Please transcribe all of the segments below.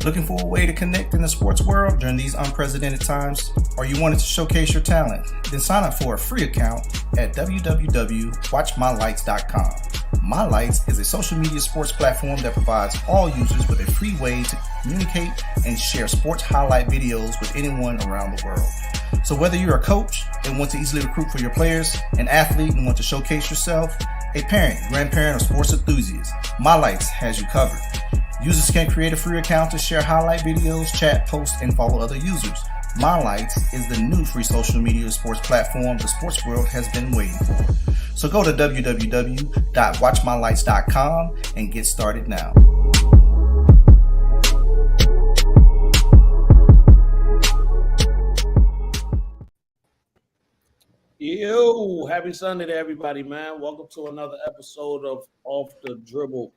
Looking for a way to connect in the sports world during these unprecedented times? Or you wanted to showcase your talent? Then sign up for a free account at www.watchmylights.com. My Lights is a social media sports platform that provides all users with a free way to communicate and share sports highlight videos with anyone around the world. So whether you're a coach and want to easily recruit for your players, an athlete and want to showcase yourself, a parent, grandparent, or sports enthusiast, My Lights has you covered. Users can create a free account to share highlight videos, chat, post, and follow other users. My Lights is the new free social media sports platform the sports world has been waiting for. So go to www.watchmylights.com and get started now. Yo, happy Sunday to everybody, man. Welcome to another episode of Off the Dribble.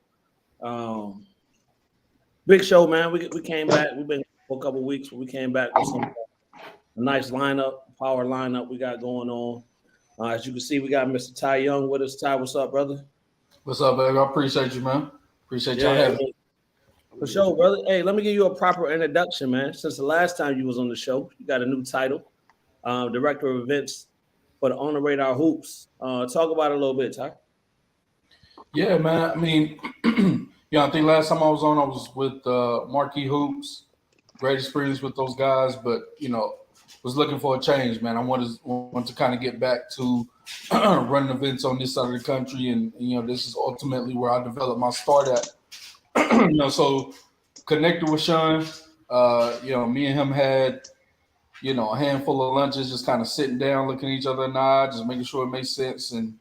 Big show, man. We came back. We've been for a couple weeks, but we came back with a nice lineup, power lineup we got going on. As you can see, we got Mr. Ty Young with us. Ty, what's up, brother? What's up, baby? I appreciate you, man. Appreciate y'all having me. For sure, brother. Hey, let me give you a proper introduction, man. Since the last time you was on the show, you got a new title, Director of Events for the On the Radar Hoops. Talk about it a little bit, Ty. Yeah, man. I mean, I think last time I was with Marquee Hoops. Great experience with those guys, but, was looking for a change, man. I want to kind of get back to running events on this side of the country, and this is ultimately where I developed my start at. So connected with Sean. Me and him had a handful of lunches, just kind of sitting down, looking at each other in the eye, just making sure it makes sense. And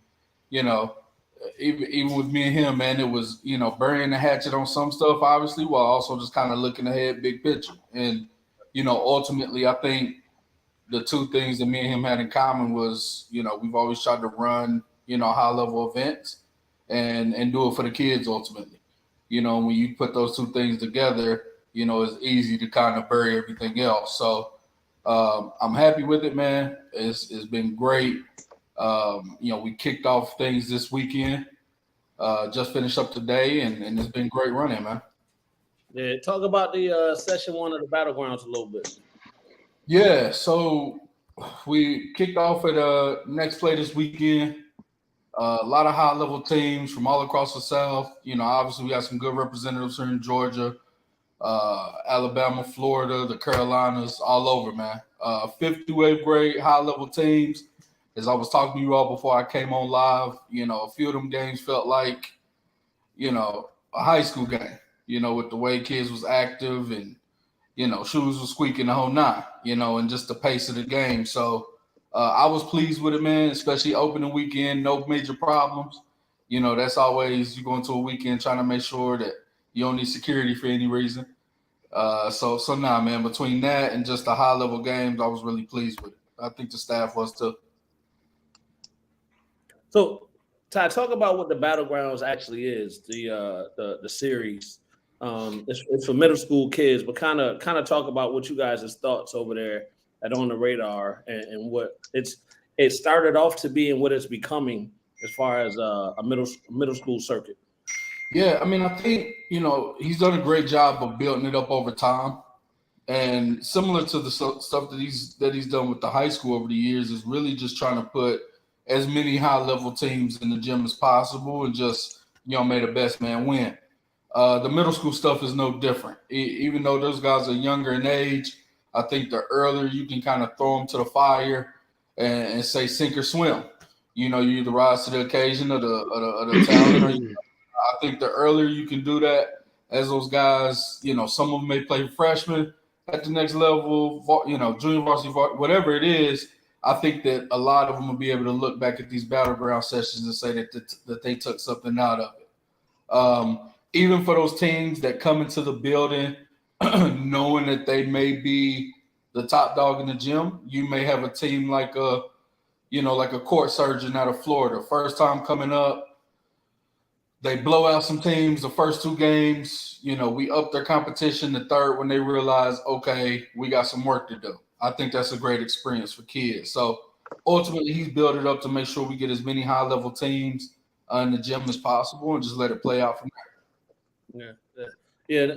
even with me and him, man, it was burying the hatchet on some stuff, obviously, while also just kind of looking ahead, big picture. And ultimately, I think the two things that me and him had in common was, we've always tried to run, high-level events and do it for the kids ultimately. When you put those two things together, it's easy to kind of bury everything else. So I'm happy with it, man. It's been great. We kicked off things this weekend, just finished up today, and it's been great running, man. Yeah, talk about the session one of the Battlegrounds a little bit. Yeah, so we kicked off at Next Play this weekend. A lot of high-level teams from all across the South. Obviously we got some good representatives here in Georgia, Alabama, Florida, the Carolinas, all over, man. 5th through 8th grade high-level teams. As I was talking to you all before I came on live, a few of them games felt like, a high school game, with the way kids was active and, shoes was squeaking the whole nine, and just the pace of the game. So I was pleased with it, man, especially opening weekend, no major problems. That's always, you go into a weekend trying to make sure that you don't need security for any reason. So nah, man, between that and just the high-level games, I was really pleased with it. I think the staff was too. So, Ty, talk about what the Battlegrounds actually is, the series. It's for middle school kids, but kind of talk about what you guys' thoughts over there at On the Radar and what it started off to be and what it's becoming as far as a middle school circuit. Yeah, I mean, I think, he's done a great job of building it up over time. And similar to the stuff that he's done with the high school over the years is really just trying to put as many high-level teams in the gym as possible and just, may the best man win. The middle school stuff is no different. Even though those guys are younger in age, I think the earlier you can kind of throw them to the fire and say sink or swim. You either rise to the occasion or the talent. I think the earlier you can do that, as those guys, some of them may play freshmen at the next level, junior varsity, whatever it is. I think that a lot of them will be able to look back at these battleground sessions and say that they took something out of it. Even for those teams that come into the building knowing that they may be the top dog in the gym, you may have a team like a court surgeon out of Florida. First time coming up, they blow out some teams the first two games. We up their competition the third when they realize, okay, we got some work to do. I think that's a great experience for kids. So ultimately, he's built it up to make sure we get as many high-level teams in the gym as possible and just let it play out from there. Yeah. Yeah,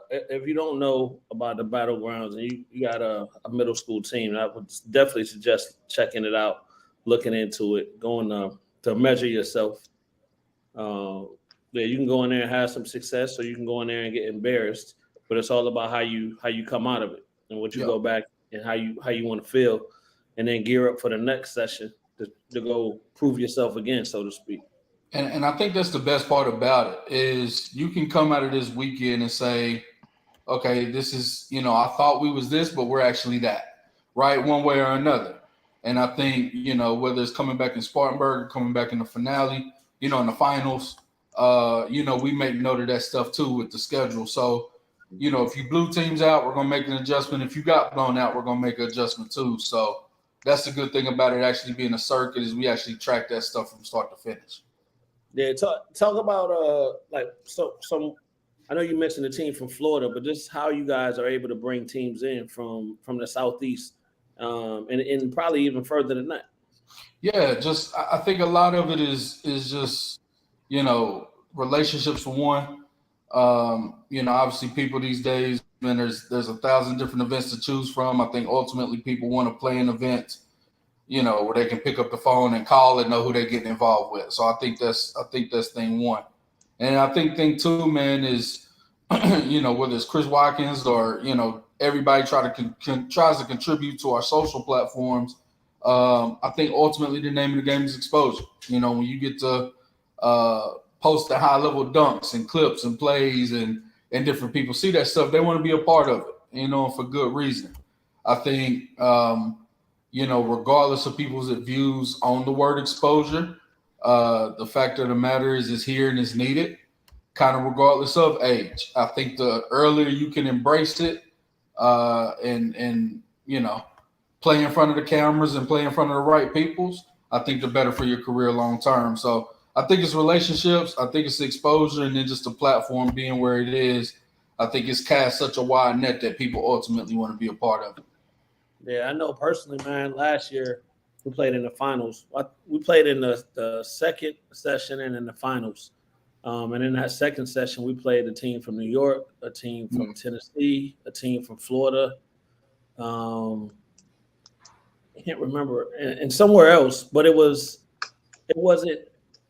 if you don't know about the Battlegrounds and you got a middle school team, I would definitely suggest checking it out, looking into it, going to measure yourself. Yeah, you can go in there and have some success, or you can go in there and get embarrassed. But it's all about how you come out of it and what you go back and how you want to feel, and then gear up for the next session to go prove yourself again, so to speak. And I think that's the best part about it is you can come out of this weekend and say, okay, this is, I thought we was this, but we're actually that, right? One way or another. And I think, whether it's coming back in Spartanburg or coming back in the finale, in the finals, we make note of that stuff too with the schedule. So, if you blew teams out, we're going to make an adjustment. If you got blown out, we're going to make an adjustment too. So that's the good thing about it actually being a circuit is we actually track that stuff from start to finish. Yeah, talk about some. I know you mentioned the team from Florida, but just how you guys are able to bring teams in from the Southeast, and probably even further than that. Yeah, just I think a lot of it is just relationships for one. Obviously people these days, man, there's 1,000 different events to choose from. I think ultimately people want to play an event, where they can pick up the phone and call and know who they're getting involved with. So I think that's thing one. And I think thing two, man, is, whether it's Chris Watkins or, everybody tries to contribute to our social platforms. I think ultimately the name of the game is exposure. When you get to post the high level dunks and clips and plays and different people see that stuff, they want to be a part of it, for good reason. I think, regardless of people's views on the word exposure, the fact of the matter is it's here and it's needed, kind of regardless of age. I think the earlier you can embrace it and play in front of the cameras and play in front of the right peoples, I think the better for your career long term. So I think it's relationships, I think it's exposure, and then just the platform being where it is. I think it's cast such a wide net that people ultimately want to be a part of it. Yeah, I know personally, man. Last year we played in the finals. We played in the second session and in the finals. And in that second session, we played a team from New York, a team from Tennessee, a team from Florida. I can't remember, and somewhere else, but it wasn't.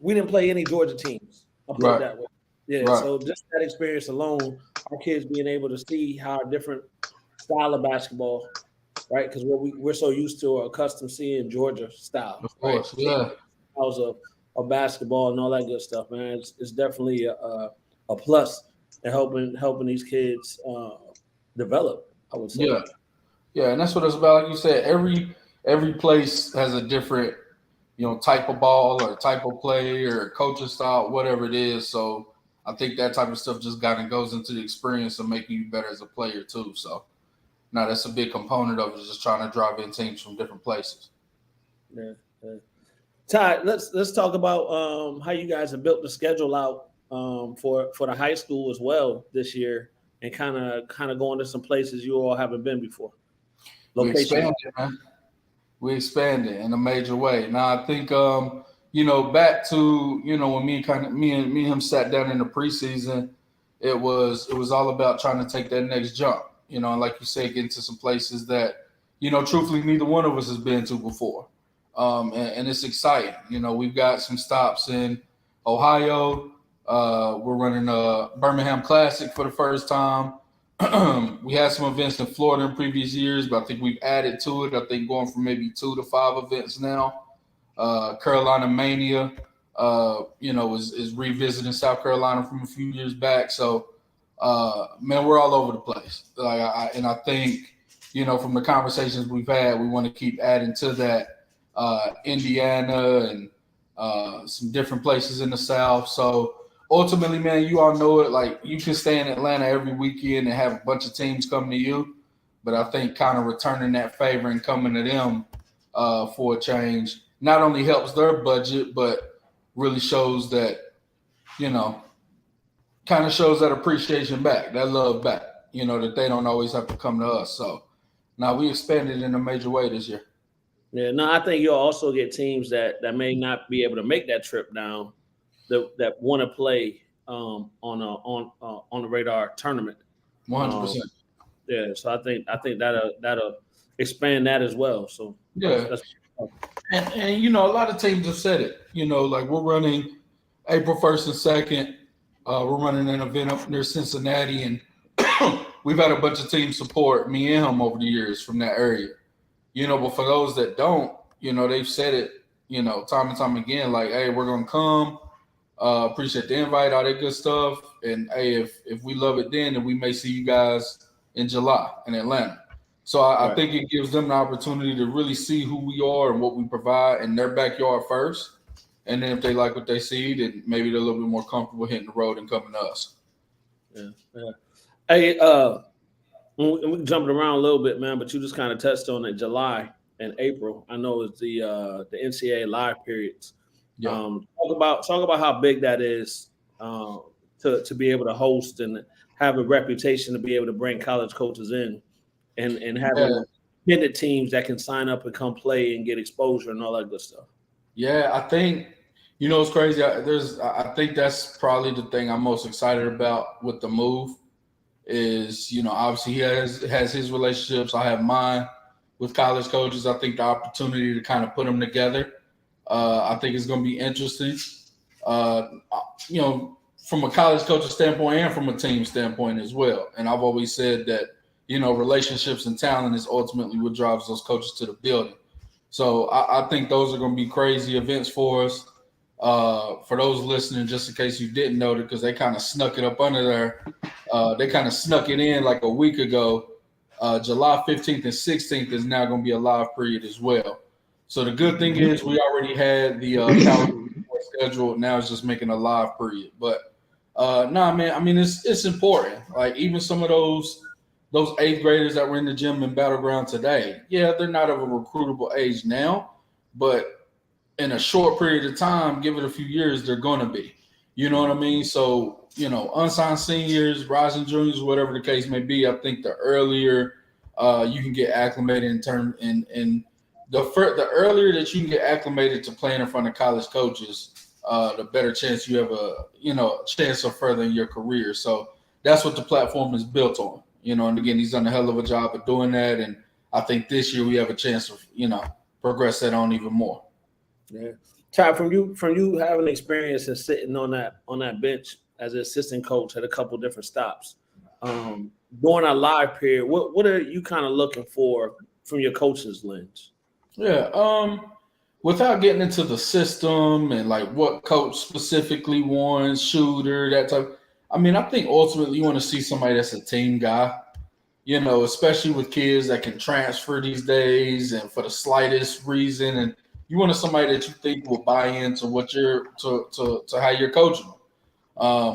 We didn't play any Georgia teams. I'll put it that way. Yeah. Right. So just that experience alone, our kids being able to see how different style of basketball, right? Because we're so used to or accustomed to seeing Georgia style. Of course, right? Yeah. Styles of basketball and all that good stuff, man. It's definitely a plus in helping these kids develop, I would say. Yeah. Yeah, and that's what it's about. Like you said, every place has a different, type of ball or type of play or coaching style, whatever it is. So I think that type of stuff just kind of goes into the experience of making you better as a player too. So now that's a big component of it, just trying to drive in teams from different places. Yeah. Ty, let's talk about how you guys have built the schedule out for the high school as well this year, and kind of going to some places you all haven't been before. Location. We expanded in a major way. Now I think back to when me and him sat down in the preseason, it was all about trying to take that next jump. And like you say, get into some places that truthfully neither one of us has been to before. And it's exciting. We've got some stops in Ohio. We're running a Birmingham Classic for the first time. We had some events in Florida in previous years, but I think we've added to it. I think going from maybe 2 to 5 events now. Carolina Mania, is revisiting South Carolina from a few years back. So, man, we're all over the place. I think, from the conversations we've had, we want to keep adding to that. Indiana and some different places in the South. So ultimately, man, you all know it. Like, you can stay in Atlanta every weekend and have a bunch of teams come to you. But I think kind of returning that favor and coming to them for a change not only helps their budget, but really shows that, kind of shows that appreciation back, that love back, that they don't always have to come to us. So now we expanded in a major way this year. Yeah, no, I think you'll also get teams that may not be able to make that trip down that want to play on the radar tournament. 100%. Yeah, so I think that'll expand that as well. So yeah, and a lot of teams have said it. Like we're running April 1st and 2nd. We're running an event up near Cincinnati, and we've had a bunch of teams support me and him over the years from that area. But for those that don't, they've said it, time and time again, like, hey, we're gonna come. Appreciate the invite, all that good stuff. And hey, if we love it then we may see you guys in July in Atlanta. So I think it gives them the opportunity to really see who we are and what we provide in their backyard first. And then if they like what they see, then maybe they're a little bit more comfortable hitting the road and coming to us. Yeah. Hey, we jumping around a little bit, man, but you just kind of touched on it. July and April, I know it's the NCAA live periods. Yeah. Talk about how big that is to be able to host and have a reputation to be able to bring college coaches in and having independent teams that can sign up and come play and get exposure and all that good stuff. Yeah, I think it's crazy. I think that's probably the thing I'm most excited about with the move. Is obviously he has his relationships. I have mine with college coaches. I think the opportunity to kind of put them together, I think is going to be interesting. From a college coaching standpoint and from a team standpoint as well. And I've always said that relationships and talent is ultimately what drives those coaches to the building. So I think those are going to be crazy events for us. For those listening, just in case you didn't know it, because they kind of snuck it up under there. They kind of snuck it in like a week ago. July 15th and 16th is now going to be a live period as well. So the good thing is we already had the calendar scheduled. Now it's just making a live period. But man, I mean, it's important. Like even some of those 8th graders that were in the gym in Battleground today, yeah, they're not of a recruitable age now, but in a short period of time, give it a few years, they're going to be. You know what I mean? So, unsigned seniors, rising juniors, whatever the case may be, I think the earlier you can get acclimated the earlier that you can get acclimated to playing in front of college coaches, the better chance you have a chance of furthering your career. So that's what the platform is built on. And again, he's done a hell of a job of doing that. And I think this year we have a chance to, progress that on even more. Yeah. Ty, from you having experience and sitting on that bench as an assistant coach at a couple of different stops, during a live period, what are you kind of looking for from your coach's lens? Yeah. Without getting into the system and like what coach specifically wants, shooter, that type. I mean, I think ultimately you want to see somebody that's a team guy, especially with kids that can transfer these days and for the slightest reason. And you want somebody that you think will buy into what to how you're coaching them.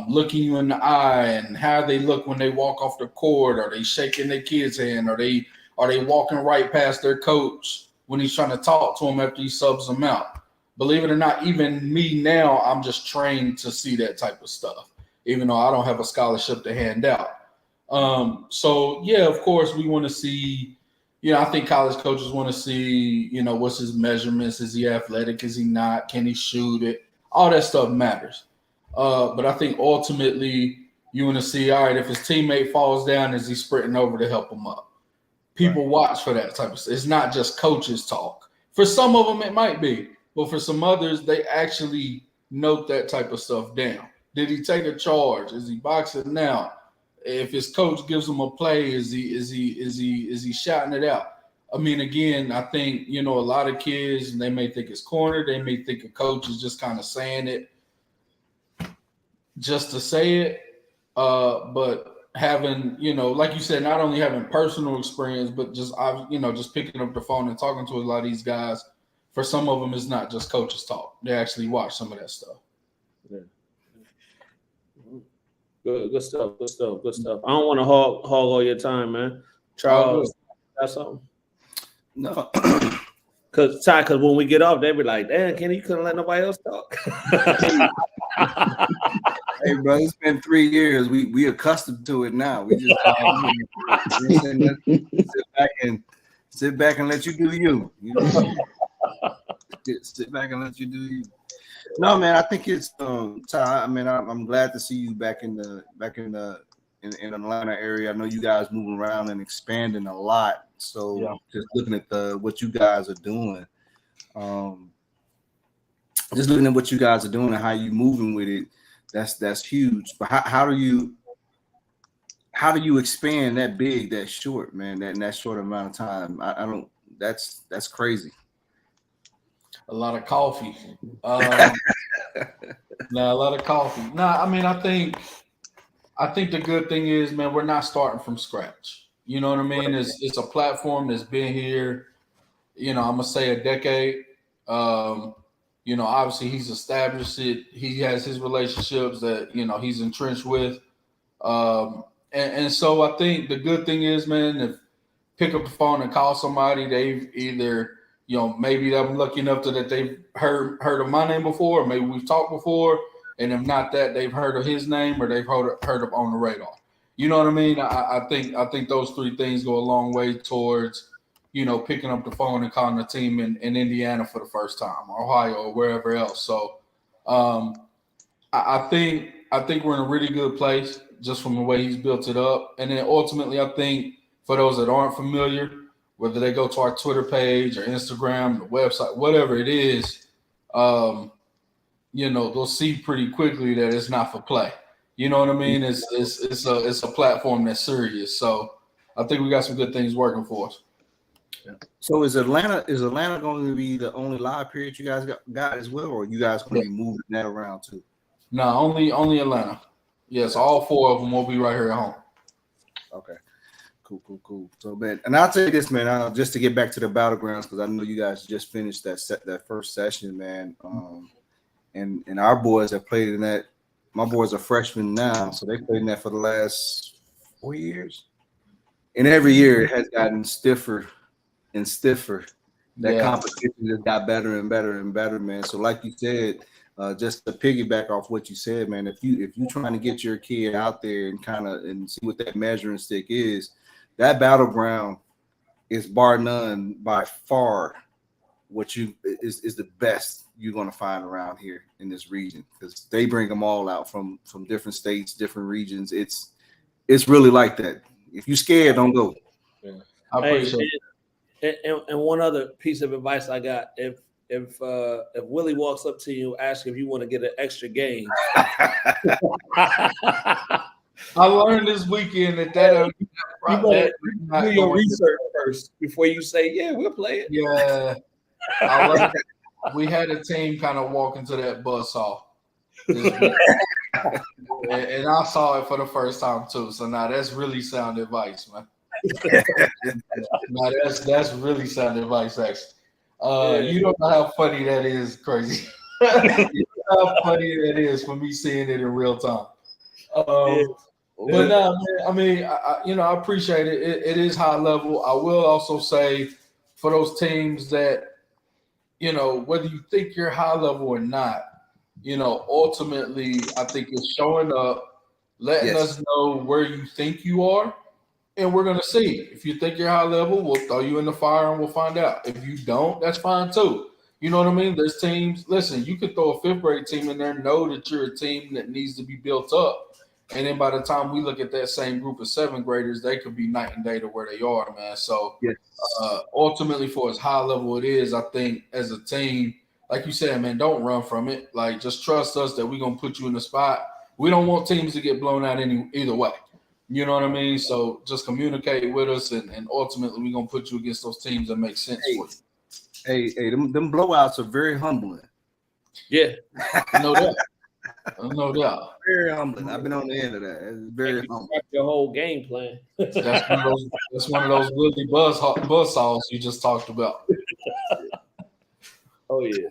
Looking you in the eye and how they look when they walk off the court. Are they shaking their kid's hand? Are they walking right past their coach when he's trying to talk to them after he subs them out? Believe it or not, even me now, I'm just trained to see that type of stuff, even though I don't have a scholarship to hand out. So, yeah, of course, we want to see, I think college coaches want to see, what's his measurements? Is he athletic? Is he not? Can he shoot it? All that stuff matters. But I think ultimately you want to see, all right, if his teammate falls down, is he sprinting over to help him up? People watch for that type of stuff. It's not just coaches talk. For some of them, it might be. But for some others, they actually note that type of stuff down. Did he take a charge? Is he boxing out? If his coach gives him a play, is he shouting it out? I mean, again, I think, a lot of kids, they may think it's corner. They may think a coach is just kind of saying it just to say it. But having, like you said, not only having personal experience, but just picking up the phone and talking to a lot of these guys, for some of them, it's not just coaches talk. They actually watch some of that stuff. Yeah. Good stuff. I don't want to hog all your time, man. Charles, got something? No. Because when we get off, they be like, damn, Kenny, you couldn't let nobody else talk. Hey, bro, it's been 3 years. We accustomed to it now. We just sit back and let you do you. Sit back and let you do you. No, man, I think it's Ty, I mean, I'm glad to see you back in in Atlanta area. I know you guys moving around and expanding a lot. So Yeah. just looking at what you guys are doing, just looking at what you guys are doing and how you moving with it, that's huge. But how do you expand that big, that short, man, that in that short amount of time? I don't. That's crazy. A lot of coffee. Nah, a lot of coffee. Nah, I mean, I think the good thing is, man, we're not starting from scratch. You know what I mean? It's a platform that's been here, I'm gonna say a decade. Obviously he's established it. He has his relationships that he's entrenched with. And so I think the good thing is, man, if pick up the phone and call somebody, they've either maybe I'm lucky enough that they've heard of my name before, or maybe we've talked before, and if not that, they've heard of his name or they've heard of on the radar. You know what I mean? I think those three things go a long way towards picking up the phone and calling a team in Indiana for the first time, or Ohio, or wherever else. So I think we're in a really good place just from the way he's built it up. And then ultimately, I think for those that aren't familiar, whether they go to our Twitter page or Instagram, the website, whatever it is, they'll see pretty quickly that it's not for play. You know what I mean? It's a platform that's serious. So I think we got some good things working for us. So is Atlanta going to be the only live period you guys got as well, or are you guys going to be moving that around too? No, only Atlanta. Yes, all four of them will be right here at home. Okay. Cool. So, man, and I'll tell you this, man, just to get back to the battlegrounds, because I know you guys just finished that first session, man. And our boys have played in that. My boys are freshmen now, so they played in that for the last 4 years. And every year it has gotten stiffer and stiffer. That competition has got better and better and better, man. So, like you said, just to piggyback off what you said, man, if you're trying to get your kid out there and see what that measuring stick is, that battleground is bar none by far what is the best you're going to find around here in this region, because they bring them all out from different states, different regions. It's really like that. If you're scared, don't go. Yeah, I appreciate it. And one other piece of advice I got: if Willie walks up to you, ask if you want to get an extra game. I learned this weekend that you better do your research first before you say, "Yeah, we'll play it." Yeah, I learned that. We had a team kind of walk into that buzzsaw, and I saw it for the first time too. So now that's really sound advice, man. Now that's really sound advice, actually. You don't know how funny that is, crazy. You know how funny that is for me seeing it in real time. But no, man, I mean, I appreciate it. It is high level. I will also say for those teams that, whether you think you're high level or not, ultimately, I think it's showing up, letting us know where you think you are, and we're going to see. If you think you're high level, we'll throw you in the fire and we'll find out. If you don't, that's fine too. You know what I mean? There's teams, listen, you could throw a fifth grade team in there, know that you're a team that needs to be built up. And then by the time we look at that same group of seventh graders, they could be night and day to where they are, man. So ultimately, for as high level it is, I think as a team, like you said, man, don't run from it. Like, just trust us that we're going to put you in the spot. We don't want teams to get blown out either way. You know what I mean? So just communicate with us, and ultimately we're going to put you against those teams that make sense for you. Hey, them blowouts are very humbling. Yeah. No doubt. No doubt. Very humbling. I've been on the end of that. It's very humbling. Your whole game plan. That's one of those Willie buzzsaws you just talked about. Oh yeah.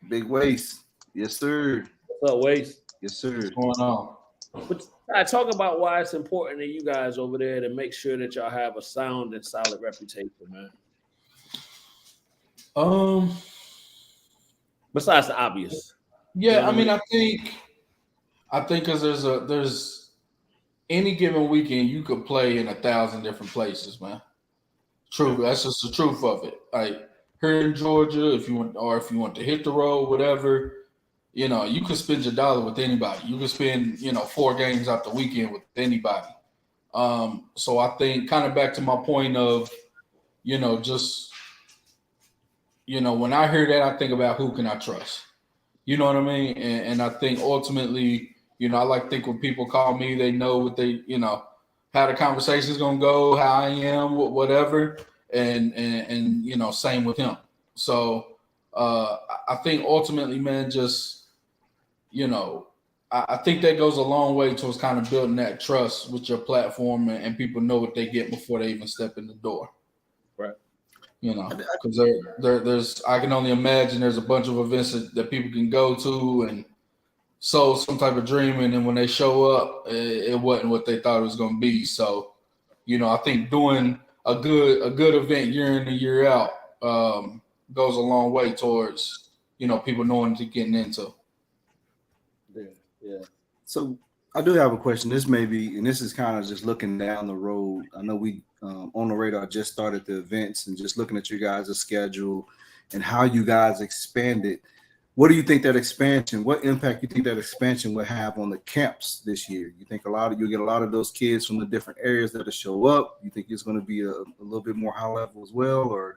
Big Waste. Yes, sir. What's up, Waste? Yes, sir. What's going on? But I talk about why it's important to you guys over there to make sure that y'all have a sound and solid reputation, man. Besides the obvious. Yeah, I mean, I think because there's any given weekend you could play in 1,000 different places, man. True, that's just the truth of it. Like, here in Georgia, if you want to hit the road, whatever, you know, you can spend your dollar with anybody. You can spend, 4 games out the weekend with anybody. So I think kind of back to my point of, just, when I hear that, I think about who can I trust? You know what I mean? And I think ultimately, I like to think when people call me, they know what they, how the conversation is going to go, how I am, whatever. And same with him. So I think ultimately, man, just, I think that goes a long way towards kind of building that trust with your platform and people know what they get before they even step in the door. Right. Because there's I can only imagine there's a bunch of events that people can go to and sold some type of dream, and then when they show up, it wasn't what they thought it was going to be. So, I think doing a good event year in and year out goes a long way towards people knowing what they're getting into. Yeah. So I do have a question. This may be, and this is kind of just looking down the road. I know we on the radar just started the events and just looking at you guys' schedule and how you guys expanded. What do you think that expansion? What impact you think that expansion will have on the camps this year? You think you'll get a lot of those kids from the different areas that'll show up? You think it's going to be a little bit more high level as well, or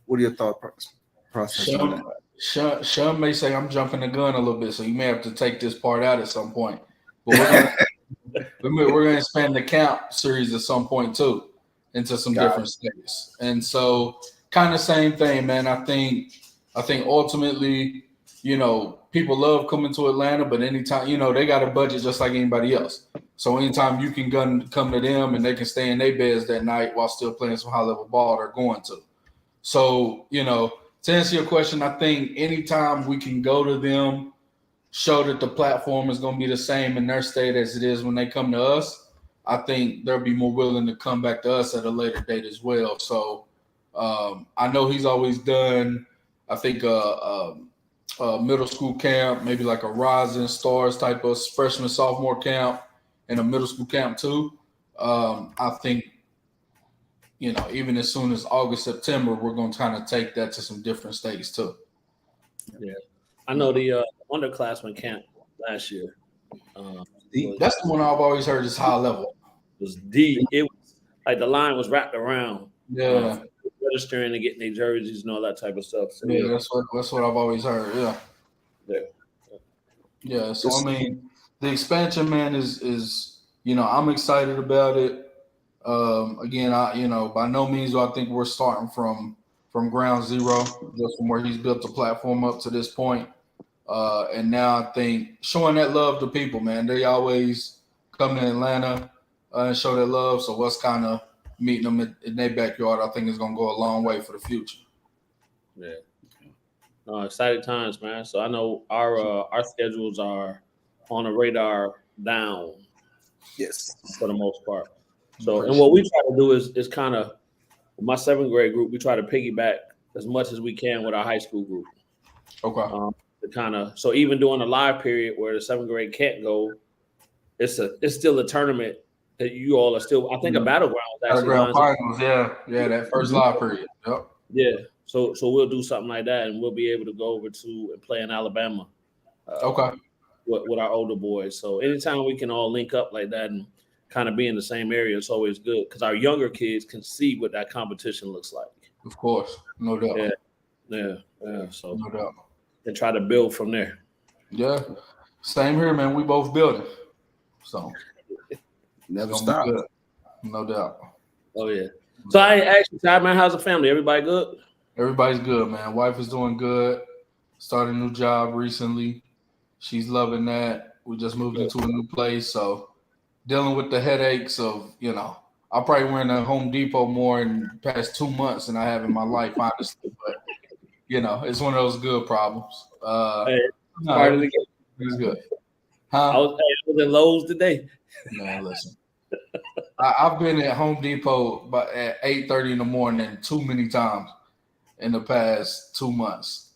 what are your thought process on that? Sean may say I'm jumping the gun a little bit, so you may have to take this part out at some point. But we're going to expand the camp series at some point too into some different states, and so kind of same thing, man. I think ultimately, people love coming to Atlanta, but anytime, they got a budget just like anybody else. So anytime you can come to them and they can stay in their beds that night while still playing some high level ball, they're going to. So, to answer your question, I think anytime we can go to them, show that the platform is going to be the same in their state as it is when they come to us, I think they'll be more willing to come back to us at a later date as well. So I know he's always done, I think, a middle school camp, maybe like a Rising Stars type of freshman, sophomore camp, and a middle school camp too. I think, even as soon as August, September, we're going to kind of take that to some different states too. Yeah. I know the underclassmen camp last year. That's the one I've always heard is high level. It was deep. It was like the line was wrapped around. Yeah. Registering and getting their jerseys and all that type of stuff. So, yeah, that's what I've always heard. Yeah. Yeah. So I mean, the expansion, man, is I'm excited about it. Again, by no means do I think we're starting from ground zero, just from where he's built the platform up to this point. And now I think showing that love to people, man, they always come to Atlanta and show that love. So what's kind of meeting them in their backyard, I think is going to go a long way for the future. Yeah. Exciting times, man. So I know our schedules are on the radar down. Yes. For the most part. So, and what we try to do is kind of, my 7th grade group, we try to piggyback as much as we can with our high school group. Okay. So even during the live period where the 7th grade can't go, it's still a tournament that you all are still. I think a battleground finals, yeah, that first live period. Yep. Yeah. So we'll do something like that, and we'll be able to go over to and play in Alabama. Okay. With our older boys. So anytime we can all link up like that and kind of be in the same area, it's always good because our younger kids can see what that competition looks like. Of course, no doubt. Yeah. So no doubt. And try to build from there. Yeah, same here, man. We both building, so never stop. No doubt. Oh yeah. So I asked you, man, how's the family? Everybody good? Everybody's good, man. Wife is doing good. Started a new job recently. She's loving that. We just moved into a new place, so dealing with the headaches of, I probably went to Home Depot more in the past 2 months than I have in my life, honestly. But it's one of those good problems. It's good. I was in Lowe's today. Man, listen. I've been at Home Depot at 8:30 in the morning too many times in the past 2 months.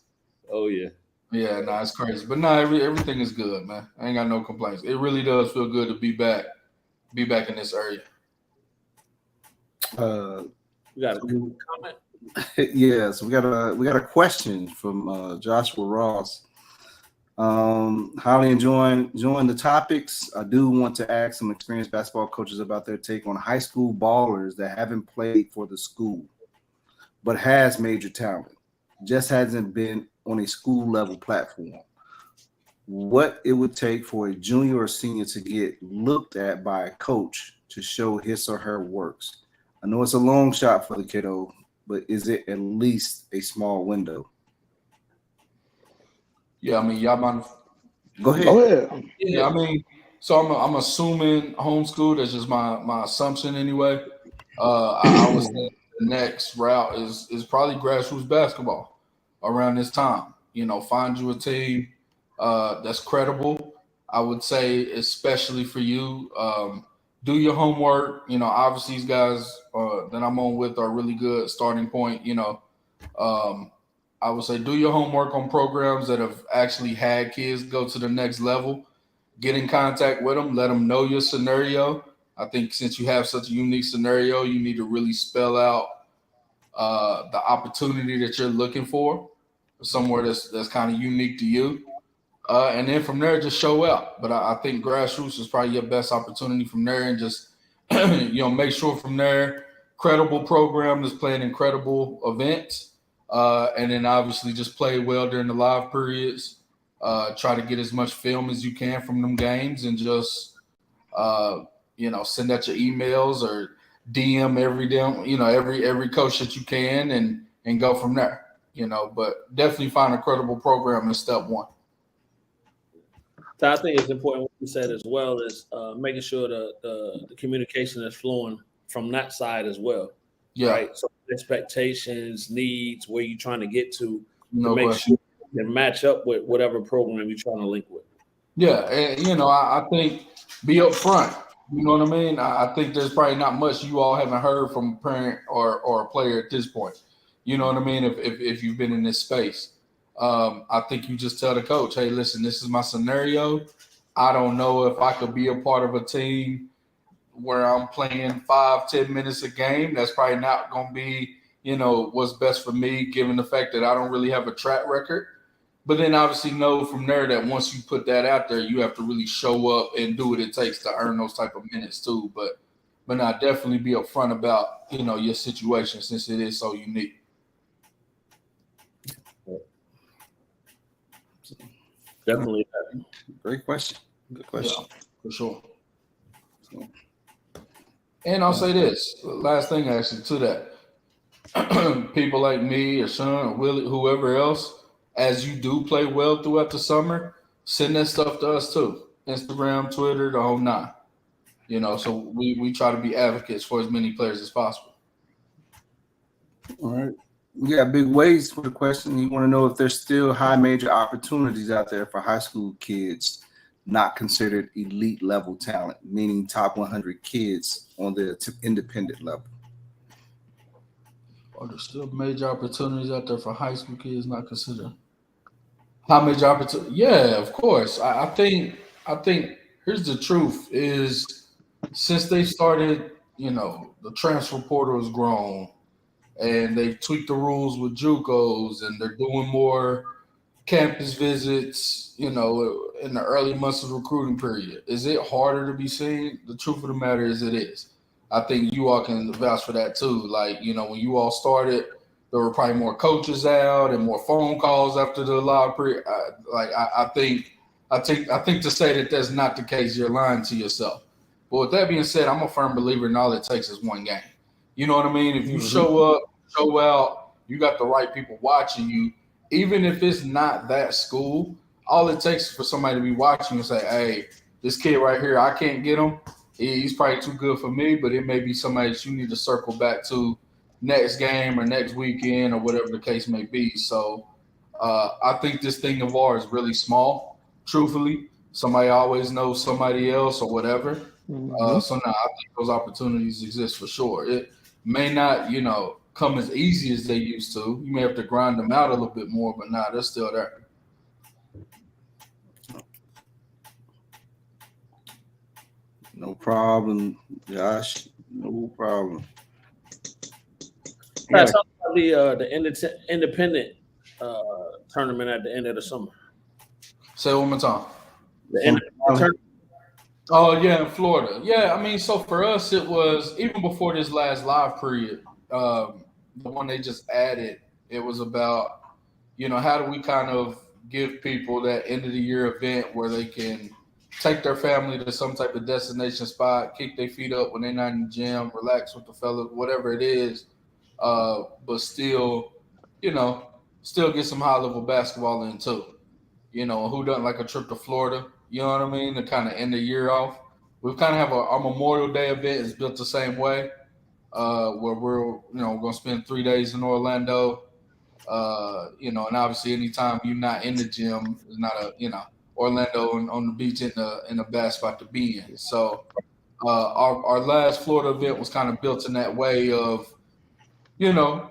Oh yeah. Yeah, it's crazy. But everything is good, man. I ain't got no complaints. It really does feel good to be back in this area. You got a comment? Yeah, so we got a question from Joshua Ross. Highly enjoying the topics. I do want to ask some experienced basketball coaches about their take on high school ballers that haven't played for the school, but has major talent, just hasn't been on a school level platform. What it would take for a junior or senior to get looked at by a coach to show his or her works. I know it's a long shot for the kiddo, but is it at least a small window? Yeah, I mean, y'all mind? Go ahead. Go ahead. Yeah, I mean, so I'm assuming homeschool. That's just my assumption anyway. I would say the next route is probably grassroots basketball around this time. You know, find you a team that's credible. I would say, especially for you, do your homework. You know, obviously these guys that I'm on with are really good starting point. You know, I would say do your homework on programs that have actually had kids go to the next level. Get in contact with them, let them know your scenario. I think since you have such a unique scenario, you need to really spell out the opportunity that you're looking for, somewhere that's kind of unique to you. And then from there, just show up. But I think grassroots is probably your best opportunity from there, and just make sure from there, credible program that's playing incredible events, and then obviously just play well during the live periods. Try to get as much film as you can from them games, and just send out your emails or DM every coach that you can, and go from there. But definitely find a credible program is step one. So I think it's important what you said as well is making sure the communication is flowing from that side as well. Yeah. Right. So expectations, needs, where you're trying to get to No make question. sure they match up with whatever program you're trying to link with. Yeah, and I think be upfront. You know what I mean? I think there's probably not much you all haven't heard from a parent or a player at this point. You know what I mean? If you've been in this space, I think you just tell the coach, "Hey, listen, this is my scenario. I don't know if I could be a part of a team where I'm playing 5-10 minutes a game. That's probably not going to be, what's best for me, given the fact that I don't really have a track record." But then obviously know from there that once you put that out there, you have to really show up and do what it takes to earn those type of minutes too. But not definitely be upfront about, your situation, since it is so unique. Definitely. Great question. Good question. Yeah, for sure. And I'll say this, last thing actually to that. People like me or Sean or Willie, whoever else, as you do play well throughout the summer, send that stuff to us too. Instagram, Twitter, the whole nine. So we try to be advocates for as many players as possible. All right. We got big ways for the question. You want to know if there's still high major opportunities out there for high school kids not considered elite level talent, meaning top 100 kids on the independent level. Are there still major opportunities out there for high school kids not considered? How major opportunity? Yeah, of course. I think here's the truth is, since they started, the transfer portal has grown, and they've tweaked the rules with JUCOs, and they're doing more campus visits, in the early months of the recruiting period. Is it harder to be seen? The truth of the matter is it is. I think you all can vouch for that too. Like, when you all started, there were probably more coaches out and more phone calls after the live period. I think to say that that's not the case, you're lying to yourself. But with that being said, I'm a firm believer in all it takes is one game. You know what I mean? If you show up, show out, you got the right people watching you, even if it's not that school, all it takes is for somebody to be watching and say, "Hey, this kid right here, I can't get him. He's probably too good for me," but it may be somebody that you need to circle back to next game or next weekend or whatever the case may be. So I think this thing of ours is really small, truthfully. Somebody always knows somebody else or whatever. So now I think those opportunities exist for sure. It may not, come as easy as they used to. You may have to grind them out a little bit more, but they're still there. No problem, Josh. No problem. Talk about the independent tournament at the end of the summer. Say it one more time. The independent tournament. Oh yeah, in Florida. Yeah, I mean, so for us, it was even before this last live period. The one they just added, it was about, how do we kind of give people that end of the year event where they can take their family to some type of destination spot, kick their feet up when they're not in the gym, relax with the fellas, whatever it is, but still, still get some high level basketball in too. Who doesn't like a trip to Florida? You know what I mean? To kind of end the year off. We kind of have our Memorial Day event is built the same way, where we're going to spend 3 days in Orlando. And obviously anytime you're not in the gym is not Orlando on the beach in a bad spot to be in. So our last Florida event was kind of built in that way of,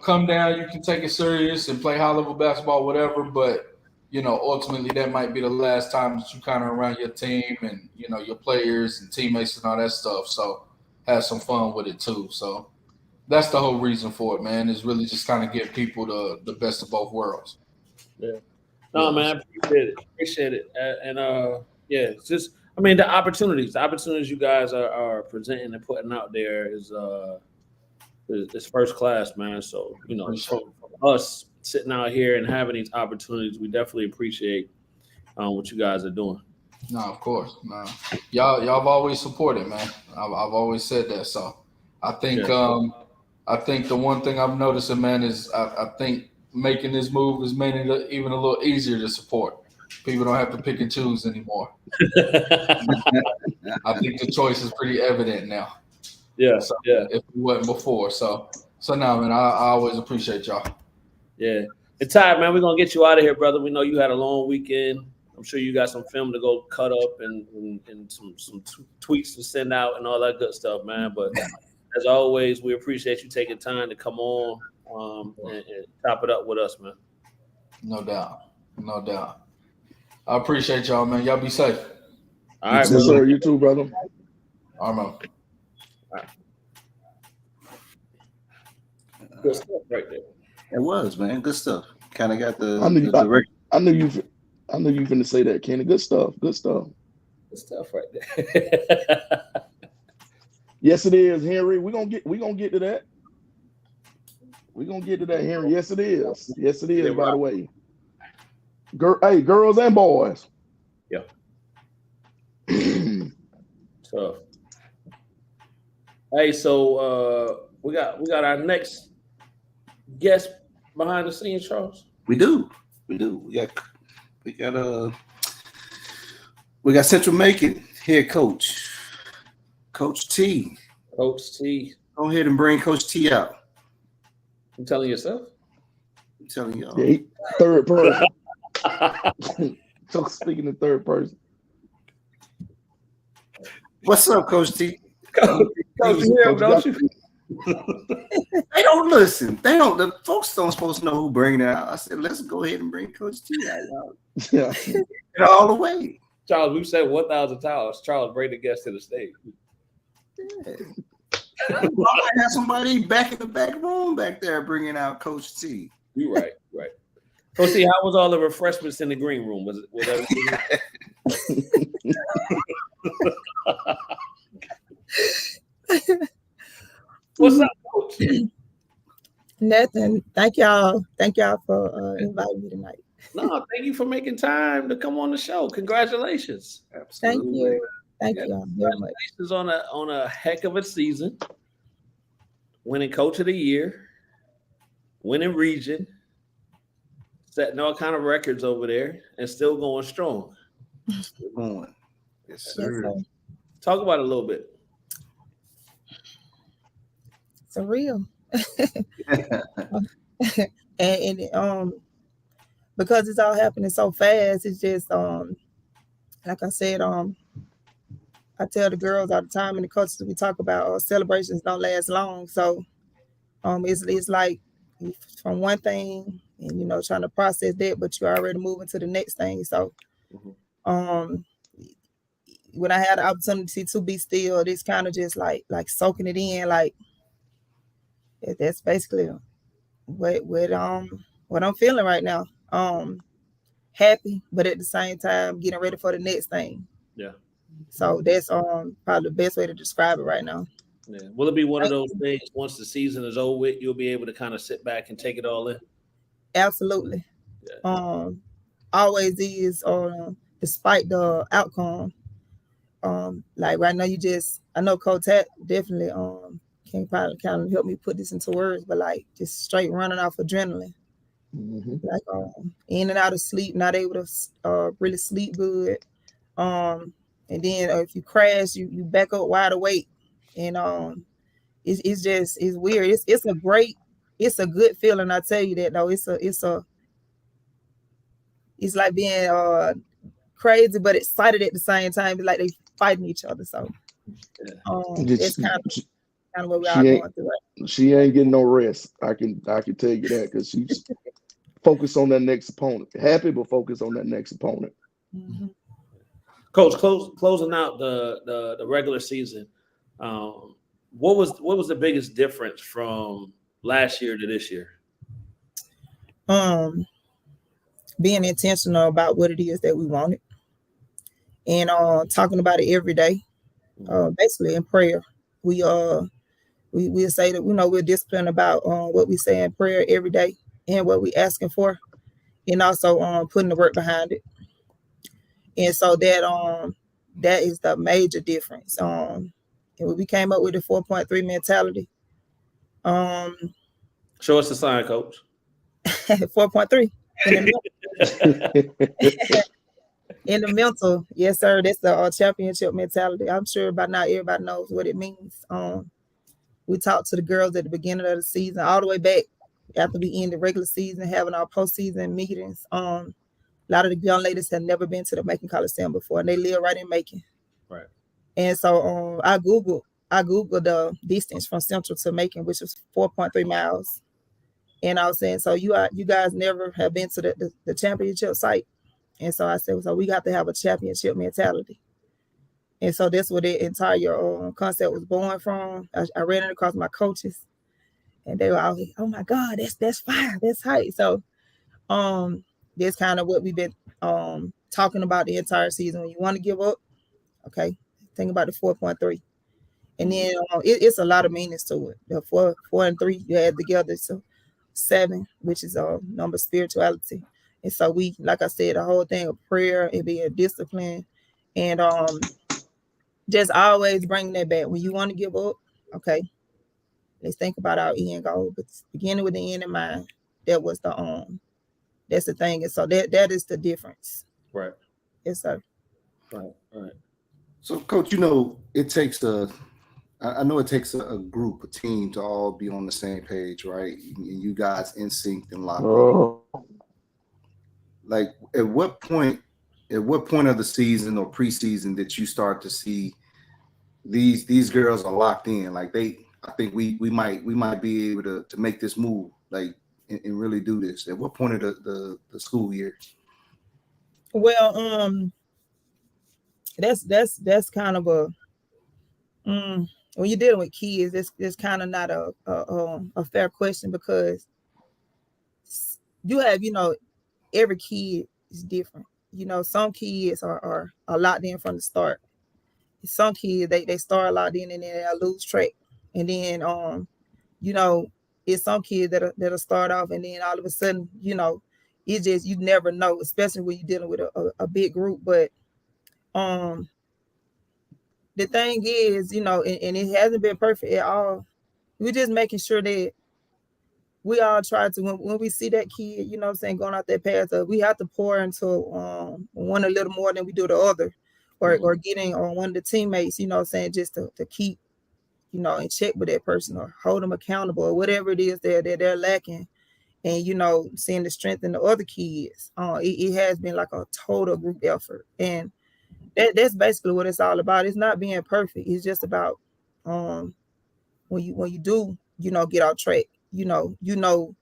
come down, you can take it serious and play high level basketball, whatever, but ultimately that might be the last time that you kind of around your team and, your players and teammates and all that stuff. So have some fun with it too. So that's the whole reason for it, man, is really just kind of give people the best of both worlds. Yeah. No, man, I appreciate it. It's just, the opportunities you guys are presenting and putting out there is first class, man. So, from us sitting out here and having these opportunities, we definitely appreciate what you guys are doing. No, of course. No. Y'all have always supported, man. I've always said that. So I think I think the one thing I'm noticing, man, is I think making this move has made it even a little easier to support. People don't have to pick and choose anymore. I think the choice is pretty evident now. Yeah, if it wasn't before. So now, man, I always appreciate y'all. Yeah. It's time, man. We're going to get you out of here, brother. We know you had a long weekend. I'm sure you got some film to go cut up and some tweets to send out and all that good stuff, man. But as always, we appreciate you taking time to come on and chop it up with us, man. No doubt. I appreciate y'all, man. Y'all be safe. All right, yes, sir. You too, brother. All right. All right. Good stuff right there. It was, man. Good stuff. Kind of got I knew you finna say that, Kenny. Good stuff. Good stuff right there. Yes, it is, Henry. We're gonna get to that. We're gonna get to that, Henry. Yes, it is. Yes, it is, by the way. Girls and boys. Yeah. So we got our next guest behind the scenes, Charles. We do. We got Central Macon head coach, Coach T. Coach T. Go ahead and bring Coach T out. You telling yourself? I'm telling y'all. Yeah, third person. So speaking in third person. What's up, Coach T? Coach T, don't you? They don't listen. The folks don't supposed to know who bringing it out. I said, let's go ahead and bring Coach T out. Yeah. All the way. Charles, we've said 1,000 times. Charles, bring the guest to the stage. Yeah. I might have somebody back in the back room back there bringing out Coach T. You're right. Coach T, how was all the refreshments in the green room? Was everything? What's up, Coach? Nothing. Thank y'all for inviting me tonight. No, thank you for making time to come on the show. Congratulations. Absolutely. Thank you all very much. Congratulations on a heck of a season. Winning Coach of the Year, winning region, setting all kind of records over there, and still going strong. Still going. Yes, sir. Yes, sir. Talk about it a little bit. Surreal. and because it's all happening so fast, it's just like I said, I tell the girls all the time in the coaches we talk about celebrations don't last long. So it's like from one thing and trying to process that, but you're already moving to the next thing. So when I had the opportunity to be still, it's kind of just like soaking it in, like that's basically what I'm feeling right now. Happy, but at the same time getting ready for the next thing. Yeah. So that's probably the best way to describe it right now. Yeah. Will it be one of those things once the season is over with, you'll be able to kind of sit back and take it all in? Absolutely. Yeah. Always is despite the outcome. Like right now I know Coach Tat definitely can probably kind of help me put this into words, but like just straight running off adrenaline. Mm-hmm. Like in and out of sleep, not able to really sleep good. And then if you crash, you back up wide awake. And it's weird. It's a good feeling. I tell you that though. It's like being crazy but excited at the same time. It's like they fighting each other. So it's kind of what we are going through. Right? She ain't getting no rest. I can tell you that, because she's focused on that next opponent. Happy, but focused on that next opponent. Mm-hmm. Coach, closing out the regular season. What was the biggest difference from last year to this year? Being intentional about what it is that we wanted, and talking about it every day. Basically in prayer, we say that we're disciplined about what we say in prayer every day and what we asking for, and also putting the work behind it. And so that is the major difference. And we came up with the 4.3 mentality. Show us the sign, Coach. 4.3 in the mental. Yes, sir. That's the championship mentality. I'm sure by now everybody knows what it means. We talked to the girls at the beginning of the season, all the way back after we end the regular season, having our postseason meetings. A lot of the young ladies had never been to the Macon Coliseum before, and they live right in Macon. Right. And so I Googled the distance from Central to Macon, which was 4.3 miles. And I was saying, so you guys never have been to the championship site. And so I said, so we got to have a championship mentality. And so that's where the entire concept was born from. I ran it across my coaches, and they were all like, oh my God, that's fire, that's hype. So that's kind of what we've been talking about the entire season. When you want to give up, okay, think about the 4.3. And then it's a lot of meanings to it. The 4 and 3 you add together, so 7, which is number spirituality. And so we, like I said, the whole thing of prayer and being disciplined, and just always bringing that back. When you want to give up, okay, let's think about our end goal, but beginning with the end in mind. That was that's the thing. And so that is the difference. Right. Yes, sir. Right. So, Coach, it takes I know it takes a group, a team, to all be on the same page, right? And you guys in sync and locked. Like, at what point of the season or preseason did you start to see these girls are locked in? Like, I think we might be able to make this move, like, and really do this. At what point of the school year? Well, that's kind of a when you're dealing with kids, it's kind of not a fair question, because you have, every kid is different. Some kids are locked in from the start. Some kids they start locked in and then they lose track, and then it's some kids that'll start off and then all of a sudden it's just, you never know, especially when you're dealing with a big group. But the thing is, and it hasn't been perfect at all. We're just making sure that we all try to, when we see that kid, going out that path, we have to pour into one a little more than we do the other, or getting on one of the teammates, just to keep, in check with that person, or hold them accountable, or whatever it is that they're lacking. And, seeing the strength in the other kids. It has been like a total group effort. And that's basically what it's all about. It's not being perfect. It's just about when you do, get off track, you know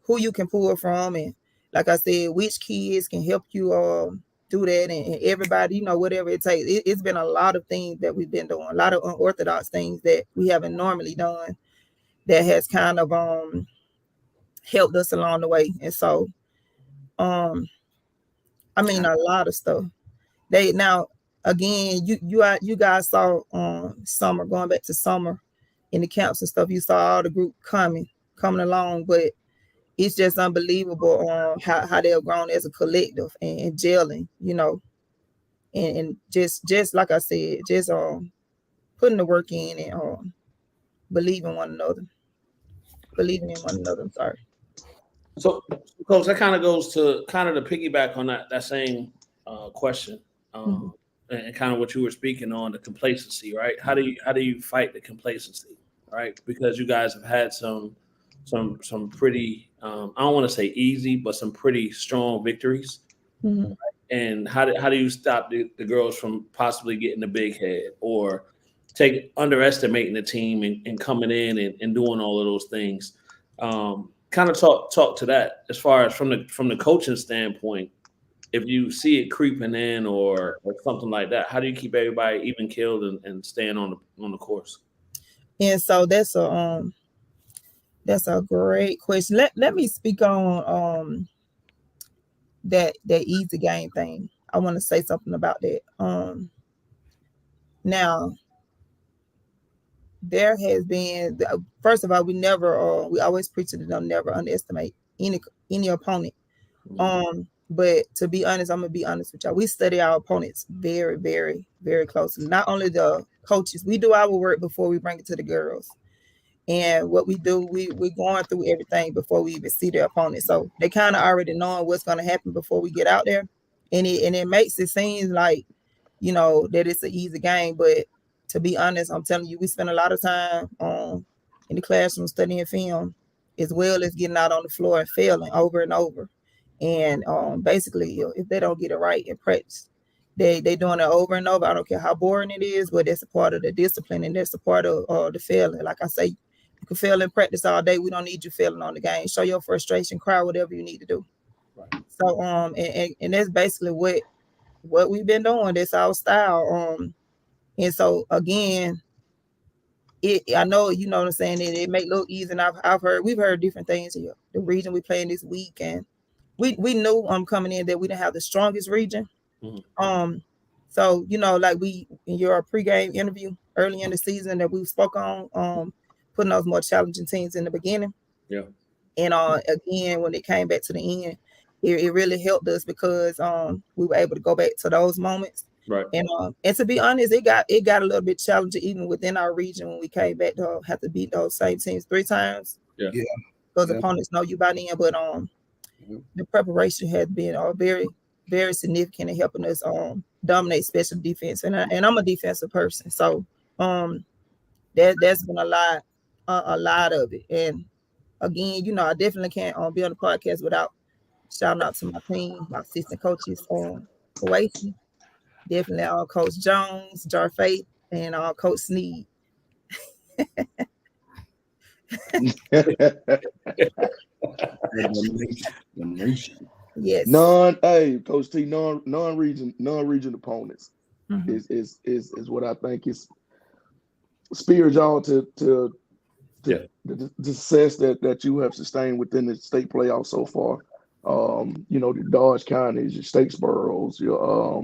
who you can pull from, and like I said, which kids can help you do that, and everybody, whatever it takes. It's been a lot of things that we've been doing, a lot of unorthodox things that we haven't normally done, that has kind of helped us along the way. And so, I mean, a lot of stuff. They now again, you guys saw summer going back to summer in the camps and stuff. You saw all the group coming along, but it's just unbelievable how they've grown as a collective and gelling, you know, and just like I said, just putting the work in and believing in one another. I'm sorry. So, Coach, that kind of goes to kind of the piggyback on that same question, and kind of what you were speaking on, the complacency, right? How do you fight the complacency, right? Because you guys have had some pretty I don't want to say easy, but some pretty strong victories. Mm-hmm. And how do you stop the girls from possibly getting a big head or underestimating the team and coming in and doing all of those things? Kind of talk to that as far as from the coaching standpoint. If you see it creeping in or something like that, how do you keep everybody even keeled and staying on the course? And so that's a great question. Let me speak on that easy game thing. I want to say something about that. Now there has been, first of all, we always preach to them, never underestimate any opponent. But to be honest, I'm gonna be honest with y'all. We study our opponents very, very, very closely. Not only the coaches, we do our work before we bring it to the girls. And what we do, we're going through everything before we even see the opponent. So they kind of already knowing what's going to happen before we get out there. And it makes it seem like, you know, that it's an easy game. But to be honest, I'm telling you, we spend a lot of time in the classroom studying film as well as getting out on the floor and failing over and over. And basically, if they don't get it right in practice, they doing it over and over. I don't care how boring it is, but that's a part of the discipline and that's a part of the failing. Like I say, you can fail in practice all day. We don't need you failing on the game. Show your frustration, cry, whatever you need to do. Right. So and that's basically what we've been doing. That's our style. And so again, I know, you know what I'm saying, it may look easy, and we've heard different things here. The region we playing this week, and we knew coming in that we didn't have the strongest region. Mm-hmm. So, you know, like in your pregame interview early in the season that we spoke on, putting those more challenging teams in the beginning. Yeah. And again, when it came back to the end, it really helped us because we were able to go back to those moments. Right. And to be honest, it got a little bit challenging even within our region when we came back to have to beat those same teams 3 times. Yeah. Because opponents know you by then, but the preparation has been very, very significant in helping us dominate special defense. And I'm a defensive person, so there's been a lot of it. And again, you know, I definitely can't be on the podcast without shouting out to my team, my assistant coaches, Oasis, definitely Coach Jones, Jar Faith, and Coach Sneed. Yes. Coach T, non-region opponents is what I think is spears y'all to the success that you have sustained within the state playoffs so far. You know, the Dodge counties, your Statesboroughs, your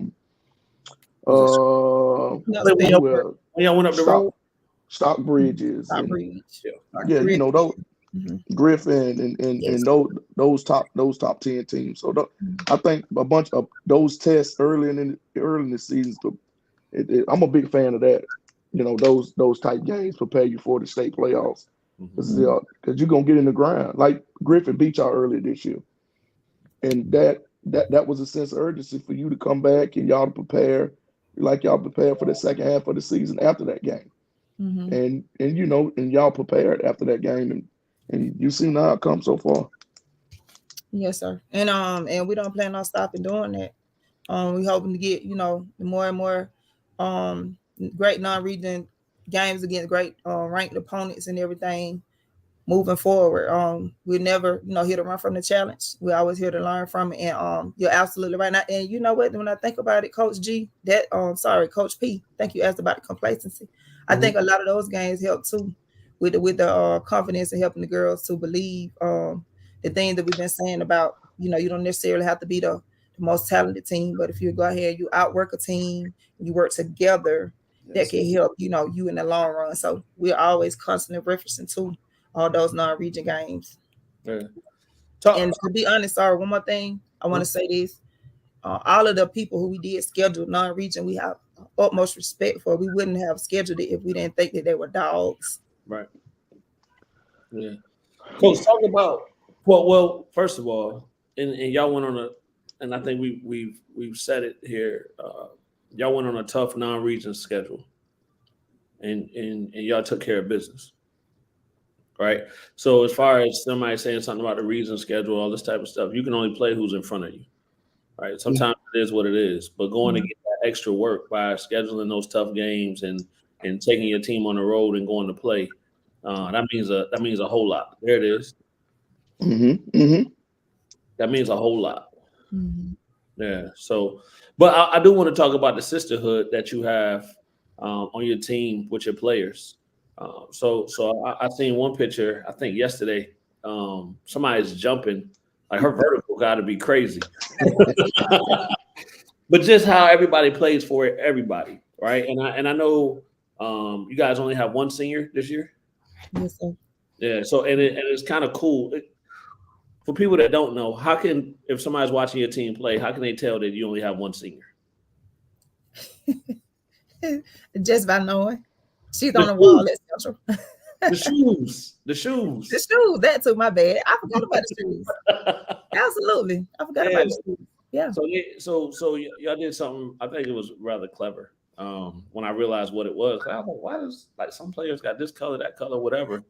y'all went up the road. Stockbridges. Stockbridge. Yeah, you know, those Griffin and those top 10 teams. So I think a bunch of those tests early in the season. I'm a big fan of that. You know, those type games prepare you for the state playoffs because you're gonna get in the ground. Like Griffin beat y'all earlier this year, and that was a sense of urgency for you to come back and y'all to prepare, like y'all prepared for the second half of the season after that game. And you know, and y'all prepared after that game, and you seen the outcome so far. Yes, sir. And we don't plan on stopping doing that. We hoping to get, you know, more and more great non-region games against great ranked opponents and everything moving forward. We never, you know, here to run from the challenge. We're always here to learn from it. And you're absolutely right. And you know what? When I think about it, Coach G, Coach P, thank you asked about the complacency. I think a lot of those games help too with the confidence and helping the girls to believe that the things that we've been saying about, you don't necessarily have to be the most talented team, but if you go ahead, you outwork a team, you work together, that can help, you in the long run. So we're always constantly referencing to all those non-region games. Yeah. And to be honest, sorry, one more thing. I want to say this. All of the people who we did schedule non-region, we have utmost respect for. We wouldn't have scheduled it if we didn't think that they were dogs. Right. Yeah. Coach, talk about well, first of all, and y'all went on and I think we've said it here. Y'all went on a tough non-region schedule, and y'all took care of business. Right. So as far as somebody saying something about the region schedule, all this type of stuff, you can only play who's in front of you. Right. Sometimes it is what it is. But going to get that extra work by scheduling those tough games and taking your team on the road and going to play, that means a whole lot. There it is. That means a whole lot. Yeah. So, but I do want to talk about the sisterhood that you have on your team with your players. So I seen one picture, I think yesterday, somebody's jumping, like her vertical got to be crazy. But just how everybody plays for everybody, right? And I know you guys only have one senior this year. Yes, sir. Yeah. So and it's kind of cool. For people that don't know, if somebody's watching your team play, how can they tell that you only have one senior? Just by knowing. She's on the wall at Central. The shoes. The shoes. That too, my bad. I forgot about the shoes. Absolutely. I forgot about the shoes. Yeah. So y'all did something, I think it was rather clever. When I realized what it was, I was like, why does some players got this color, that color, whatever?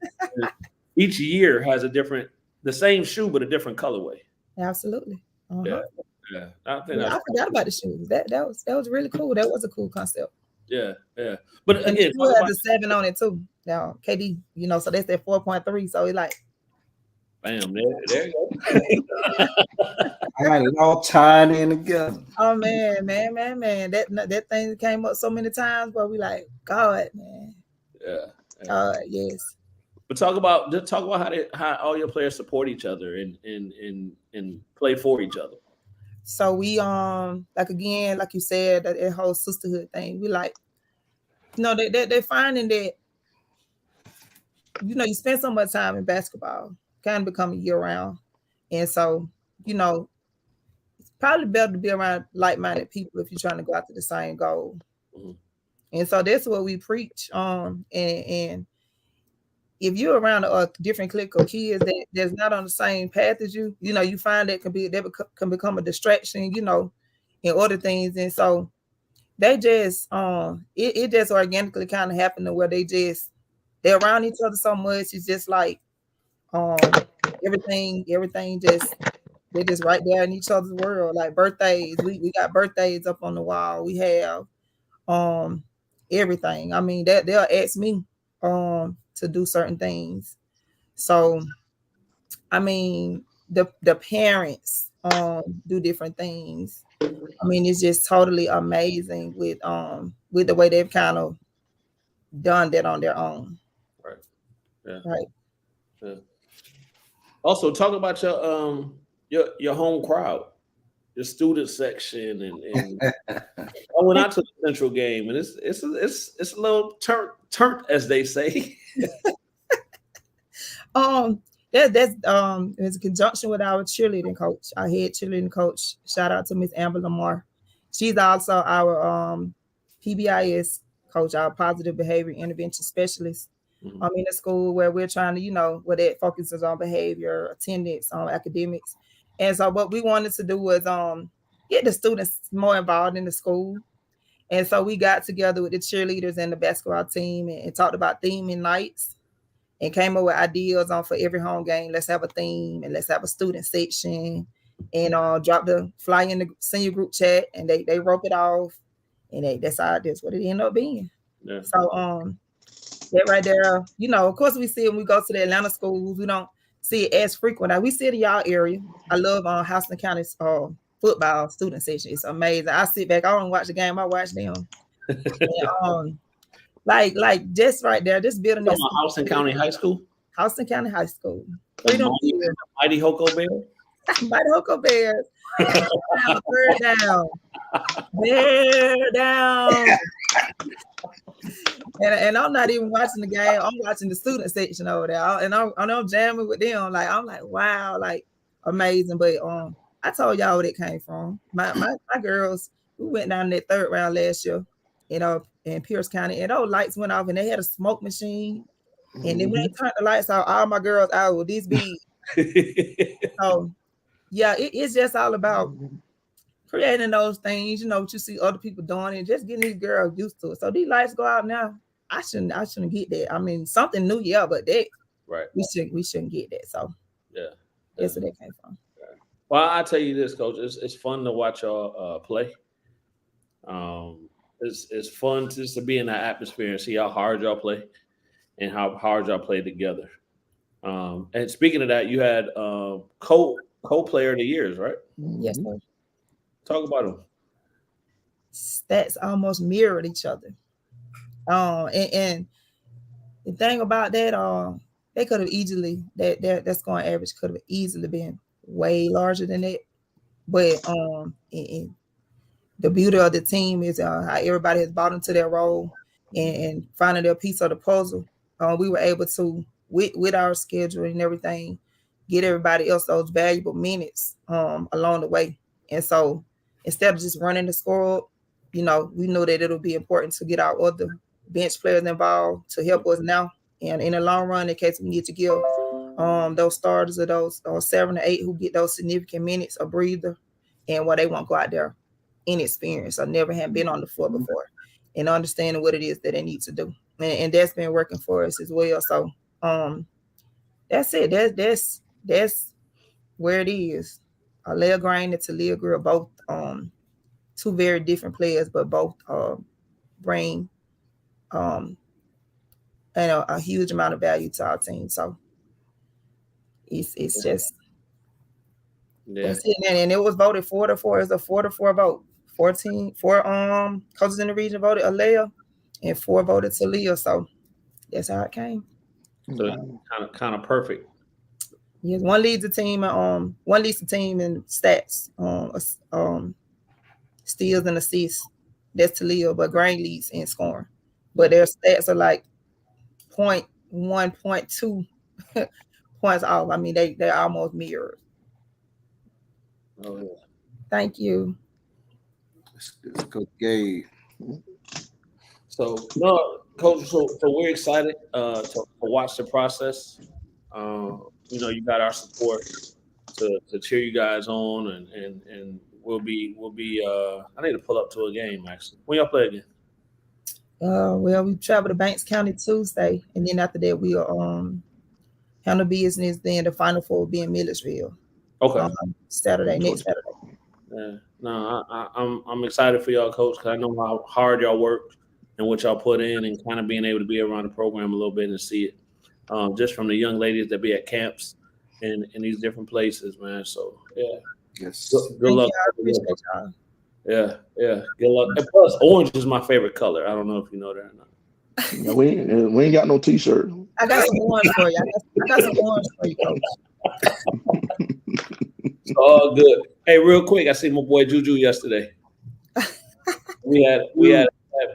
Each year has the same shoe, but a different colorway. Absolutely. Yeah. I forgot about the shoes. That was really cool. That was a cool concept. Yeah. But and again, it has a 7 on it too. Now KD, so that's that 4.3. So it's like, bam, there you go. I got it all tied in together. Oh man. That thing came up so many times, but we like, God, man. Yeah. Yes. But talk about how all your players support each other and play for each other. So we like you said, that whole sisterhood thing. We like, they're finding that, you spend so much time in basketball, kind of become a year round. And so, it's probably better to be around like-minded people if you're trying to go after the same goal. Mm-hmm. And so that's what we preach. And if you're around a different clique of kids that's not on the same path as you, you find that can become a distraction, in other things. And so they just it just organically kind of happened to where they're around each other so much. It's just like everything just they're just right there in each other's world. Like birthdays, we got birthdays up on the wall. We have everything. I mean, they'll ask me to do certain things. So I mean, the parents do different things. I mean, it's just totally amazing with the way they've kind of done that on their own. Right. Yeah. Right. Yeah. Also, talk about your home crowd, your student section, and I went out to the Central game, and it's a little turnt, as they say. That's it's in conjunction with our cheerleading coach, our head cheerleading coach. Shout out to Miss Amber Lamar. She's also our PBIS coach, our positive behavior intervention specialist. In the school where we're trying to, where that focuses on behavior, attendance, on academics. And so what we wanted to do was get the students more involved in the school. And so we got together with the cheerleaders and the basketball team and talked about theming nights and came up with ideas on for every home game. Let's have a theme and let's have a student section and drop the flyer in the senior group chat and they rope it off and that's what it ended up being. Yeah. So that right there, of course we see it when we go to the Atlanta schools. We don't see it as frequent. Now we see it in y'all area. I love Houston County's football student section. It's amazing. I sit back. I don't watch the game. I watch them. And, like just right there, this building. Houston County High School. Houston County High School. Mighty Hoko Bear. Mighty Hoko Bears. Third down. Bear down. And I'm not even watching the game. I'm watching the student section over there. And I'm jamming with them. Like, I'm like, wow, like amazing. But I told y'all where it came from. My girls, we went down that third round last year, in Pierce County, and those lights went off and they had a smoke machine. And then when they turned the lights out, all my girls out with these beads. So yeah, it's just all about creating those things, what you see other people doing, and just getting these girls used to it. So these lights go out now. I shouldn't get that. I mean, something new, yeah, but that right. We shouldn't get that. So yeah, that's where that came from. Yeah. Well, I tell you this, Coach, it's fun to watch y'all play. It's fun just to be in that atmosphere and see how hard y'all play and how hard y'all play together. And speaking of that, you had co-player of the years, right? Yes, sir. Talk about them. Stats almost mirrored each other. And the thing about that, they could have easily that scoring average could have easily been way larger than that. But and the beauty of the team is how everybody has bought into their role and finding their piece of the puzzle. We were able to, with our schedule and everything, get everybody else those valuable minutes along the way. And so instead of just running the score up, we know that it'll be important to get our other bench players involved to help us now. And in the long run, in case we need to give those starters or those 7 to 8 who get those significant minutes a breather, and where they won't go out there inexperienced or never have been on the floor before, and understanding what it is that they need to do. And that's been working for us as well. So that's it. That's where it is. Alea Green and Talia Greer, both two very different players, but both bring a huge amount of value to our team. So it's just that's it. And it was voted 4-4. It's a 4-4 vote. 4 coaches in the region voted Alea, and 4 voted Talia. So that's how it came. So kind of perfect. Yes, one leads the team. One leads the team in stats. Steals and assists. That's Talia, but Grain leads in scoring. But their stats are like 0.1, 0.2 points off. I mean, they're almost mirrored. Oh yeah. Thank you. Let's go, Gabe. So no, Coach. So we're excited to watch the process. You got our support to cheer you guys on, and we'll be. I need to pull up to a game actually. When y'all play again? Well, we travel to Banks County Tuesday, and then after that we'll handle business. Then the Final Four will be in Millersville. Okay. Next Saturday. Yeah. No, I'm excited for y'all, Coach, because I know how hard y'all work and what y'all put in, and kind of being able to be around the program a little bit and see it, just from the young ladies that be at camps and in these different places, man. So yeah. Yes. Good luck. I appreciate y'all. Yeah. Good luck. And plus, orange is my favorite color. I don't know if you know that or not. Yeah, we ain't got no T-shirt. I got some orange for you. I got some orange for you, Coach. It's all good. Hey, real quick, I seen my boy Juju yesterday. Me and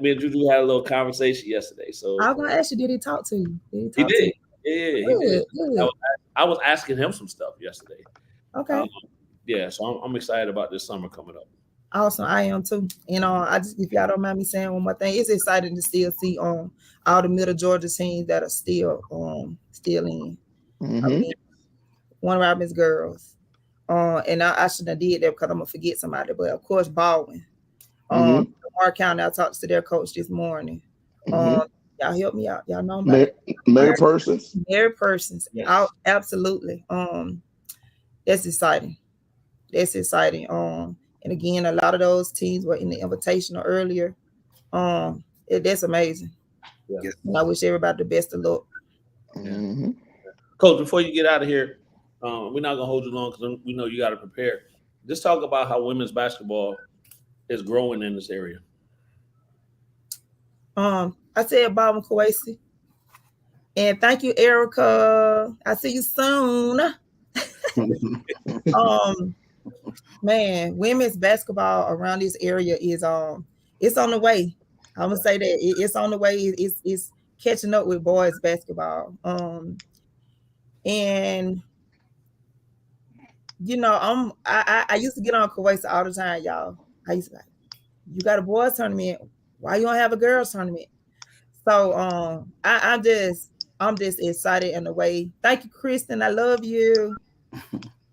Juju had a little conversation yesterday. So I was gonna ask you, did he talk to you? He did. Yeah, he did. Good. I was asking him some stuff yesterday. Okay. So I'm excited about this summer coming up. Awesome, I am too. I just, if y'all don't mind me saying one more thing, it's exciting to still see all the Middle Georgia teams that are still in. Mm-hmm. I mean, one of Robin's girls. And I shouldn't have did that because I'm gonna forget somebody. But of course, Baldwin. Lamar County, I talked to their coach this morning. Y'all help me out. Y'all know about Mary Persons. Mary Persons. Yes. Absolutely. That's exciting. And again, a lot of those teams were in the invitational earlier. That's amazing. Yeah. And I wish everybody the best of luck. Mm-hmm. Coach, before you get out of here, we're not gonna hold you long because we know you got to prepare. Just talk about how women's basketball is growing in this area. I said Bob Kwesi. And thank you, Erica. I see you soon. Man, women's basketball around this area is it's on the way. I'm gonna say that it's on the way. It's catching up with boys basketball. And you know, I used to get on Kawasa all the time, y'all. I used to like, you got a boys tournament. Why you don't have a girls tournament? So I'm just excited in a way. Thank you, Kristen. I love you.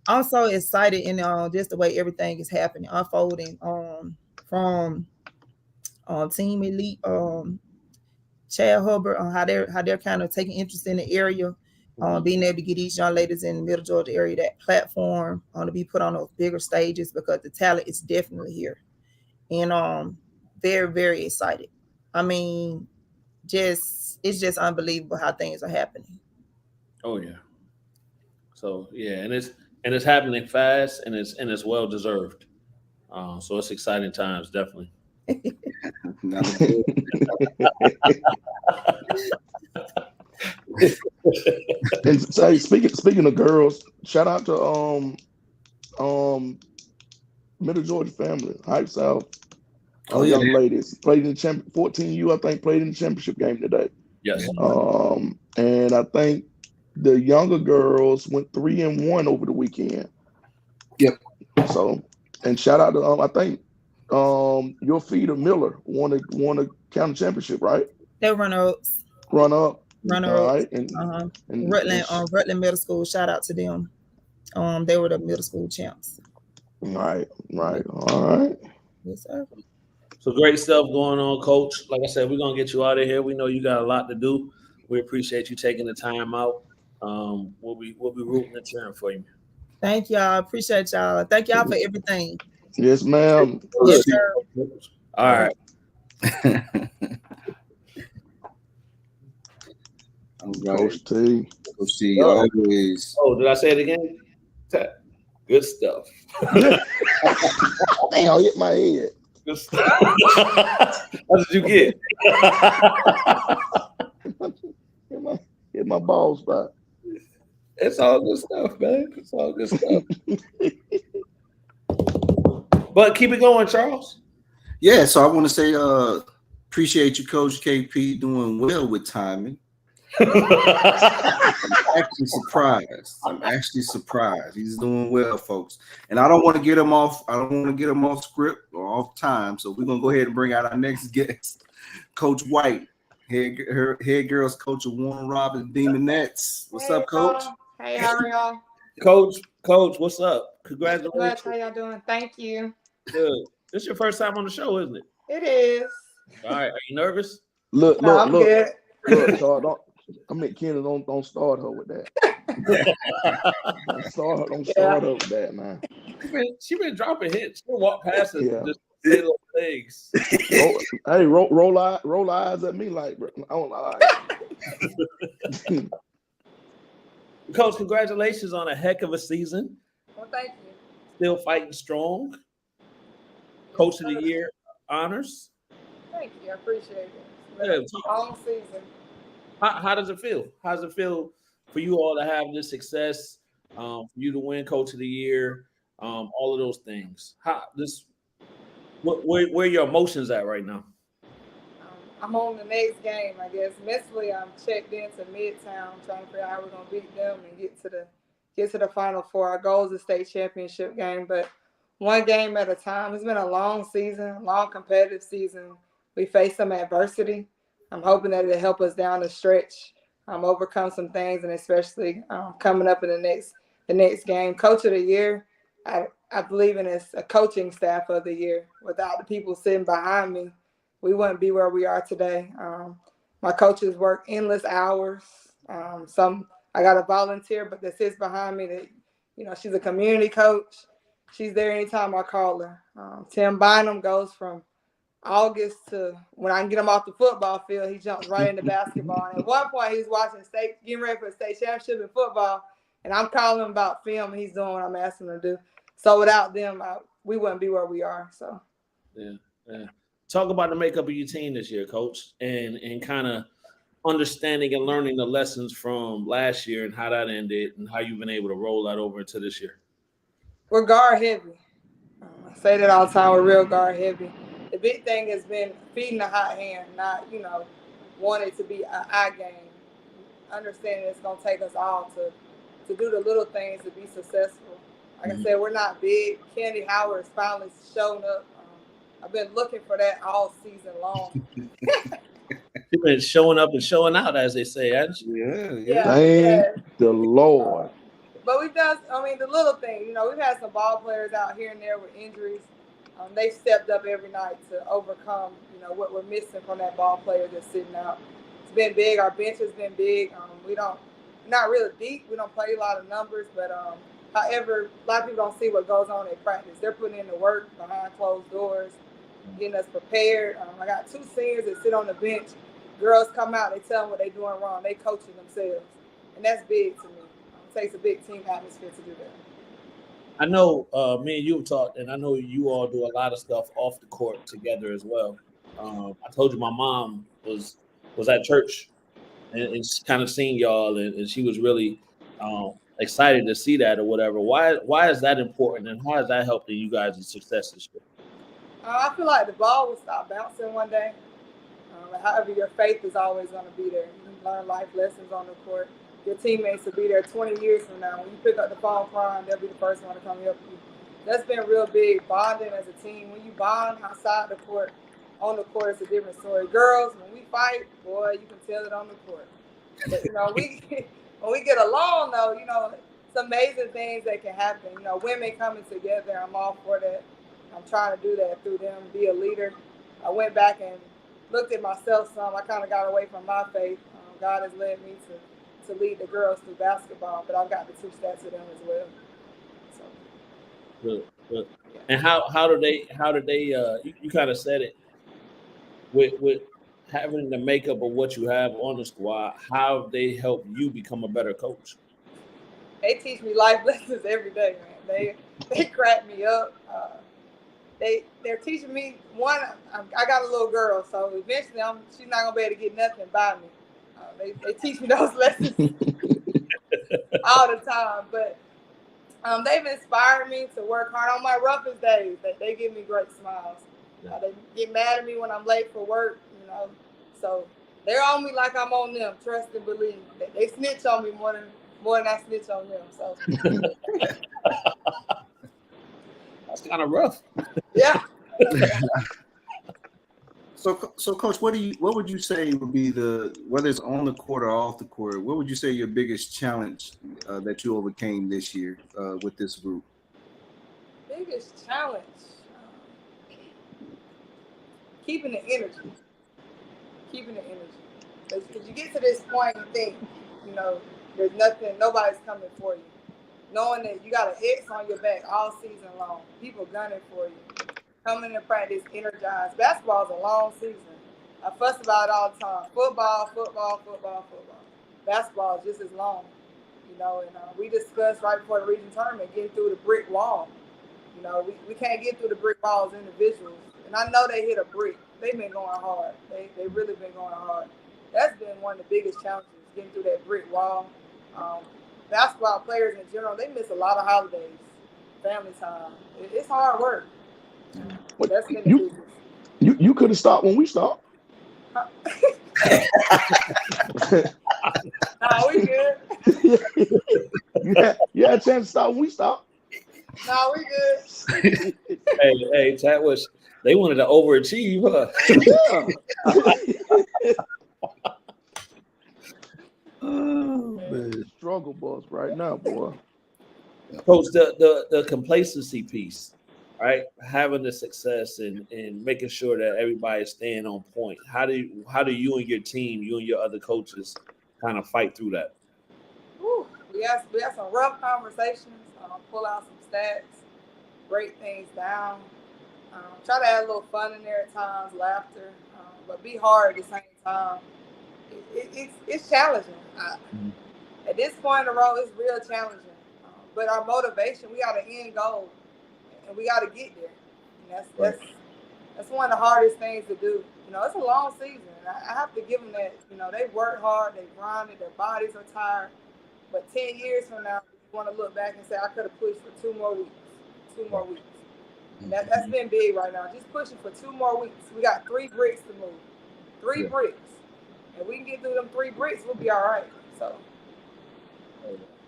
I'm so excited in just the way everything is happening, unfolding from Team Elite, Chad Hubbard, on how they're kind of taking interest in the area, being able to get these young ladies in the Middle Georgia area that platform to be put on those bigger stages, because the talent is definitely here, and very, very excited. I mean, it's just unbelievable how things are happening. Oh yeah. So yeah, and it's happening fast, and it's well deserved. So it's exciting times, definitely. And say, speaking of girls, shout out to Middle Georgia family, Hype South. Young ladies played in the 14U, I think, played in the championship game today. Yes. And I think the younger girls went 3-1 over the weekend. Yep. So, and shout out to I think your feeder Miller won a county championship, right? They runner-ups. Runner-up. Runner-ups. Right. And Rutland Middle School. Shout out to them. They were the middle school champs. Right. All right. Yes, sir. So great stuff going on, Coach. Like I said, we're gonna get you out of here. We know you got a lot to do. We appreciate you taking the time out. We'll be rooting and cheering for you. Thank y'all. Appreciate y'all. Thank y'all for everything. Yes, ma'am. Yes, sir. All right. Coach T. Coach T always. Oh, did I say it again? Good stuff. Damn, hit my head. Good stuff. What did you get? Hit my ball spot. It's all good stuff, man. It's all good stuff. But keep it going, Charles. Yeah, so I want to say appreciate you, Coach KP, doing well with timing. I'm actually surprised. He's doing well, folks. And I don't want to get him off. I don't want to get him off script or off time. So we're gonna go ahead and bring out our next guest, Coach White, head girls coach of Warren Robins Demonettes. What's up, Coach? Hey, how are y'all? Coach, what's up? Congratulations. How y'all doing? Thank you. Good. This is your first time on the show, isn't it? It is. All right. Are you nervous? Look. Good. Look, Charles, Kenna, don't start her with that. Don't start her with that, man. She been dropping hits. She'll walk past us and just say little things. Roll eyes at me like, I don't lie. Coach, congratulations on a heck of a season. Well, thank you. Still fighting strong. Coach of the Year honors. Thank you. I appreciate it. Yeah, long season. How does it feel? How does it feel for you all to have this success? For you to win Coach of the Year, all of those things. Where your emotions at right now? I'm on the next game, I guess. Mentally, I'm checked into Midtown, trying to figure out how we're gonna beat them and get to the Final Four. Our goal is the state championship game, but one game at a time. It's been a long season, long competitive season. We face some adversity. I'm hoping that it'll help us down the stretch, overcome some things, and especially coming up in the next game. Coach of the Year, I believe in as a coaching staff of the year. Without the people sitting behind me, we wouldn't be where we are today. My coaches work endless hours. I got a volunteer, but that sits behind me that, she's a community coach. She's there anytime I call her. Tim Bynum goes from August to when I can get him off the football field, he jumps right into basketball. And at one point, he was watching getting ready for a state championship in football, and I'm calling him about film, and he's doing what I'm asking him to do. So without them, we wouldn't be where we are. So, yeah. Talk about the makeup of your team this year, Coach, and kind of understanding and learning the lessons from last year and how that ended and how you've been able to roll that over into this year? We're guard heavy. I say that all the time. We're real guard heavy. The big thing has been feeding the hot hand, not wanting it to be an eye game. Understanding it's gonna take us all to do the little things to be successful. Like I said, we're not big. Candy Howard has finally shown up. I've been looking for that all season long. You've been showing up and showing out, as they say, haven't you? Yeah. Thank the Lord. But we've done, the little things. We've had some ball players out here and there with injuries. They've stepped up every night to overcome, what we're missing from that ball player that's sitting out. It's been big. Our bench has been big. Not really deep. We don't play a lot of numbers, but however, a lot of people don't see what goes on in practice. They're putting in the work behind closed doors, getting us prepared. I got 2 seniors that sit on the bench. Girls come out, they tell them what they're doing wrong. They coaching themselves, and that's big to me. It takes a big team atmosphere to do that. I know me and you have talked, and I know you all do a lot of stuff off the court together as well. I told you my mom was at church and she kind of seen y'all, and she was really excited to see that or whatever. Why is that important, and how is that helping you guys' success this year? I feel like the ball will stop bouncing one day. However, your faith is always going to be there. You can learn life lessons on the court. Your teammates will be there 20 years from now. When you pick up the phone crying, they'll be the first one to come help you. That's been real big, bonding as a team. When you bond outside the court, on the court, it's a different story. Girls, when we fight, boy, you can tell it on the court. But, when we get along, though, it's amazing things that can happen. Women coming together, I'm all for that. I'm trying to do that through them, be a leader. I went back and looked at myself some. I kind of got away from my faith. God has led me to lead the girls through basketball, but I've got to teach that to them as well. So. Good. And how do they you kind of said it with having the makeup of what you have on the squad, how they help you become a better coach? They teach me life lessons every day, man. They crack me up. They're teaching me one. I got a little girl, so eventually she's not gonna be able to get nothing by me. They teach me those lessons all the time, but they've inspired me to work hard on my roughest days. They give me great smiles. They get mad at me when I'm late for work, So they're on me like I'm on them. Trust and believe. They snitch on me more than I snitch on them. So that's kind of rough. Yeah. So Coach, what would you say would be whether it's on the court or off the court, what would you say your biggest challenge that you overcame this year with this group? Biggest challenge, keeping the energy. Because you get to this point and think, there's nobody's coming for you. Knowing that you got an X on your back all season long, people gunning for you. Coming to practice, energized. Basketball is a long season. I fuss about it all the time. Football. Basketball is just as long, And we discussed right before the region tournament getting through the brick wall. We can't get through the brick walls individuals. And I know they hit a brick. They've been going hard. They really been going hard. That's been one of the biggest challenges, getting through that brick wall. Basketball players in general, they miss a lot of holidays, family time. It's hard work. That's been the biggest. You could have stopped when we stopped. No, we good. You had a chance to stop when we stopped. No, we good. Hey, that was they wanted to overachieve, huh? Oh, man. Struggle bus right now, boy. Coach, the complacency piece, right? Having the success and making sure that everybody's staying on point. How do you and your team, you and your other coaches, kind of fight through that? We had some rough conversations. Pull out some stats, break things down. Try to add a little fun in there at times, laughter, but be hard at the same time. It's challenging. At this point in the road, it's real challenging. But our motivation, we got an end goal, and we got to get there. And That's one of the hardest things to do. You know, it's a long season. I have to give them that. You know, they work hard, they grinded, their bodies are tired. But 10 years from now, you want to look back and say, I could have pushed for 2 more weeks. 2 more weeks. And that's been big right now. Just pushing for 2 more weeks. We got 3 bricks to move. 3 bricks. And we can get through them 3 bricks, we'll be all right. So.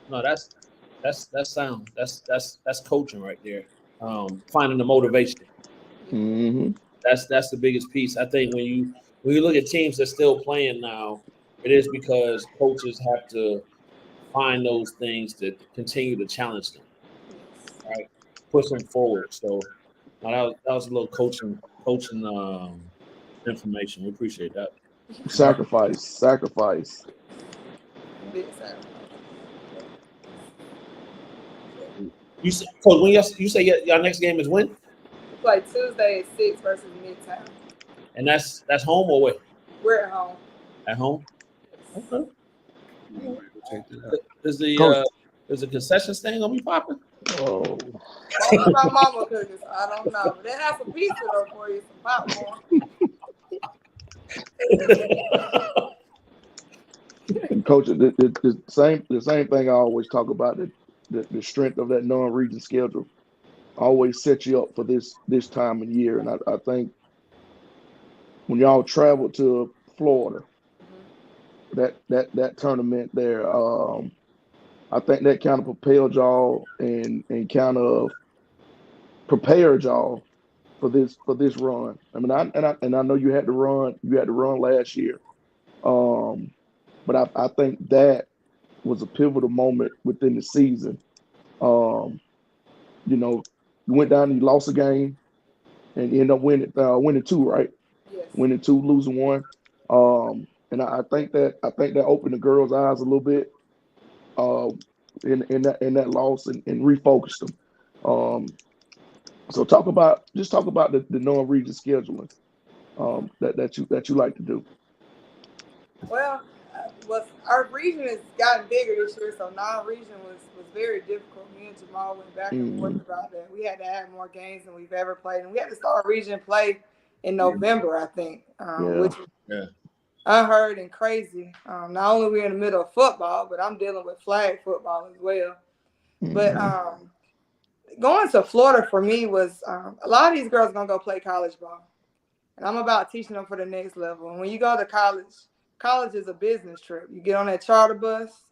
No, that's sound. That's coaching right there. Finding the motivation. Mm-hmm. That's the biggest piece. I think when you look at teams that's still playing now, it is because coaches have to find those things to continue to challenge them, right? Push them forward. So that was a little coaching information. We appreciate that. Sacrifice. Big sacrifice. You say, Coach, when you say your next game is when? We play Tuesday at 6 versus Midtown. And that's home or what? We're at home. At home. Okay. Is Coach. the concession stand gonna be popping? Oh. My mama cooking, so I don't know. But they have some pizza though for you, some popcorn. And Coach, the same thing I always talk about, the strength of that non-region schedule always sets you up for this time of year. And I think when y'all travel to Florida, that tournament there, I think that kind of propelled y'all and kind of prepared y'all for this run. I mean, I know you had to run last year, but I think that was a pivotal moment within the season. You know, you went down and you lost a game, and you ended up winning 2, right? Yes. Winning 2, losing 1. And I think that opened the girls' eyes a little bit in that loss and refocused them. So talk about the non-region scheduling that you like to do. Well, our region has gotten bigger this year, so non-region was very difficult. Me and Jamal went back and forth about that. We had to have more games than we've ever played, and we had to start region play in November, I think, which was unheard and crazy. Not only we're in the middle of football, but I'm dealing with flag football as well. But going to Florida for me was a lot of these girls are gonna go play college ball, and I'm about teaching them for the next level. And when you go to college is a business trip. You get on that charter bus,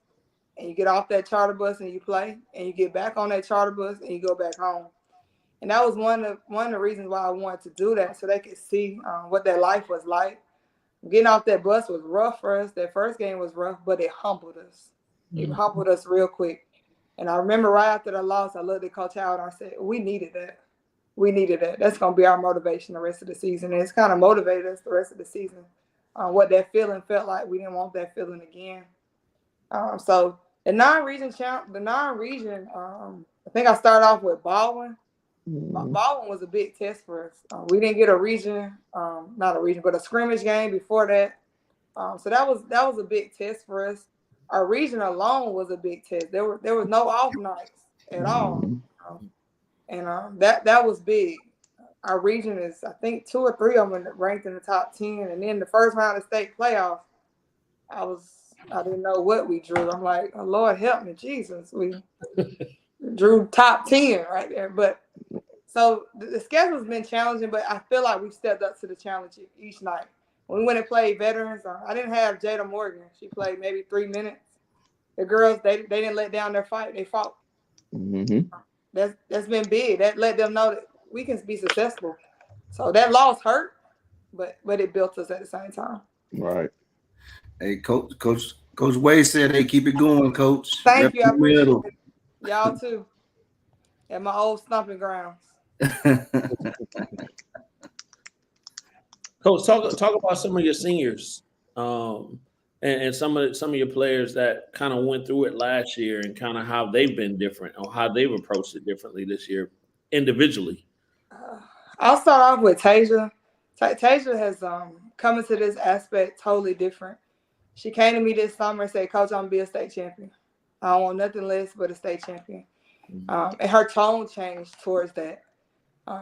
and you get off that charter bus and you play, and you get back on that charter bus and you go back home. And that was one of the reasons why I wanted to do that, so they could see what their life was like. Getting off that bus was rough for us. That first game was rough, but it humbled us. It humbled us real quick. And I remember right after the loss, I looked at Coach Howard and I said, we needed that. We needed that. That's going to be our motivation the rest of the season. And it's kind of motivated us the rest of the season. What that feeling felt like, we didn't want that feeling again. So the non-region, I think I started off with Baldwin. Baldwin was a big test for us. We didn't get a region, not a region, but a scrimmage game before that. So that was a big test for us. Our region alone was a big test. There was no off nights at all, and that was big. Our region is, I think, 2 or 3 of them ranked in the top 10, and then the first round of state playoffs, I didn't know what we drew. I'm like, oh, Lord help me, Jesus, we drew top 10 right there. But so the schedule's been challenging, but I feel like we've stepped up to the challenge each night. When we went and played veterans, I didn't have Jada Morgan. She played maybe 3 minutes. The girls, they didn't let down their fight. They fought. That's been big. That let them know that we can be successful. So that loss hurt, but it built us at the same time. Right. Hey, Coach Wade said, "Hey, keep it going, Coach." Thank you. I appreciate it. Y'all too. At my old stomping grounds. Coach, talk about some of your seniors, and some of your players that kind of went through it last year, and kind of how they've been different or how they've approached it differently this year, individually. I'll start off with Tasia. Tasia has come into this aspect totally different. She came to me this summer and said, "Coach, I'm gonna be a state champion. I don't want nothing less but a state champion." And her tone changed towards that.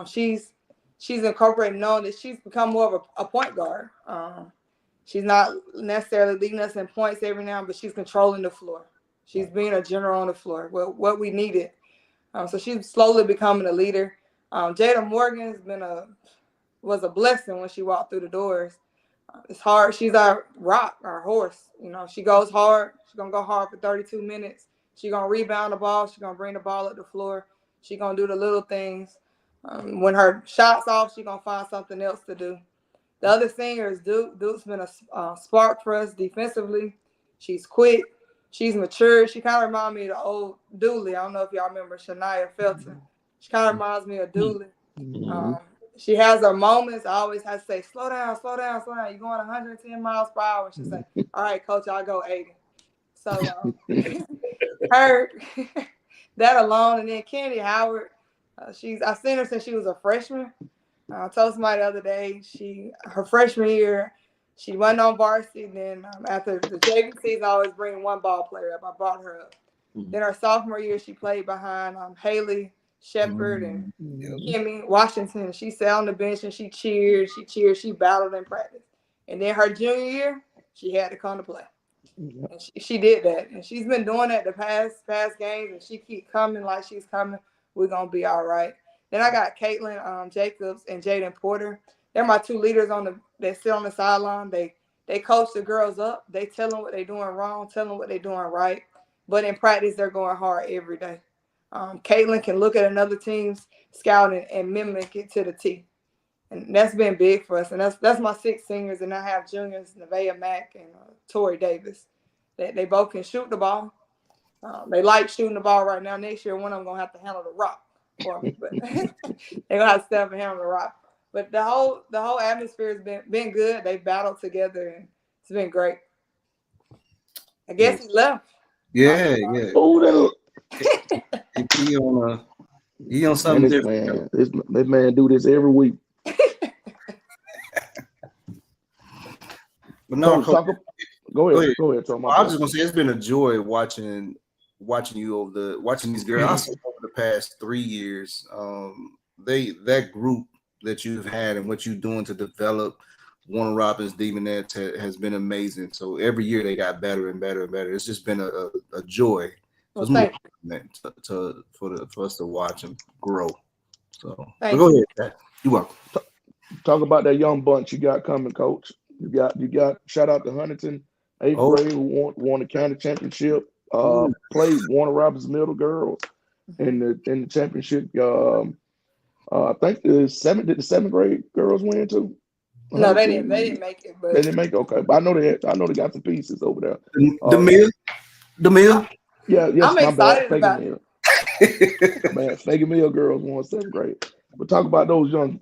She's she's incorporated, knowing that she's become more of a point guard. She's not necessarily leading us in points every now, but she's controlling the floor. She's being a general on the floor, what we needed. So she's slowly becoming a leader. Jada Morgan's was a blessing when she walked through the doors. It's hard. She's our rock, our horse. You know, she goes hard. She's going to go hard for 32 minutes. She's going to rebound the ball. She's going to bring the ball up the floor. She's going to do the little things. When her shot's off, she's going to find something else to do. The other singer is Duke. Duke's been a spark for us defensively. She's quick. She's mature. She kind of reminds me of the old Dooley. I don't know if y'all remember Shania Felton. She kind of reminds me of Dooley. She has her moments. I always have to say, slow down, slow down, slow down. You're going 110 miles per hour. And she'll say, all right, coach, I'll go 80. So her, that alone. And then Kennedy Howard, I've seen her since she was a freshman. I told somebody the other day, her freshman year, she wasn't on varsity. Then after the JV season, I always bring one ball player up. I brought her up. Then her sophomore year, she played behind Haley Shepard and Kimmy Washington. She sat on the bench and she cheered, she battled in practice. And then her junior year, she had to come to play. And she did that. And she's been doing that the past games, and she keep coming like she's coming. We're going to be all right. Then I got Caitlin Jacobs and Jaden Porter. They're my two leaders that sit on the sideline. They coach the girls up. They tell them what they're doing wrong, tell them what they're doing right. But in practice, they're going hard every day. Caitlin can look at another team's scouting and mimic it to the T. And that's been big for us. And that's my 6 seniors. And I have juniors, Nevaeh Mack and Tori Davis. They both can shoot the ball. They like shooting the ball right now. Next year, one of them going to have to handle the rock for me. But they're going to have to step up and handle the rock. But the whole atmosphere has been good. They battled together, and it's been great. I guess he left. Yeah. Oh, He on something different. This man do this every week. But no, go ahead, Tom. I was just gonna say it's been a joy watching you watching these girls over the past 3 years. That group that you've had and what you're doing to develop Warner Robins Demonettes has been amazing. So every year they got better and better and better. It's just been a joy. Well, for us to watch them grow. So go ahead, Pat. You're welcome. Talk about that young bunch you got coming, Coach. You got shout out to Huntington, 8th grade, who won the county championship. Played Warner Robins middle girls in the championship. I think did the 7th grade girls win too? No, they didn't make it. But they didn't make it. Okay, but I know they got some pieces over there. The mill. Yeah, yes, I'm excited about it. Man, Fagan Mill girls won 7th grade. But talk about those young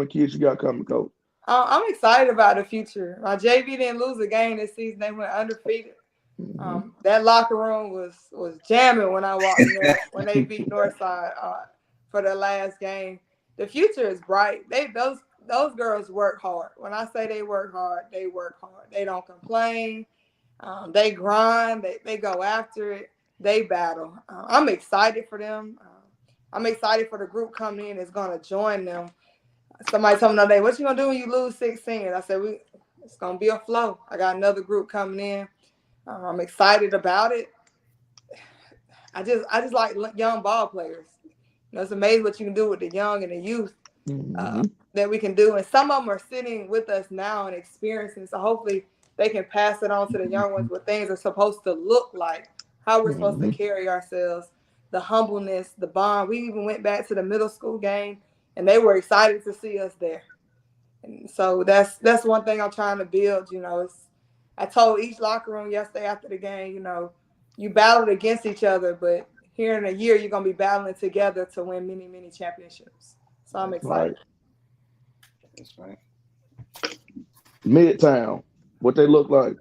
kids you got coming, Coach. I'm excited about the future. My JV didn't lose a game this season. They went undefeated. That locker room was jamming when I walked in there when they beat Northside for the last game. The future is bright. Those girls work hard. When I say they work hard, they work hard. They don't complain. They grind. They go after it. They battle. I'm excited for them. I'm excited for the group coming in that's going to join them. Somebody told me the other day, what you going to do when you lose 16? I said, it's going to be a flow. I got another group coming in. I'm excited about it. I just like young ball players. It's amazing what you can do with the young and the youth that we can do. And some of them are sitting with us now and experiencing. So hopefully they can pass it on to the young ones what things are supposed to look like, how we're supposed to carry ourselves, the humbleness, the bond. We even went back to the middle school game, and they were excited to see us there. And so that's one thing I'm trying to build. I told each locker room yesterday after the game, you battled against each other, but here in a year, you're going to be battling together to win many, many championships. So I'm excited. That's right. Midtown, what they look like?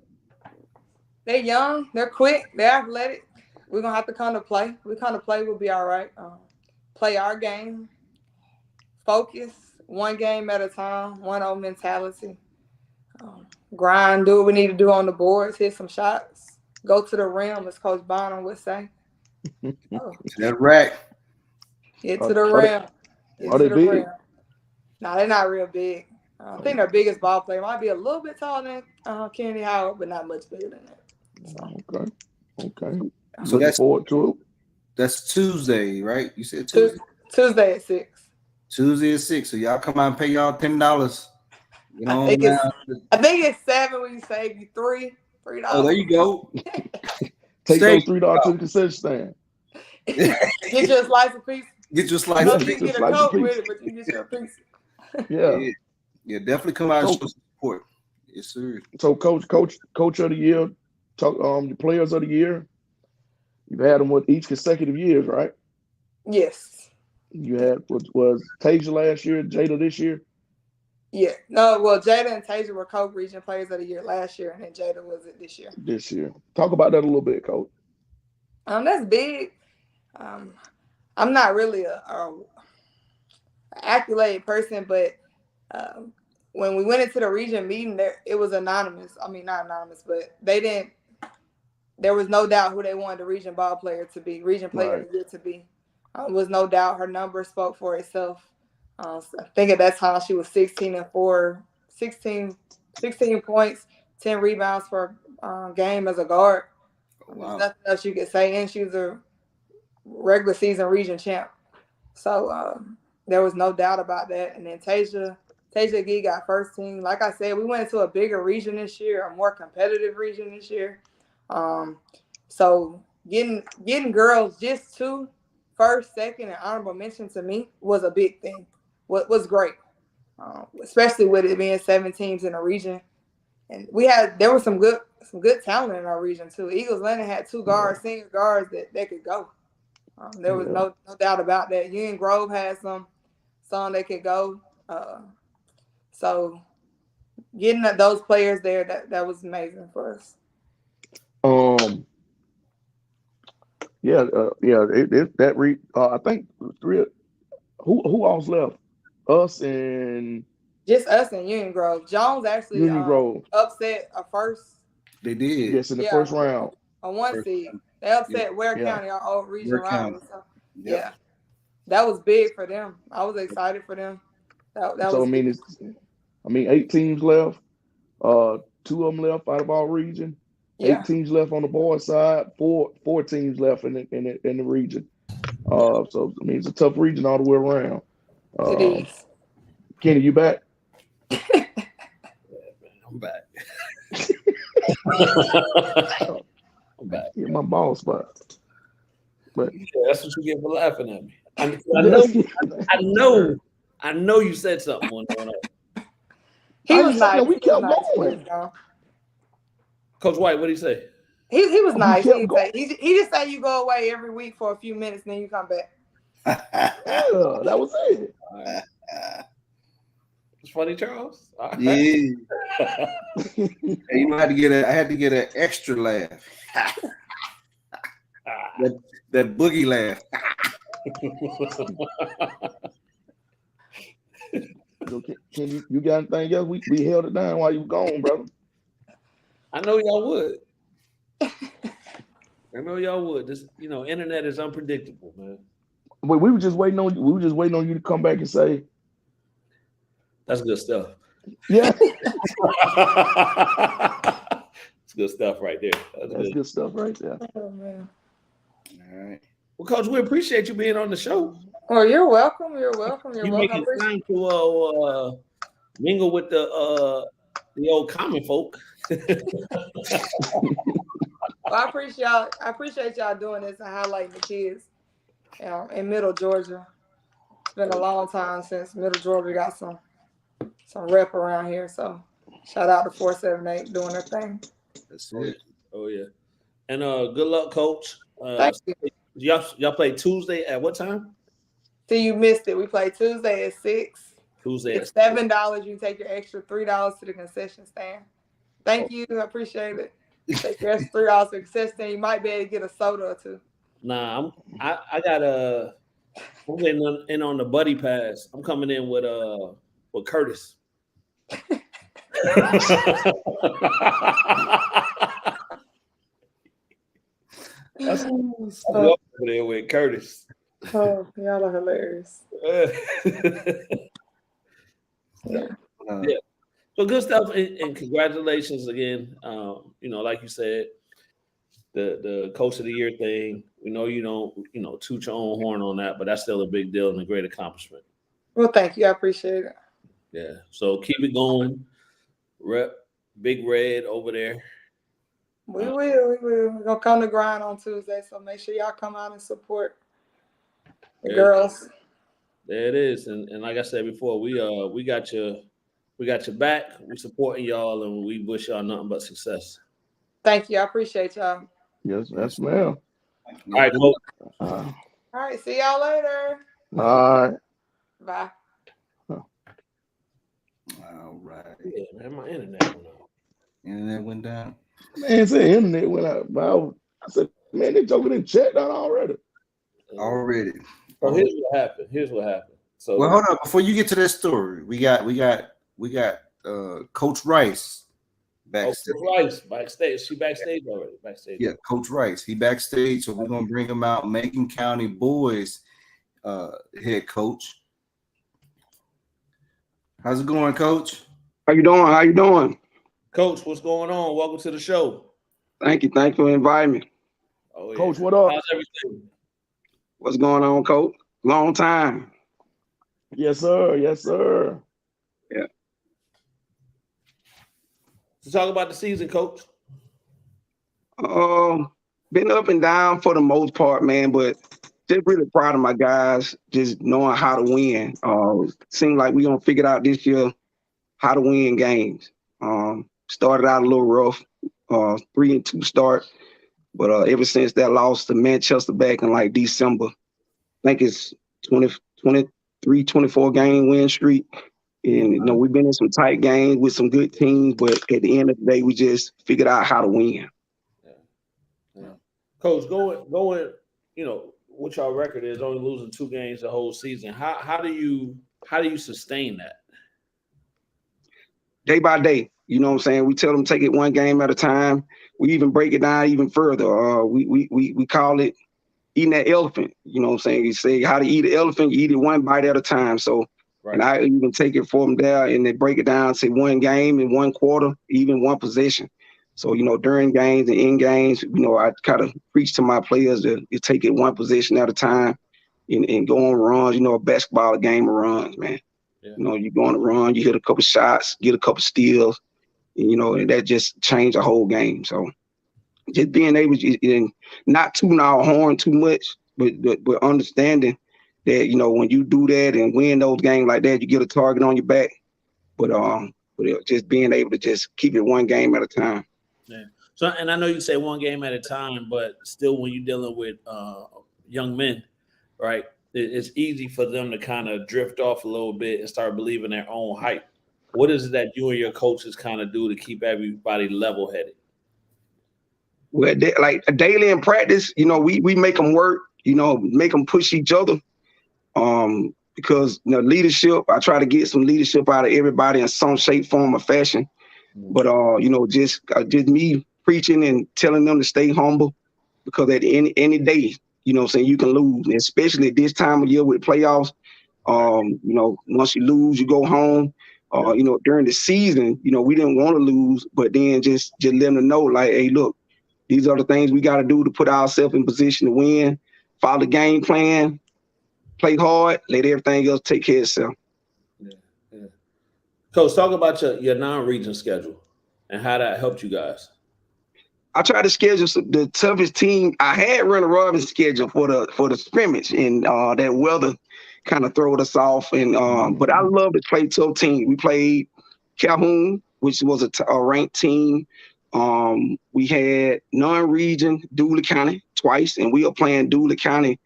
They're young. They're quick. They're athletic. We're going to have to come to play. We come to play, we'll be all right. Play our game. Focus. One game at a time. 1-0 mentality. Grind. Do what we need to do on the boards. Hit some shots. Go to the rim, as Coach Bonham would say. That rack. Get to the rim. Are they big? No, they're not real big. I think their biggest ball player might be a little bit taller than Kennedy Howard, but not much bigger than that. So. Okay. So Looking forward to it. That's Tuesday, right? You said Tuesday? Tuesday at 6. Tuesday at 6. So y'all come out and pay y'all $10. You know, I think it's 7 when you save you $3. Oh, there you go. Take those $3 to the concession stand. Get you a slice of pizza. Get your slice of You pizza. can get a Coke with it, but you can get your pizza. Yeah, definitely come out and show support. Yes, sir. So, coach of the year, the players of the year. You've had them with each consecutive years, right? Yes. You had was Tasia last year, Jada this year. Yeah. No, well, Jada and Tasia were Coke Region Players of the Year last year, and then Jada was it this year. This year. Talk about that a little bit, Coach. That's big. I'm not really a accolade person, but when we went into the region meeting, it was anonymous. I mean, not anonymous, but there was no doubt who they wanted the region ball player to be, region player of the year to be. Was no doubt her number spoke for itself. I think at that time she was 16-4, 16 points, 10 rebounds per game as a guard. Wow. There's nothing else you could say, and she was a regular season region champ. So there was no doubt about that. And then Tasia Gee got first team. Like I said, we went into a bigger region this year, a more competitive region this year. So getting girls just 2 first, second, and honorable mention to me was a big thing. Was great, especially with it being 7 teams in a region. And there was some good talent in our region too. Eagles Landing had 2 guards, senior guards that could go. There was no doubt about that. Union Grove had some that could go. So getting those players there, that was amazing for us. I think 3. Who else left? Us and just us and Union Grove. Jones actually upset a first. They did. Yes, in the first round. A 1 seed. They upset Ware County, our old region rival. So, that was big for them. I was excited for them. So I mean, 8 teams left. 2 of them left out of our region. 8 teams left on the boys' side. 4 teams left in the region. So I mean, it's a tough region all the way around. It is. Kenny, you back? I'm back. I'm back. Yeah, my boss back. But that's what you get for laughing at me. I know you said something one day. He was nice. We kept going. Coach White, what did he say? He was nice. He just said you go away every week for a few minutes and then you come back. Yeah, that was it. It's funny, Charles. Right. Yeah. You had to get I had to get an extra laugh. that boogie laugh. Can you got anything else? We held it down while you were gone, brother. I know y'all would. I know y'all would. This, internet is unpredictable, man. Wait, we were just waiting on you. We were just waiting on you to come back and say, "That's good stuff." Yeah, it's good stuff right there. That's good stuff right there. Oh man! All right. Well, Coach, we appreciate you being on the show. Oh, you're welcome. You're welcome. You're welcome. Making time to mingle with the old common folk. Well, I appreciate y'all doing this and highlighting the kids in Middle Georgia. It's been a long time since Middle Georgia got some rep around here. So shout out to 478 doing their thing. That's it. Oh yeah. And good luck, Coach. Thank you. Y'all play Tuesday at what time? See, you missed it. We play Tuesday at 6. Tuesday it's $7. You take your extra $3 to the concession stand. Thank you. I appreciate it. Take your extra $3 to the concession stand. You might be able to get a soda or 2. Nah, I got I'm getting in on the buddy pass. I'm coming in with Curtis. That's over there with Curtis. Oh, y'all are hilarious. Yeah. Yeah. So good stuff, and congratulations again. Like you said, the coach of the year thing. We know you don't, toot your own horn on that, but that's still a big deal and a great accomplishment. Well, thank you. I appreciate it. Yeah. So keep it going. Rep Big Red over there. We will. We're gonna come to grind on Tuesday, so make sure y'all come out and support the girls. There it is. And like I said before, we got your back. We supporting y'all, and we wish y'all nothing but success. Thank you. I appreciate y'all. Yes, ma'am. All right, Coach. All right. See y'all later. All right. Bye. All right. Yeah, man, my internet went out. Internet went down. Man, say internet went out. But I said, man, they joking in chat down already. Already. So here's what happened. So well, hold on. Before you get to that story, we got Coach Rice backstage. Rice backstage. She backstage already. Backstage. Yeah, Coach Rice. He backstage. So we're gonna bring him out. Macon County boys head coach. How's it going, Coach? How you doing? Coach, what's going on? Welcome to the show. Thank you for inviting me. Oh, yeah. Coach, what up? How's everything? What's going on, Coach? Long time. Yes, sir. Yeah. So talk about the season, Coach. Been up and down for the most part, man, but just really proud of my guys, just knowing how to win. Seemed like we gonna figure it out this year how to win games. Started out a little rough, 3-2 start, but ever since that loss to Manchester back in like December, I think it's 23, 24 game win streak. And we've been in some tight games with some good teams, but at the end of the day, we just figured out how to win. Yeah. Coach, going, what y'all record is, only losing 2 games the whole season. How do you sustain that? Day by day, you know what I'm saying? We tell them take it one game at a time. We even break it down even further. We call it eating that elephant. You know what I'm saying? You say how to eat an elephant, you eat it one bite at a time. So, right. And I even take it from there and they break it down, say one game in one quarter, even one possession. So, during games and in games, I kind of preach to my players to take it one possession at a time and go on runs. A basketball, a game of runs, man. Yeah. You go on a run, you hit a couple shots, get a couple steals, and that just changed the whole game. So just being able to, not tooting our horn too much, but understanding that, when you do that and win those games like that, you get a target on your back. But just being able to just keep it one game at a time. Yeah. So, and I know you say one game at a time, but still when you're dealing with young men, right, it's easy for them to kind of drift off a little bit and start believing their own hype. What is it that you and your coaches kind of do to keep everybody level-headed? Well, like daily in practice, we make them work, make them push each other. Because leadership, I try to get some leadership out of everybody in some shape, form, or fashion. But just me preaching and telling them to stay humble, because at any day, you can lose, and especially at this time of year with playoffs. Once you lose, you go home. During the season, we didn't want to lose, but then just let them know, like, hey, look, these are the things we got to do to put ourselves in position to win. Follow the game plan, play hard, let everything else take care of itself. Yeah. Coach, talk about your non-region schedule and how that helped you guys. I tried to schedule the toughest team. I had Runner Robin's schedule for the scrimmage, and that weather kind of throwed us off. And but I love to play tough team. We played Calhoun, which was a ranked team. We had non-region Dooley County twice, and we are playing Dooley County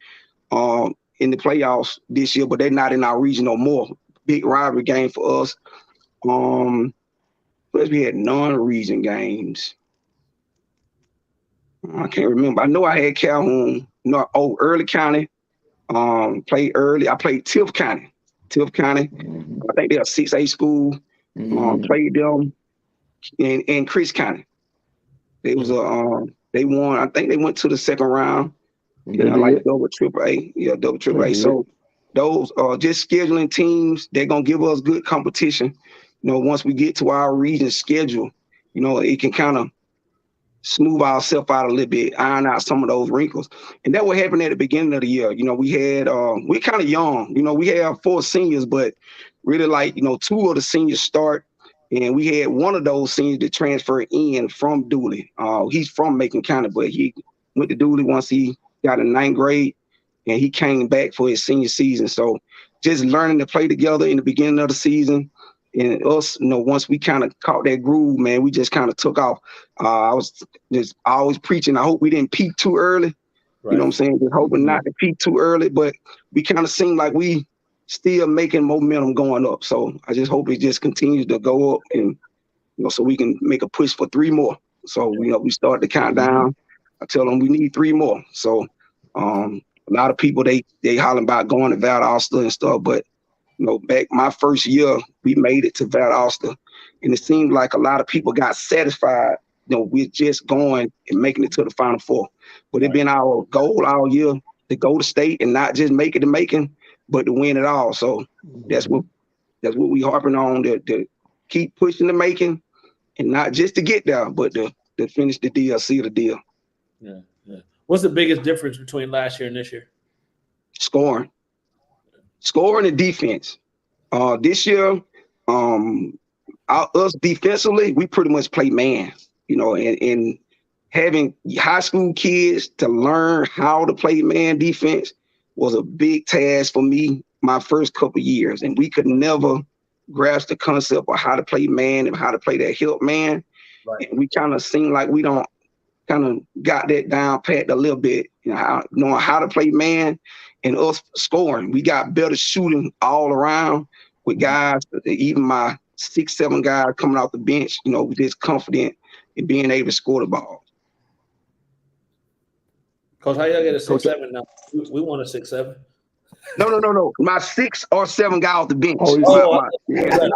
in the playoffs this year, but they're not in our region no more. Big rivalry game for us. Plus we had non-region games. I can't remember. I know I had Calhoun. Early County. Played early. I played Tiff County. I think they're a 6A school. Played them in Chris County. They was they won. I think they went to the second round. Like double triple A. Yeah, double triple A. So those just scheduling teams, they're gonna give us good competition. Once we get to our region schedule, it can kind of smooth ourselves out a little bit, iron out some of those wrinkles. And that what happened at the beginning of the year. We had we're kind of young. We have 4 seniors, but really 2 of the seniors start. And we had one of those seniors that transferred in from Dooley. He's from Macon County, but he went to Dooley once he got in 9th grade, and he came back for his senior season. So just learning to play together in the beginning of the season. And us, once we kind of caught that groove, man, we just kind of took off. I was just always preaching. I hope we didn't peak too early. Right. You know what I'm saying? Just hoping not to peak too early, but we kind of seem like we still making momentum going up. So I just hope it just continues to go up, and so we can make a push for 3 more. So we start to count down. I tell them we need 3 more. So a lot of people they hollering about going to Valdosta and stuff, but back my first year, we made it to Valdosta, and it seemed like a lot of people got satisfied, with just going and making it to the Final Four. But it been our goal all year to go to state and not just make it to Macon, but to win it all. So that's what we harping on, to keep pushing to Macon, and not just to get there, but to finish the deal, seal the deal. Yeah. What's the biggest difference between last year and this year? Scoring and defense. This year, us defensively, we pretty much play man, and having high school kids to learn how to play man defense was a big task for me my first couple of years. And we could never grasp the concept of how to play man and how to play that help man. Right. And we kind of seem like we don't kind of got that down pat a little bit, knowing how to play man. And us scoring, we got better shooting all around with guys, even my 6'7" guys coming off the bench, we just confident in being able to score the ball. Coach, how y'all get a 6'7" now? We want a 6'7". No. My 6 or 7 guy off the bench. Yeah.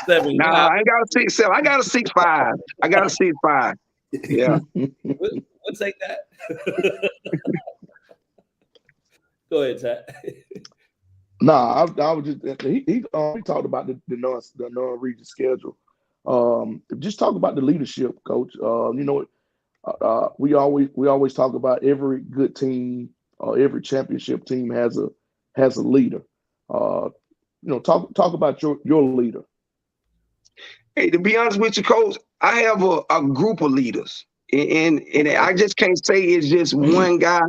7. Nah, I ain't got a 6'7". I got a 6'5". I got a 6'5". Yeah. We'll take that. Go ahead, Tad. Nah, I was just he talked about the non-region schedule. Just talk about the leadership, Coach. We always talk about every good team, every championship team has a leader. Talk about your leader. Hey, to be honest with you, Coach, I have a group of leaders, and I just can't say it's just one guy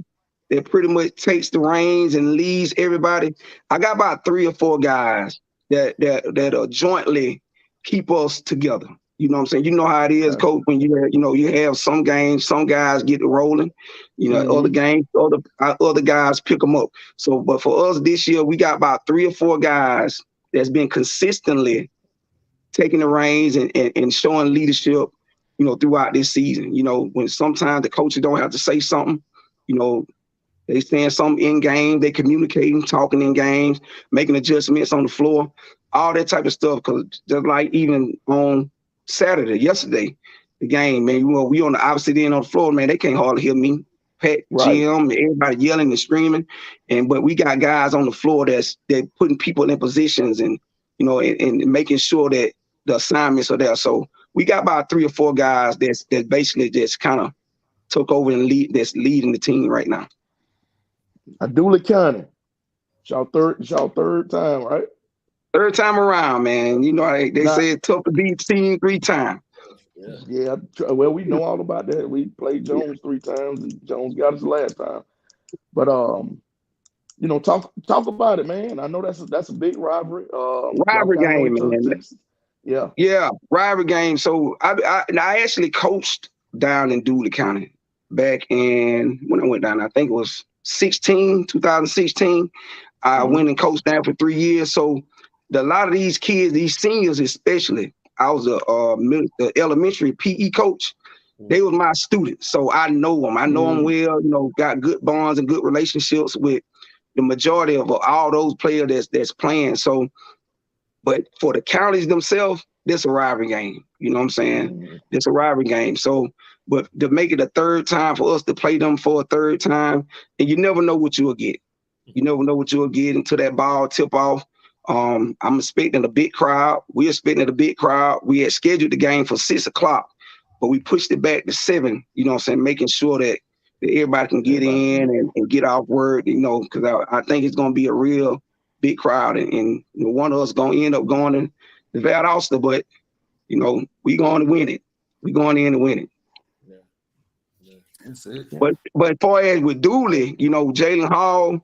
that pretty much takes the reins and leads everybody. I got about 3 or 4 guys that jointly keep us together. You know what I'm saying? You know how it is, Coach, when you have some games, some guys get it rolling, other games, other guys pick them up. So, but for us this year, we got about 3 or 4 guys that's been consistently taking the reins and showing leadership, throughout this season. When sometimes the coaches don't have to say something, they saying something in game, they communicating, talking in games, making adjustments on the floor, all that type of stuff. Because just like even on yesterday, the game, man, we on the opposite end of the floor, man, they can't hardly hear me. Pat, Jim, everybody yelling and screaming. But we got guys on the floor they're putting people in positions and making sure that the assignments are there. So we got about 3 or 4 guys that's basically just kind of took over and that's leading the team right now. Dooley County, it's y'all third time, right? 3rd time around, man. They say it's tough to beat team 3 times. Yeah. Well, we know all about that. We played Jones 3 times, and Jones got us last time. But talk about it, man. I know that's a big rivalry. Rivalry game, man. Yeah, rivalry game. So I actually coached down in Dooley County back in when I went down. I think it was 2016. I went and coached down for 3 years. So a lot of these kids, these seniors especially, I was the elementary PE coach. They were my students, so I know them. I know them well. Got good bonds and good relationships with the majority of all those players that's playing. So, but for the counties themselves, this a rivalry game. You know what I'm saying? It's a rivalry game. So, but to make it a 3rd time for us to play them for a 3rd time, and you never know what you'll get. You never know what you'll get until that ball tip off. I'm expecting a big crowd. We're expecting a big crowd. We had scheduled the game for 6 o'clock, but we pushed it back to 7, you know what I'm saying, making sure that everybody can get in and get off work, you know, because I think it's going to be a real big crowd. And you know, one of us going to end up going to the Valdosta, but, you know, we going to win it. We going in to win it. That's it. But as far as with Dooley, you know, Jalen Hall,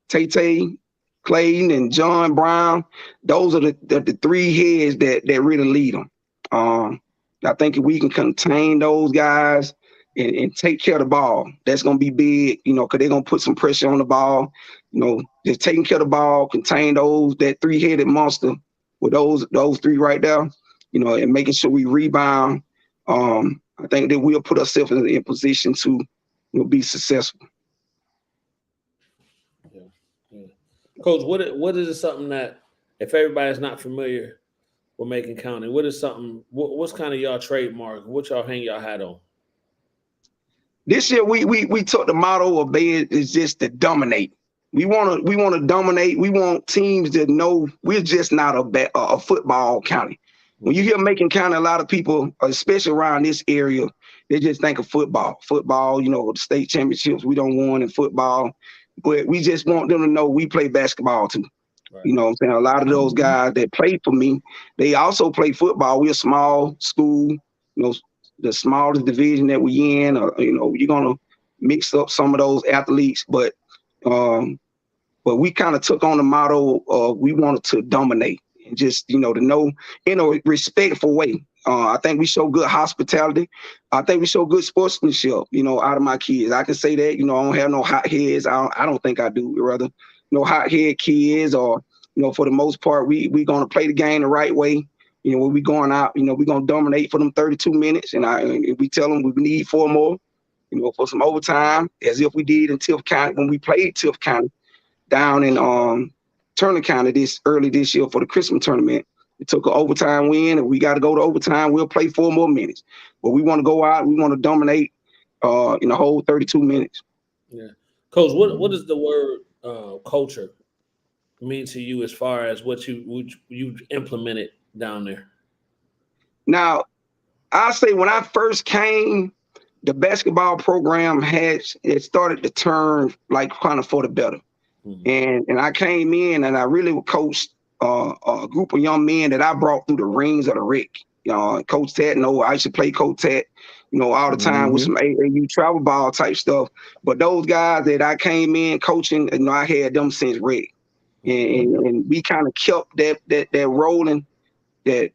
Tay, Clayton, and John Brown, those are the 3 heads that really lead them. I think if we can contain those guys and take care of the ball, that's going to be big, you know, because they're going to put some pressure on the ball. You know, just taking care of the ball, contain that 3-headed monster with those 3 right there, you know, and making sure we rebound. I think that we'll put ourselves in position to, you know, be successful. Yeah. Coach, what is something that, if everybody's not familiar with Macon County, what's kind of y'all trademark? What y'all hang y'all hat on? This year we took the motto of Bay is just to dominate. We want to dominate. We want teams to know we're just not a football county. When you hear Macon County, a lot of people, especially around this area, they just think of football. Football, you know, the state championships we don't won in football, but we just want them to know we play basketball too. Right. You know what I'm saying? A lot of those guys that played for me, they also play football. We're a small school, you know, the smallest division that we in. You know, you're gonna mix up some of those athletes, but we kind of took on the motto of we wanted to dominate and just, you know, to know in a respectful way. I think we show good hospitality. I think we show good sportsmanship, you know, out of my kids. I can say that, you know, I don't have no hot heads. I don't think I do. Rather, no hot head kids, or, you know, for the most part, we going to play the game the right way. You know, when we going out, you know, we're going to dominate for them 32 minutes. And we tell them we need 4 more, you know, for some overtime, as if we did in Tiff County when we played Tiff County down in Turner County early this year for the Christmas tournament. We took an overtime win, and we got to go to overtime. We'll play 4 more minutes. But we want to go out. We want to dominate in the whole 32 minutes. Yeah. Coach, what does the word culture mean to you as far as what you implemented down there? Now, I say when I first came, the basketball program it started to turn like kind of for the better. Mm-hmm. And I came in and I really coached a group of young men that I brought through the rings of the Rick. Coach Tat, I used to play Coach Tat, you know, all the time with some AAU travel ball type stuff. But those guys that I came in coaching, you know, I had them since Rick. And we kind of kept that rolling, that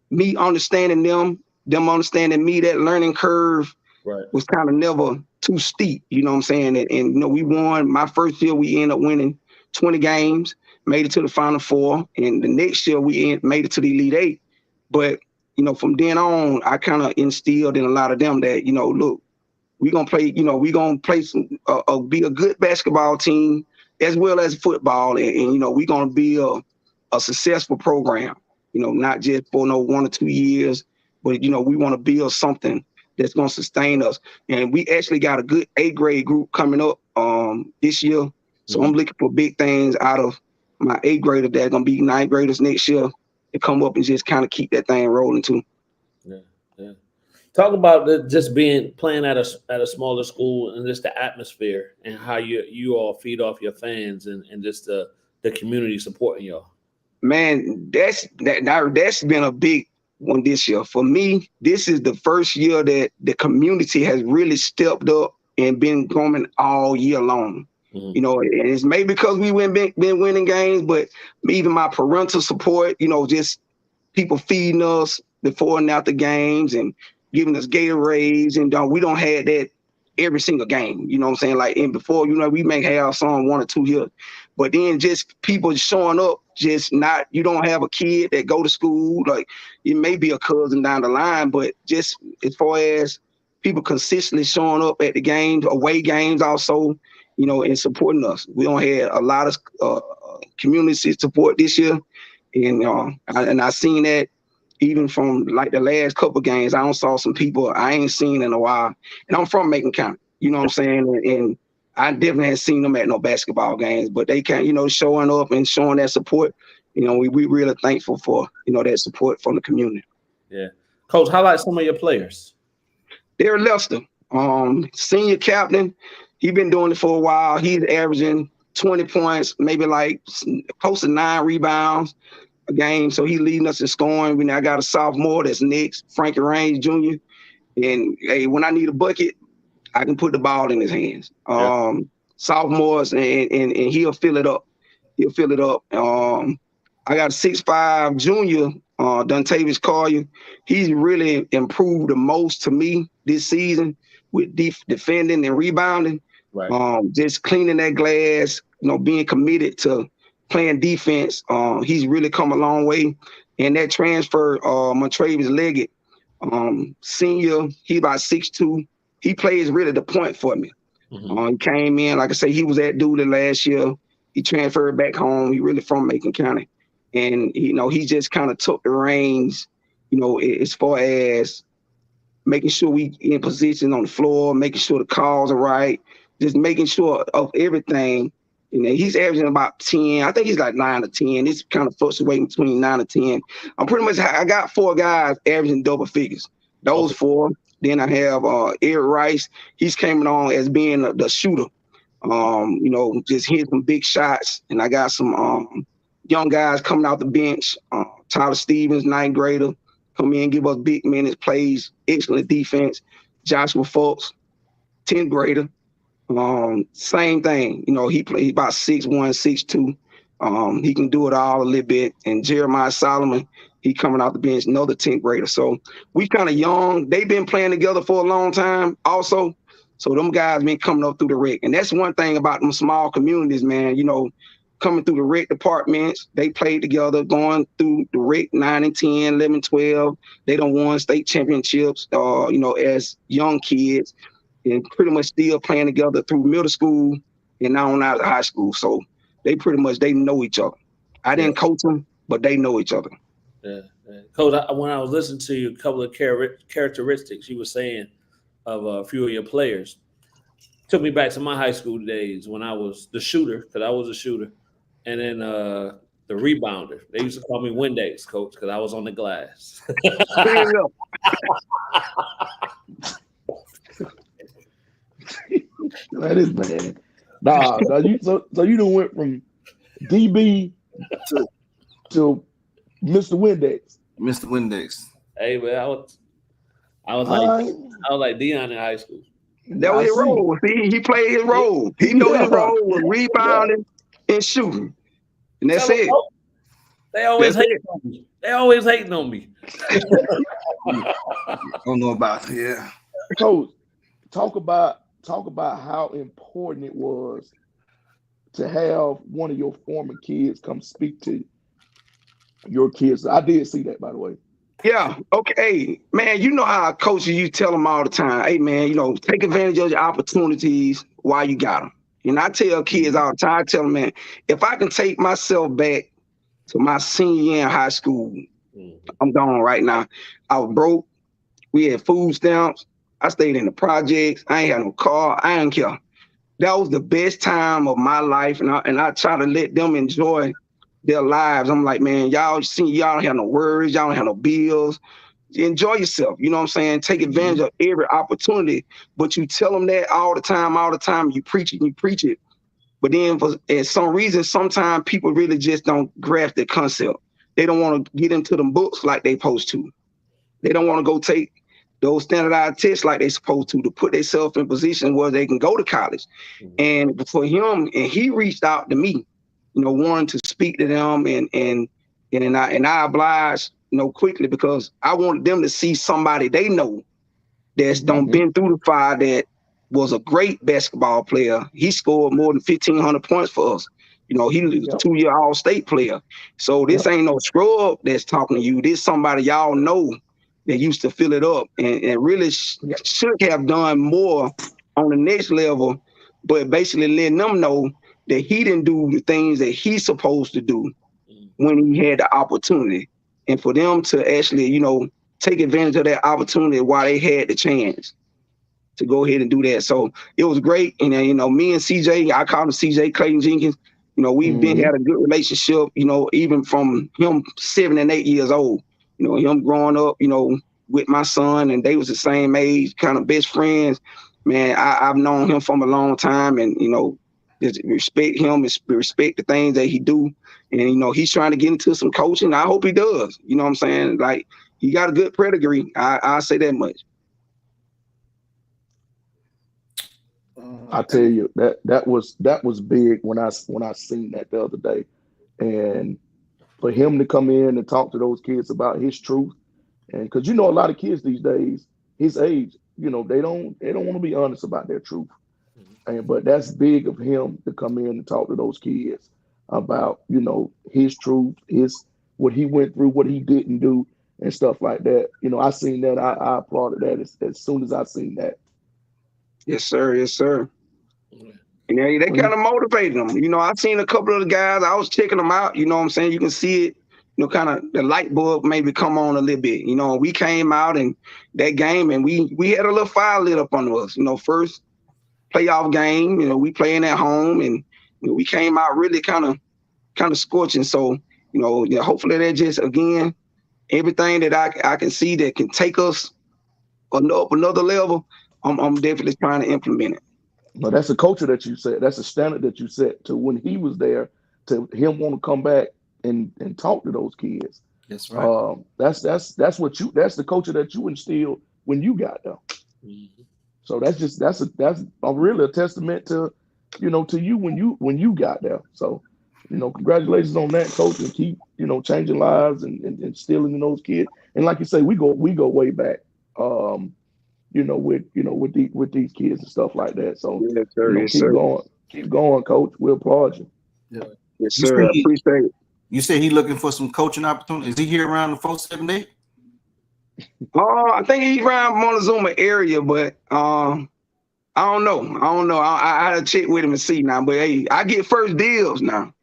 me understanding them understanding me, that learning curve was kind of never too steep, you know what I'm saying? And you know, we won my first year, we ended up winning 20 games, made it to the Final Four, and the next year we made it to the Elite 8. But, you know, from then on, I kind of instilled in a lot of them that, you know, look, we're going to play, you know, we're going to play be a good basketball team as well as football. And you know, we're going to be a successful program, you know, not just for 1 or 2 years, but, you know, we want to build something that's going to sustain us. And we actually got a good 8th grade group coming up this year. So I'm looking for big things out of my 8th grader that are going to be 9th graders next year to come up and just kind of keep that thing rolling too. Yeah. Talk about just playing at a smaller school and just the atmosphere and how you all feed off your fans and just the community supporting y'all. Man, that's been a big one this year. For me, this is the first year that the community has really stepped up and been coming all year long. Mm-hmm. You know, and it's maybe because we been winning games, but even my parental support, you know, just people feeding us before and after games and giving us Gatorades, and we don't have that every single game. You know what I'm saying? Like in before, you know, we may have some 1 or 2 here, but then just people showing up, just not, you don't have a kid that go to school, like it may be a cousin down the line, but just as far as people consistently showing up at the games, away games also, you know, and supporting us. We don't have a lot of community support this year. And I seen that even from like the last couple games. I saw some people I ain't seen in a while. And I'm from Macon County, you know what I'm saying? And I definitely haven't seen them at no basketball games, but they can, showing up and showing that support. We really thankful for, that support from the community. Yeah. Coach, highlight some of your players. Derek Lester, senior captain. He's been doing it for a while. He's averaging 20 points, maybe like close to 9 rebounds a game. So he's leading us in scoring. I got a sophomore that's next, Frankie Raines Jr. And hey, when I need a bucket, I can put the ball in his hands. Sophomores, and he'll fill it up. He'll fill it up. I got a 6'5" junior, Dontavius Collier. He's really improved the most to me this season with defending and rebounding. Right. Just cleaning that glass, being committed to playing defense. He's really come a long way. And that transfer, Montravius Leggett, senior, he's about 6'2". He plays really the point for me. He came in, like I say, he was at Dooley last year. He transferred back home. He really from Macon County. And, he just kind of took the reins, as far as making sure we in position on the floor, making sure the calls are right, just making sure of everything. He's averaging about 10. I think he's like 9 or 10. It's kind of fluctuating between 9 or 10. I got 4 guys averaging double figures. Those 4. Then I have Eric Rice. He's coming on as being the shooter. Just hitting some big shots. And I got some young guys coming out the bench. Tyler Stevens, 9th grader, come in, give us big minutes, plays excellent defense. Joshua Fultz, 10th grader. Same thing. He played about 6'1", 6'2". He can do it all a little bit. And Jeremiah Solomon, he coming out the bench, another 10th grader. So we kind of young. They've been playing together for a long time also. So them guys been coming up through the rec. And that's one thing about them small communities, man, coming through the rec departments. They played together, going through the rec 9 and 10, 11, 12. They done won state championships, as young kids, and pretty much still playing together through middle school and now on out of high school. So they know each other. I didn't coach them, but they know each other. Yeah. Coach, when I was listening to you, a couple of characteristics you were saying of a few of your players took me back to my high school days when I was the shooter, because I was a shooter, and then the rebounder. They used to call me Windex, Coach, because I was on the glass. That is bad. So you done went from DB to Mr. Windex. Mr. Windex. Hey man, I was like Dion in high school. That was his role. He played his role. He know his role was rebounding and shooting. And that's it. They always hating on me. They always hating on me. I don't know about it. Yeah. Coach, talk about how important it was to have one of your former kids come speak to your kids. I did see that, by the way. Yeah. Okay. Hey, man, you know how coaches, you tell them all the time, hey, man, take advantage of your opportunities while you got them. And I tell kids all the time, I tell them, man, if I can take myself back to my senior year in high school, I'm gone right now. I was broke. We had food stamps. I stayed in the projects. I ain't had no car. I didn't care. That was the best time of my life. And I try to let them enjoy their lives. I'm like, man, y'all don't have no worries. Y'all don't have no bills. Enjoy yourself. You know what I'm saying? Take advantage of every opportunity. But you tell them that all the time. You preach it. But then for some reason, sometimes people really just don't grasp the concept. They don't want to get into them books like they supposed to. They don't want to go take those standardized tests like they supposed to put themselves in position where they can go to college. And for him, and he reached out to me, wanting to speak to them, and I obliged, quickly, because I wanted them to see somebody they know that's been through the fire, that was a great basketball player. He scored more than 1,500 points for us. He was a 2-year All-State player. So this ain't no scrub that's talking to you. This somebody y'all know that used to fill it up and really should have done more on the next level, but basically letting them know that he didn't do the things that he's supposed to do when he had the opportunity. And for them to actually, take advantage of that opportunity while they had the chance. to go ahead and do that. So it was great. And then, you know, me and CJ, I call him CJ Clayton Jenkins. You know, we've been had a good relationship, you know, even from him 7 and 8 years old, you know, him growing up, you know, with my son, and they was the same age, kind of best friends. Man, I've known him from a long time, and, you know, just respect him and respect the things that he do. And, you know, he's trying to get into some coaching. I hope he does. You know what I'm saying? Like, he got a good pedigree. I'll say that much. I tell you, that was big when I seen that the other day. And for him to come in and talk to those kids about his truth, and because, you know, a lot of kids these days, his age, you know, they don't want to be honest about their truth. But that's big of him to come in and talk to those kids about, you know, his truth, what he went through, what he didn't do, and stuff like that. You know, I seen that. I applauded that as soon as I seen that. Yes, sir. Yes, sir. And they kind of motivated them. You know, I seen a couple of the guys. I was checking them out. You know what I'm saying? You can see it. You know, kind of the light bulb maybe come on a little bit. You know, we came out in that game, and we had a little fire lit up under us. You know, first playoff game. You know, we playing at home, and, you know, we came out really kind of scorching. So, you know, yeah, hopefully that just, again, everything that I can see that can take us up another level, I'm definitely trying to implement it. But that's a culture that you set. That's a standard that you set to when he was there, to him want to come back and talk to those kids. That's right. That's the culture that you instilled when you got there. So that's really a testament to, you know, to you when you got there. So, you know, congratulations on that, coach, and keep, you know, changing lives and instilling in those kids. And like you say, we go way back. You know, with these kids and stuff like that. So, yes, sir, you know, yes, keep going, coach. We applaud you. Yeah. Yes, sir. I appreciate it. You said he looking for some coaching opportunities. Is he here around the 478? I think he's around Montezuma area, but I don't know. I had to check with him and see now. But hey, I get first deals now.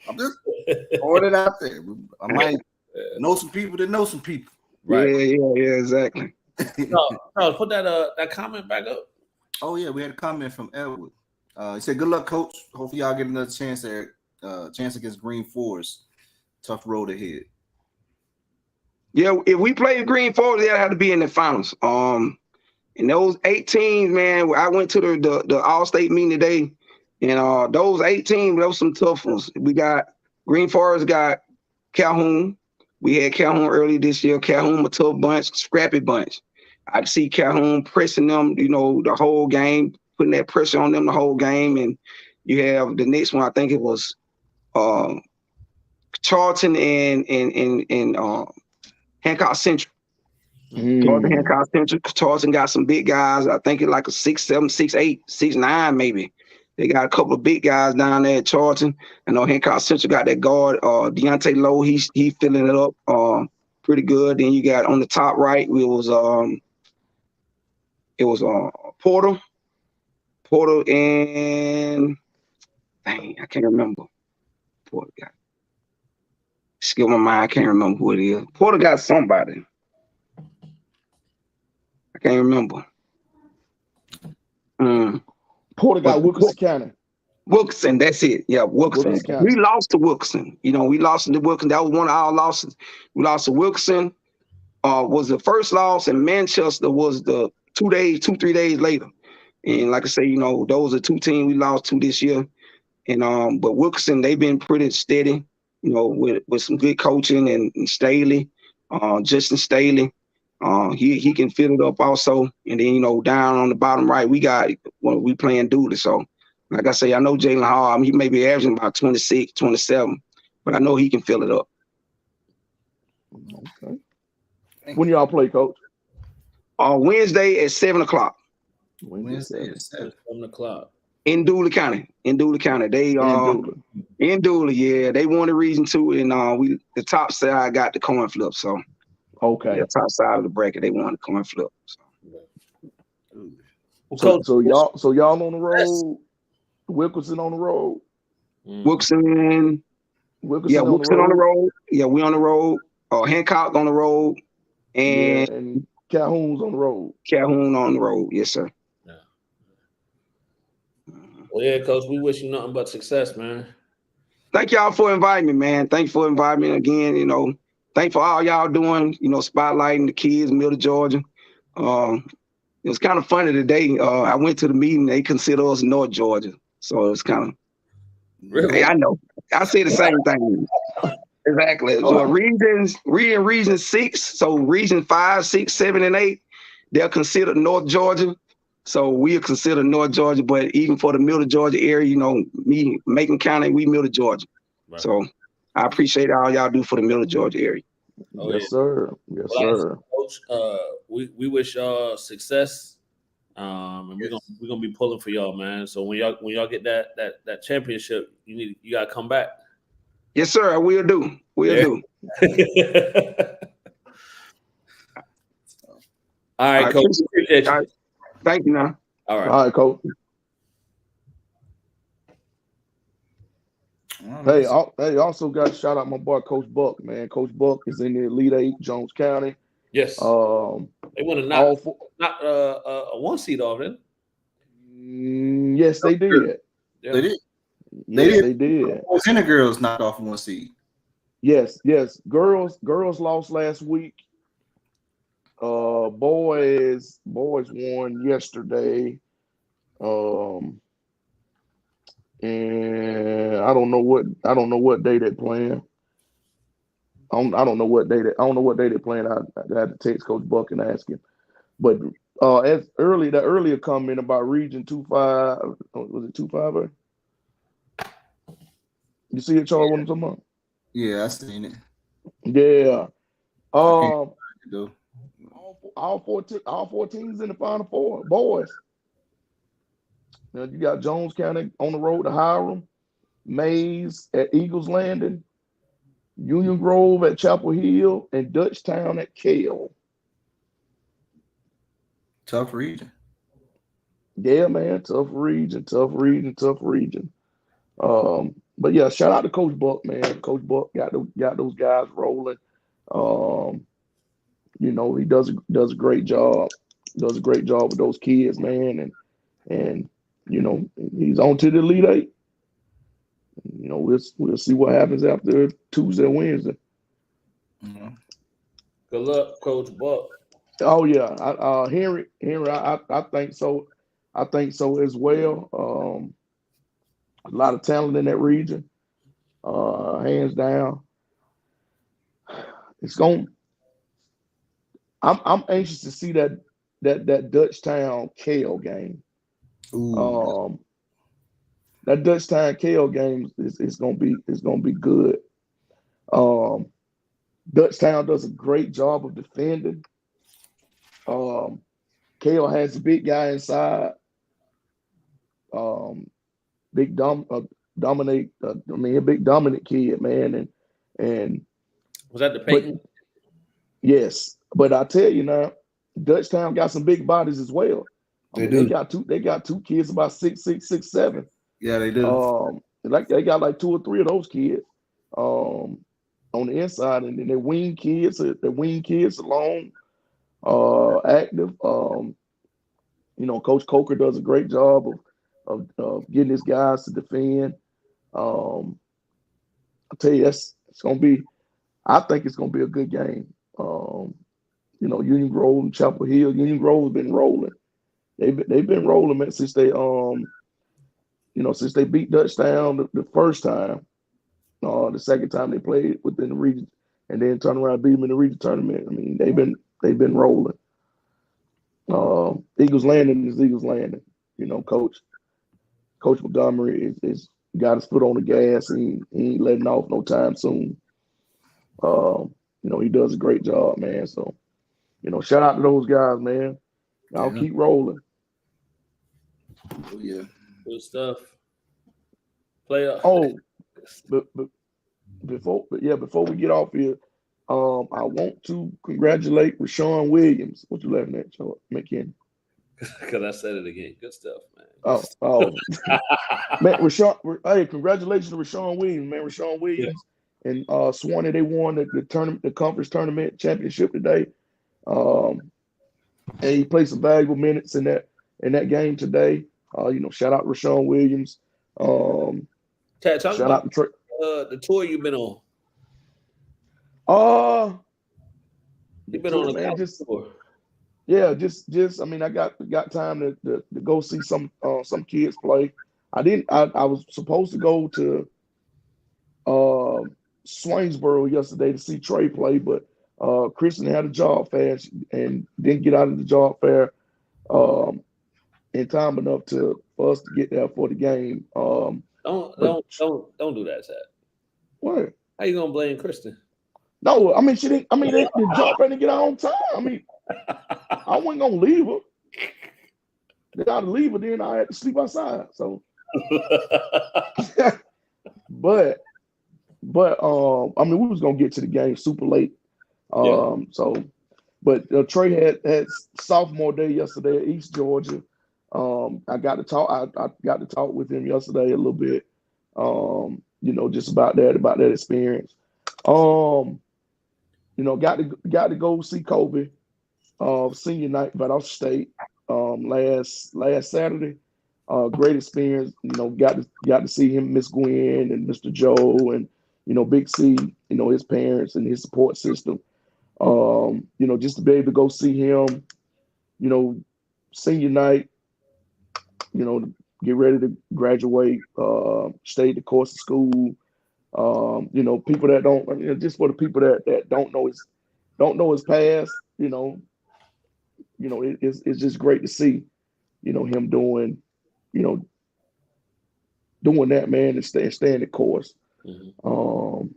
I'm just throwing it out there. I might know some people that know some people. Right. Yeah, exactly. No, put that comment back up. Oh yeah, we had a comment from Edward. He said, "Good luck, coach. Hopefully, y'all get another chance against Green Forest. Tough road ahead." Yeah, if we play Green Forest, they'll have to be in the finals. And those 8 teams, man, I went to the All-State meeting today, and those 8 teams, those some tough ones. We got Green Forest, got Calhoun. We had Calhoun early this year. Calhoun, a tough bunch, scrappy bunch. I see Calhoun pressing them, you know, the whole game, putting that pressure on them the whole game. And you have the next one, I think it was Charlton and Hancock Central. Charlton, Hancock Central. Charlton got some big guys. I think it's like a 6'7", 6'8", 6'9", maybe. They got a couple of big guys down there at Charlton. I know Hancock Central got that guard, Deontay Lowe. He's filling it up pretty good. Then you got on the top right, it was Porter and dang, I can't remember. Porter got skill my mind. I can't remember who it is. Porter got somebody. I can't remember. Porter got Wilkerson County. Wilkerson, that's it. Yeah, Wilkerson. We lost to Wilkerson. You know, we lost to Wilkerson. That was one of our losses. We lost to Wilkerson. Was the first loss, and Manchester was the 3 days later. And like I say, you know, those are 2 teams we lost to this year. And but Wilkerson, they've been pretty steady, you know, with some good coaching and Staley, Justin Staley. He can fill it up also. And then, you know, down on the bottom right, we playing Dooley. So like I say, I know Jalen Hall, I mean, he may be averaging about 26, 27, but I know he can fill it up. Okay. When y'all play, coach? Wednesday at 7 o'clock. Wednesday at 7 o'clock. In Dooley County. They in Dooley, yeah. They won the region too, and the top side got the coin flip. So okay, the top side of the bracket, they won the coin flip. So y'all on the road. Wilkerson on the road. Wilkerson on the road. Yeah, we on the road. Hancock on the road, and and Calhoun's on the road. Calhoun on the road. Yes, sir. Yeah. Well, yeah, Coach, we wish you nothing but success, man. Thank y'all for inviting me, man. Thanks for inviting me again. You know, thanks for all y'all doing. You know, spotlighting the kids, Middle Georgia. It was kind of funny today. I went to the meeting. They consider us North Georgia, so it's kind of. Really? Hey, I know. I say the same thing. Exactly. So region 6, so region 5, 6, 7, and 8, they're considered North Georgia. So we are considered North Georgia, but even for the Middle Georgia area, you know, me, Macon County, we Middle Georgia. Right. So I appreciate all y'all do for the Middle Georgia area. Oh, Yes, yeah. sir. Yes, Well, like I sir. said, Coach, we wish y'all success. And we're gonna be pulling for y'all, man. So when y'all get that championship, you gotta come back. Yes, sir. I will do. Will do. All right, Coach. Appreciate you. All right. Thank you, now. All right. All right, Coach. Hey, also got to shout out my boy Coach Buck, man. Coach Buck is in the Elite 8, Jones County. Yes. They want to knock a 1 seed off, didn't they? Yes, they did. Yeah. They did. Yes, they did. Boys and the girls knocked off 1 seed. Yes. Girls lost last week. Boys won yesterday. And I don't know what day they're playing. I don't know what day they're playing. I had to text Coach Buck and ask him. But the earlier comment about Region 2-5, was it 2-5? You see it, Charles? What I'm talking about? Yeah, I seen it. Yeah. Though. All 4 teams in the Final Four, boys. Now you got Jones County on the road to Hiram, Mays at Eagles Landing, Union Grove at Chapel Hill, and Dutchtown at Cale. Tough region. Yeah, man, tough region. But yeah, shout out to Coach Buck, man. Coach Buck got those guys rolling. You know, he does a great job. Does a great job with those kids, man, and you know, he's on to the Elite 8. You know, we'll see what happens after Tuesday and Wednesday. Mm-hmm. Good luck, Coach Buck. Oh yeah, Henry, I think so. I think so as well. A lot of talent in that region, hands down. I'm anxious to see that Dutchtown Cale game. Ooh. That Dutchtown Cale game is gonna be good. Dutchtown does a great job of defending. Cale has a big guy inside. Big dominant kid, man, and was that the Peyton? Yes, but I tell you now, Dutchtown got some big bodies as well. They got two kids about 6'6", 6'7". Yeah, they do. They got like 2 or 3 of those kids on the inside, and then their wing kids alone, active. You know, Coach Coker does a great job of getting his guys to defend. I'll tell you, I think it's gonna be a good game. You know, Union Grove and Chapel Hill. Union Grove has been rolling. They've been rolling, man, since they beat Dutchtown the first time. The second time they played within the region, and then turn around and beat them in the region tournament. I mean, they've been rolling. Eagles Landing is Eagles Landing. You know, Coach Montgomery is got his foot on the gas, and he ain't letting off no time soon. You know, he does a great job, man. So, you know, shout out to those guys, man. I'll keep rolling. Oh, yeah. Good stuff. Playoff. Oh, but before we get off here, I want to congratulate Rashawn Williams. What you laughing at, McKinney? Because I said it again. Good stuff, man. Oh, man, Rashawn. Hey, congratulations to Rashawn Williams, man. Rashawn Williams and Swanee, they won the tournament, the conference tournament championship today. And he played some valuable minutes in that game today. Shout out Rashawn Williams. Chad, talk Shout about out to the tour you've been on. You've been on a man, college tour. Yeah, just I mean, I got time to go see some kids play. I was supposed to go to Swainsboro yesterday to see Trey play, but Kristen had a job fair and didn't get out of the job fair in time enough for us to get there for the game. Don't do that, Chad. What? How you gonna blame Kristen? No, I mean she didn't. I mean the job fair didn't get out on time. I mean, I wasn't gonna leave her. They gotta leave her, then I had to sleep outside. So, but I mean, we was gonna get to the game super late. But Trey had sophomore day yesterday at East Georgia. I got to talk. I got to talk with him yesterday a little bit. Just about that experience. Got to go see Kobe. Senior night at Off State last Saturday. Great experience. Got to see him, Miss Gwen, and Mr. Joe, and Big C. His parents and his support system. Just to be able to go see him. Senior night. Get ready to graduate. Stay the course of school. People that don't. Just for the people that don't know his past. It's just great to see, him doing that, man, and staying the course. Mm-hmm.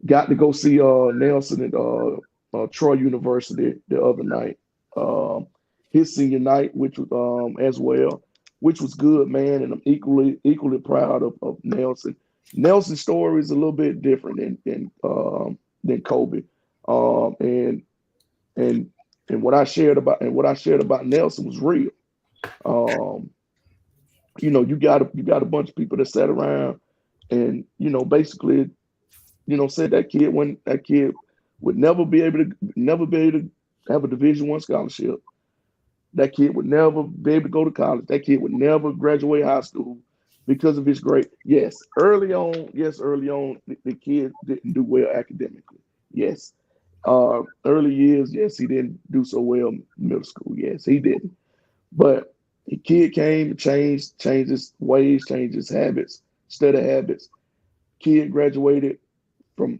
Got to go see Nelson at Troy University the other night. His senior night, which was as well, which was good, man, and I'm equally proud of Nelson. Nelson's story is a little bit different than Kobe. And what I shared about Nelson was real. You got a bunch of people that sat around and basically said that kid would never be able to have a Division I scholarship. That kid would never be able to go to college. That kid would never graduate high school because of his grade. Yes, early on, the kid didn't do well academically. Yes. Early years, yes, he didn't do so well in middle school. Yes, he didn't. But the kid came and changed his ways, changed his habits, study habits. Kid graduated from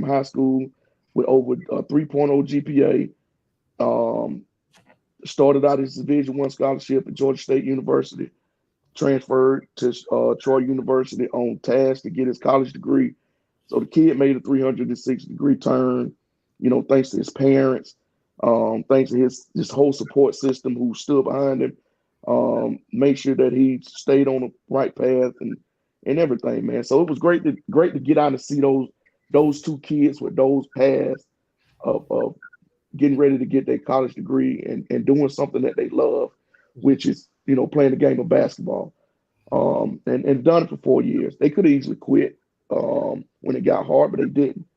high school with over a 3.0 GPA. Started out his Division I scholarship at Georgia State University. Transferred to Troy University on task to get his college degree. So the kid made a 360-degree turn, thanks to his parents, thanks to his whole support system who stood behind him, made sure that he stayed on the right path and everything, man. So it was great to get out and see those two kids with those paths of getting ready to get their college degree and doing something that they love, which is, playing the game of basketball. And done it for 4 years. They could have easily quit when it got hard, but they didn't.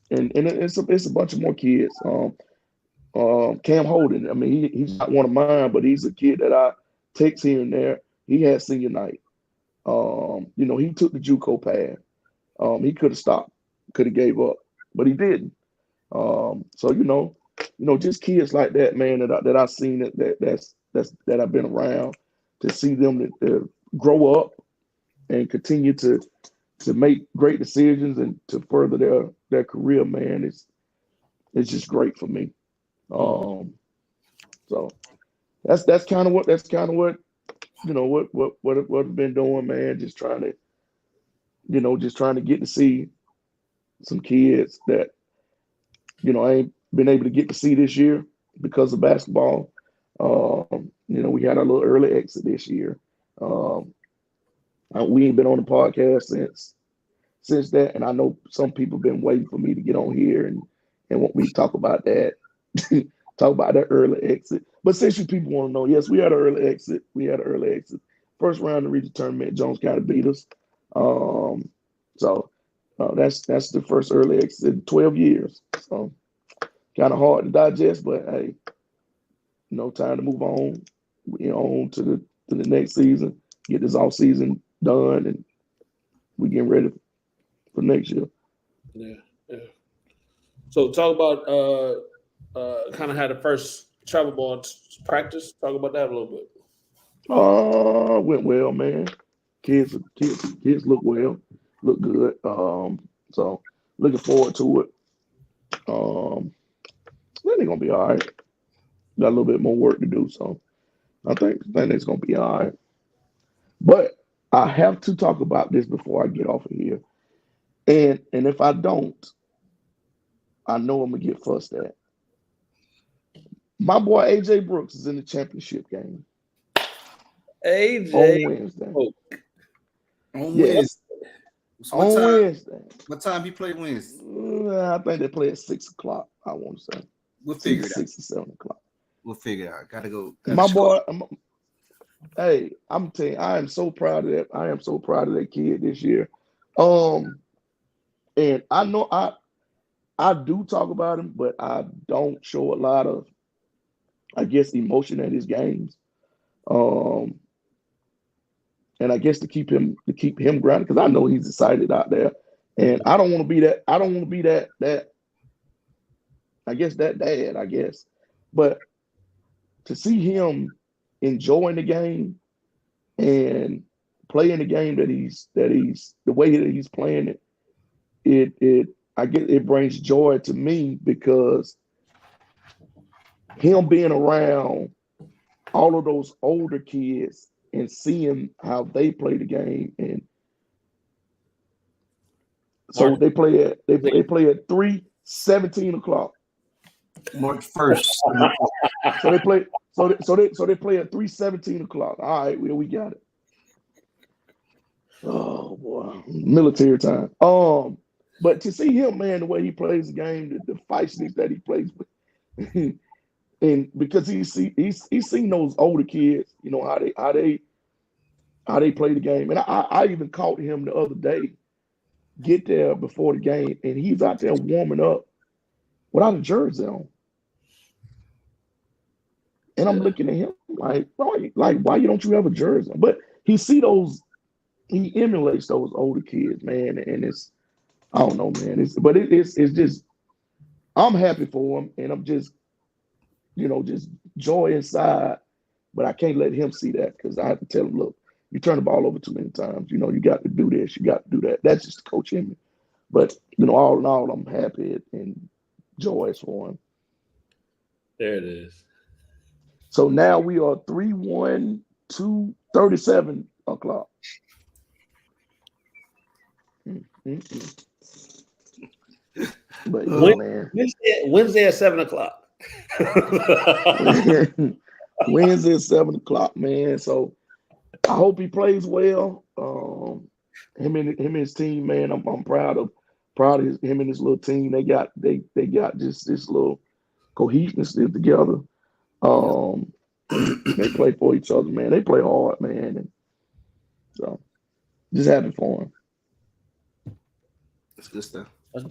It's a bunch of more kids. Cam Holden, I mean, he's not one of mine, but he's a kid that I text here and there. He had senior night. He took the JUCO path. He could have stopped, could have gave up, but he didn't. Just kids like that, man, that I've seen that I've been around, to see them to grow up and continue to make great decisions and to further their career, man, it's just great for me. So that's kind of what I've been doing, man. Just trying to get to see some kids that I ain't been able to get to see this year because of basketball. We had a little early exit this year. We ain't been on the podcast since that, and I know some people been waiting for me to get on here and want me to talk about that, talk about that early exit. But since you people want to know, yes, we had an early exit. First round of the region tournament, Jones County beat us. That's the first early exit in 12 years. So kind of hard to digest, but hey, time to move on. On to the next season. Get this off season done, and we getting ready for next year. Yeah. So talk about kind of how the first travel ball practice. Talk about that a little bit. Went well, man. Kids look well, look good. So looking forward to it. I think they're gonna be all right. Got a little bit more work to do, so I think it's gonna be all right. But I have to talk about this before I get off of here. And if I don't, I know I'm gonna get fussed at. My boy AJ Brooks is in the championship game. AJ on Wednesday. On Yeah. Wednesday. So On Wednesday. What time he play Wednesday? I think they play at 6:00. I want to say. We'll figure it out. 6 or 7 o'clock. We'll figure it out. Gotta go. My boy, hey, I'm telling you, I am so proud of that. I am so proud of that kid this year. And I know I do talk about him, but I don't show a lot of, I guess, emotion at his games. And I guess to keep him grounded, because I know he's excited out there. And I don't want to be that. I don't want to be that. I guess that dad. I guess, but to see him enjoying the game and playing the game that he's the way that he's playing it, I guess it brings joy to me, because him being around all of those older kids and seeing how they play the game, and so they play at 3:17 o'clock. March 1st. So they play at 3:17 o'clock. All right, we got it. Oh boy, military time. But to see him, man, the way he plays the game, the feistiness that he plays with, and because he's seen those older kids, how they play the game. And I even caught him the other day, get there before the game, and he's out there warming up without a jersey on. And I'm looking at him like, why don't you have a jersey on? But he emulates those older kids, man, and it's, I don't know, man. It's just, I'm happy for him, and I'm just, just joy inside. But I can't let him see that, because I have to tell him, look, you turn the ball over too many times. You got to do this, you got to do that. That's just Coach in me. But all in all, I'm happy and joyous for him. There it is. So now we are 3-1 to 37 o'clock. But man, Wednesday at 7 o'clock. Wednesday at 7 o'clock, man. So I hope he plays well. Him and his team, man. I'm proud of him and his little team. They got just this little cohesiveness together. They play for each other, man. They play hard, man. And so just happy for him. That's good stuff.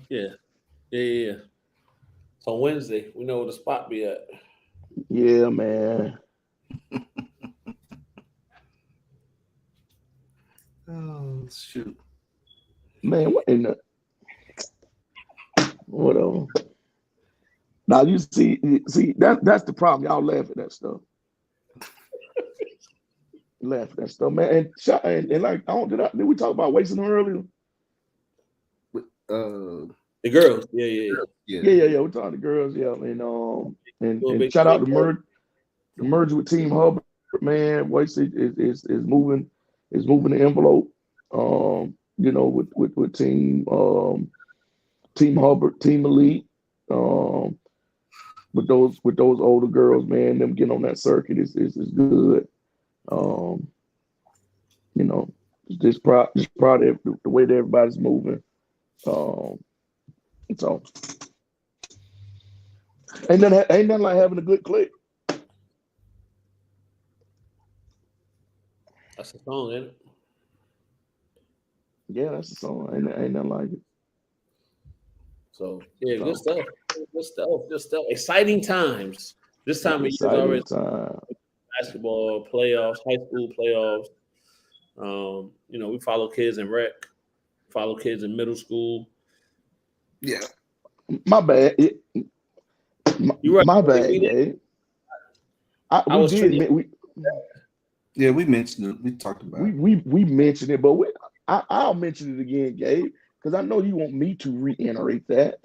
Yeah. So Wednesday, we know where the spot be at. Yeah, man. Oh shoot, man! What in the whatever? Now you see that's the problem. Y'all laugh at that stuff. Laugh at that stuff, man. And like, did we talk about wasting her earlier? The girls, yeah. We're talking to girls, yeah, and shout out to the merger with Team Hubbard, man. Wasted is moving the envelope. With Team Hubbard, Team Elite, with those older girls, man, them getting on that circuit is good. Just proud of the way that everybody's moving. So ain't nothing like having a good click. That's a song, ain't it? Yeah, that's the song. Ain't nothing like it. So yeah, good stuff. Good stuff. Exciting times. This time of year is already basketball playoffs, high school playoffs. We follow kids in rec, follow kids in middle school. Yeah. My bad. You're right. My bad, Gabe. We mentioned it. We talked about it. We mentioned it, but I'll mention it again, Gabe, because I know you want me to reiterate that.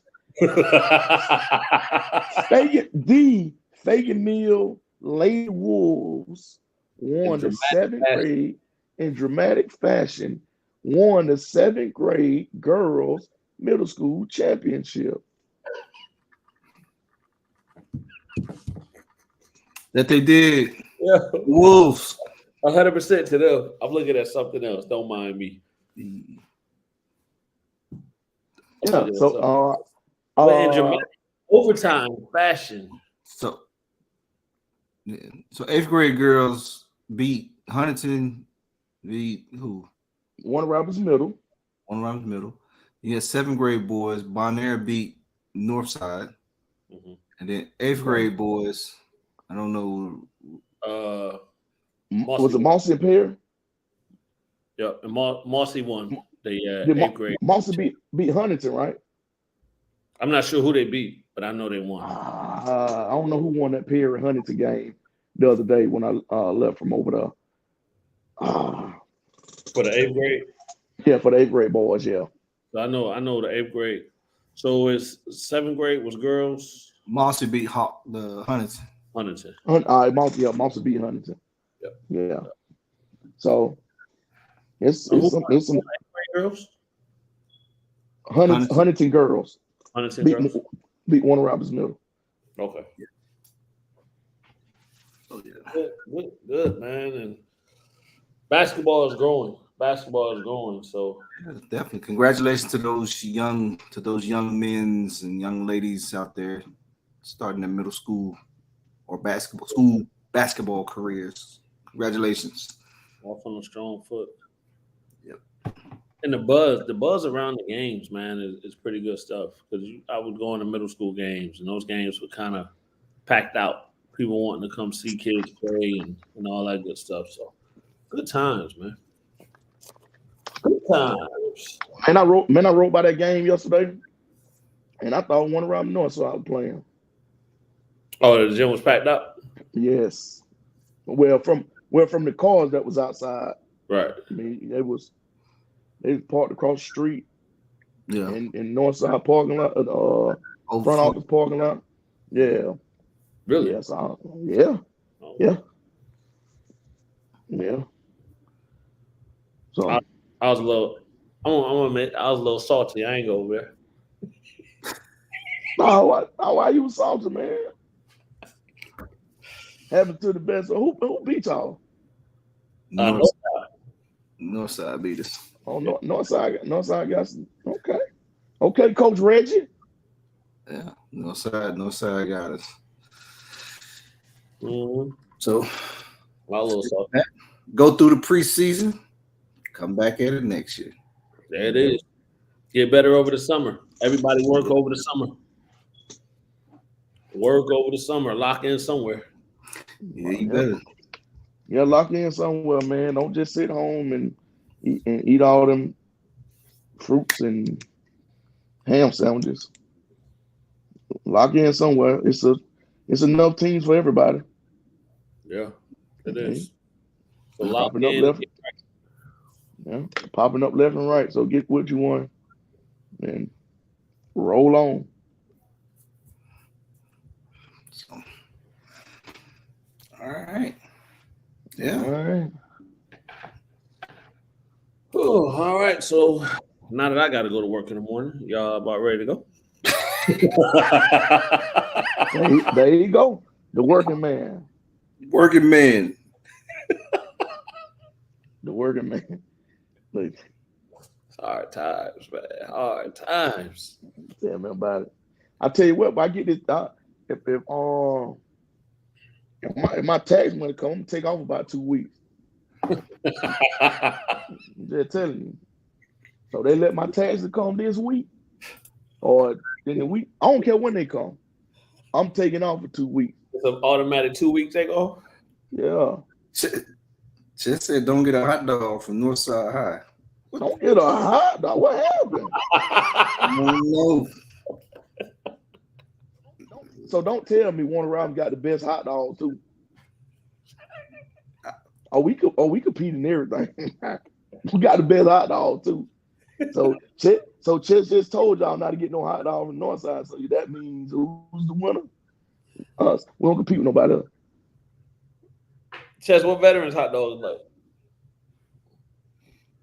Fagan Mill Lady Wolves won the 7th grade in dramatic fashion, won the 7th grade girls middle school championship. That they did. Yeah. Wolves. 100% to them. I'm looking at something else. Don't mind me. Yeah. So in dramatic overtime fashion. So 8th grade girls beat Huntington, beat who? Warner Robins Middle. You had 7th grade boys. Bonaire beat Northside. Mm-hmm. And then 8th grade boys, I don't know. Was it Mossy and Pear? Yeah, and Mossy won the 8th grade. Mossy beat Huntington, right? I'm not sure who they beat, but I know they won. I don't know who won that Pear and Huntington game the other day when I left from over there. For the 8th grade? Yeah, for the 8th grade boys, yeah. So I know the 8th grade. So it's 7th grade was girls. Mossy beat the Huntington. Mossy beat Huntington. Yep. Yeah. So it's some 8th grade girls. Huntington girls. Girls beat Warner Robins Middle. Okay. Yeah. Oh yeah. Good, man. And basketball is growing. So yeah, definitely. Congratulations to those young men's and young ladies out there starting their middle school or basketball careers. Congratulations. Off on a strong foot. Yep. And the buzz around the games, man, is pretty good stuff. Because I would go into middle school games, and those games were kind of packed out. People wanting to come see kids play and all that good stuff. So good times, man. Good times. And I wrote by that game yesterday, and I thought one around North, so I was playing. Oh, the gym was packed up? Yes. Well, from the cars that was outside. Right. I mean, they was parked across the street. Yeah. In Northside parking lot, front office parking lot. Yeah. Really? Yes. Yeah. Oh. Yeah. Yeah. So I was a little. I'm gonna admit I was a little salty. I ain't go over there. No, why you was salty, man? Happened to the best. So who beat y'all? Northside beat us. Oh, Northside got some. Okay, Coach Reggie. Yeah, Northside got us. Mm-hmm. So, my little salty. Go through the preseason. Come back at it next year. There it is. Get better over the summer. Everybody work over the summer. Lock in somewhere. Yeah, you better. Yeah, lock in somewhere, man. Don't just sit home and eat all them fruits and ham sandwiches. Lock in somewhere. It's enough teams for everybody. Yeah, it is. So popping up left and right. So get what you want and roll on. All right. Yeah. All right. Oh, all right. So now that I got to go to work in the morning, y'all about ready to go? There you go. The working man. Working man. The working man. Look. Hard times, man. Hard times. Tell me about it. I tell you what, if I get this, if my tax money come, I'm take off about 2 weeks. I'm just telling you. So they let my taxes come this week. or in a week. I don't care when they come. I'm taking off for 2 weeks. It's an automatic 2-week takeoff. Yeah. Just said don't get a hot dog from Northside High. Don't get a hot dog. What happened? I don't know. So don't tell me Warner Robins got the best hot dog too. We compete in everything. We got the best hot dog too. So Chess just told y'all not to get no hot dog from Northside. So that means who's the winner? Us. We don't compete with nobody else. Chess, what veterans hot dogs like?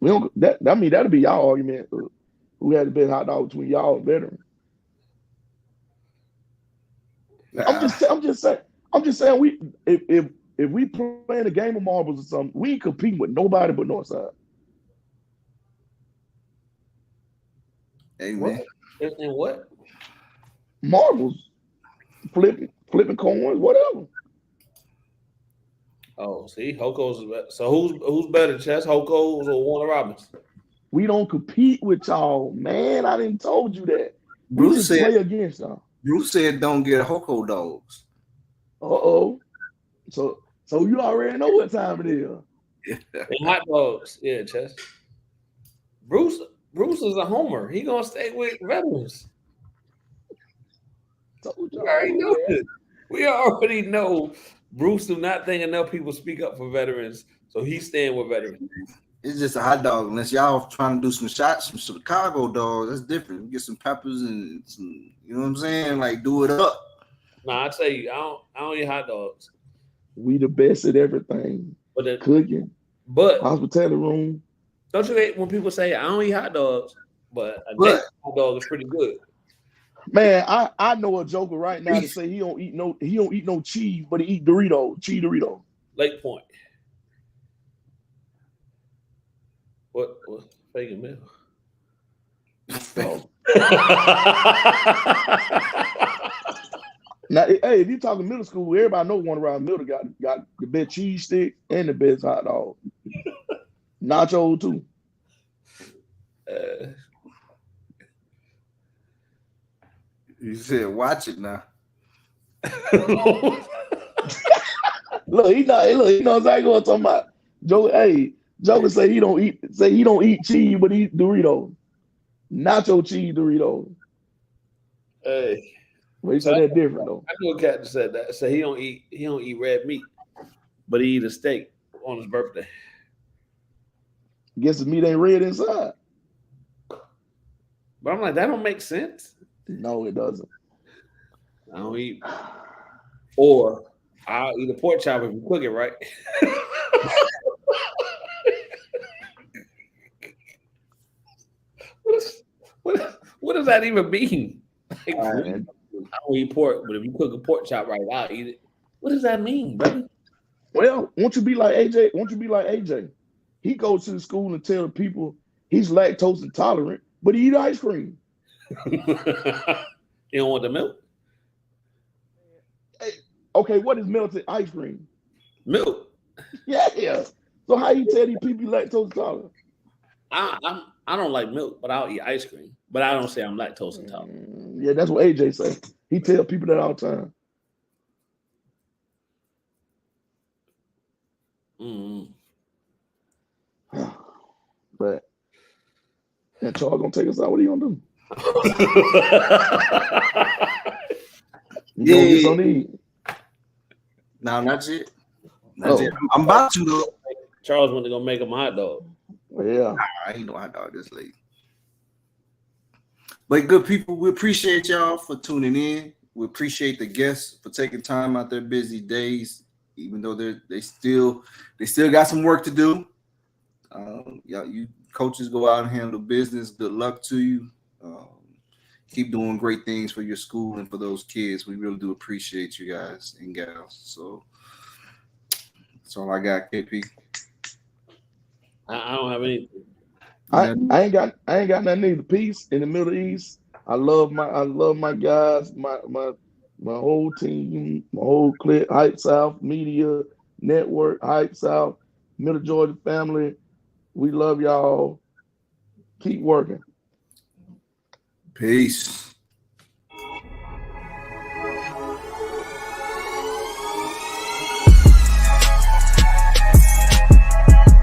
We don't. That mean that'll be y'all argument. Who had the best hot dog between y'all and veterans? I'm just saying we if we playing a game of marbles or something, we ain't competing with nobody but Northside. Amen. And what? Marbles, flipping coins, whatever. Oh, see, Hoko's is better. So who's better, Chess? Hoko's or Warner Robins? We don't compete with y'all, man. I didn't told you that. We Bruce just said play against y'all. Bruce said don't get Hoko dogs. So you already know what time it is. And hot dogs, yeah, Chess. Bruce is a homer. He gonna stay with veterans. We already know Bruce do not think enough people speak up for veterans, so he's staying with veterans. It's just a hot dog. Unless y'all trying to do some shots, some Chicago dogs, that's different. Get some peppers and some, you know what I'm saying? Like do it up. Nah, I tell you, I don't eat hot dogs. We the best at everything. But cooking, hospitality room. Don't you hate when people say I don't eat hot dogs, but a hot dog is pretty good? Man, I know a joker right now to say he don't eat no cheese, but he eat Doritos, cheese Doritos. Lake Point. What Fagan Mill? Oh. Now, hey, if you talking middle school, everybody know one around middle got the best cheese stick and the best hot dog. Nacho too. You said watch it now. Look, he knows exactly what I'm talking about. Joker say he don't eat cheese, but he eat Doritos. Nacho cheese Doritos. Hey. Well, he said that different though. I knew a cat that said that. So he don't eat red meat, but he eat a steak on his birthday. Guess the meat ain't red inside. But I'm like, that don't make sense. No, it doesn't. I don't eat. Or I'll eat a pork chop if you cook it right. What does that even mean? Like, I don't eat pork, but if you cook a pork chop right, I'll eat it. What does that mean, brother? Well, won't you be like AJ? He goes to the school and tell people he's lactose intolerant, but he eat ice cream. You don't want the milk? Hey, okay, what is melted ice cream? Milk. Yeah. So how you tell these people lactose intolerant? I don't like milk, but I'll eat ice cream. But I don't say I'm lactose intolerant. Yeah, that's what AJ say. He tell people that all the time. But that Charles gonna take us out. What are you gonna do? You gonna get something to eat? No, not yet. Not yet. I'm about to though. Charles went to go make him a hot dog. Yeah. I ain't no hot dog this late. But good people, we appreciate y'all for tuning in. We appreciate the guests for taking time out their busy days, even though they still got some work to do. You coaches go out and handle business. Good luck to you. Keep doing great things for your school and for those kids. We really do appreciate you guys and gals. So that's all I got, KP. I don't have anything. I ain't got nothing either. Peace in the Middle East. I love my guys, my whole team, my whole clip, Hype South Media Network, Hype South, Middle Georgia family. We love y'all. Keep working. Peace.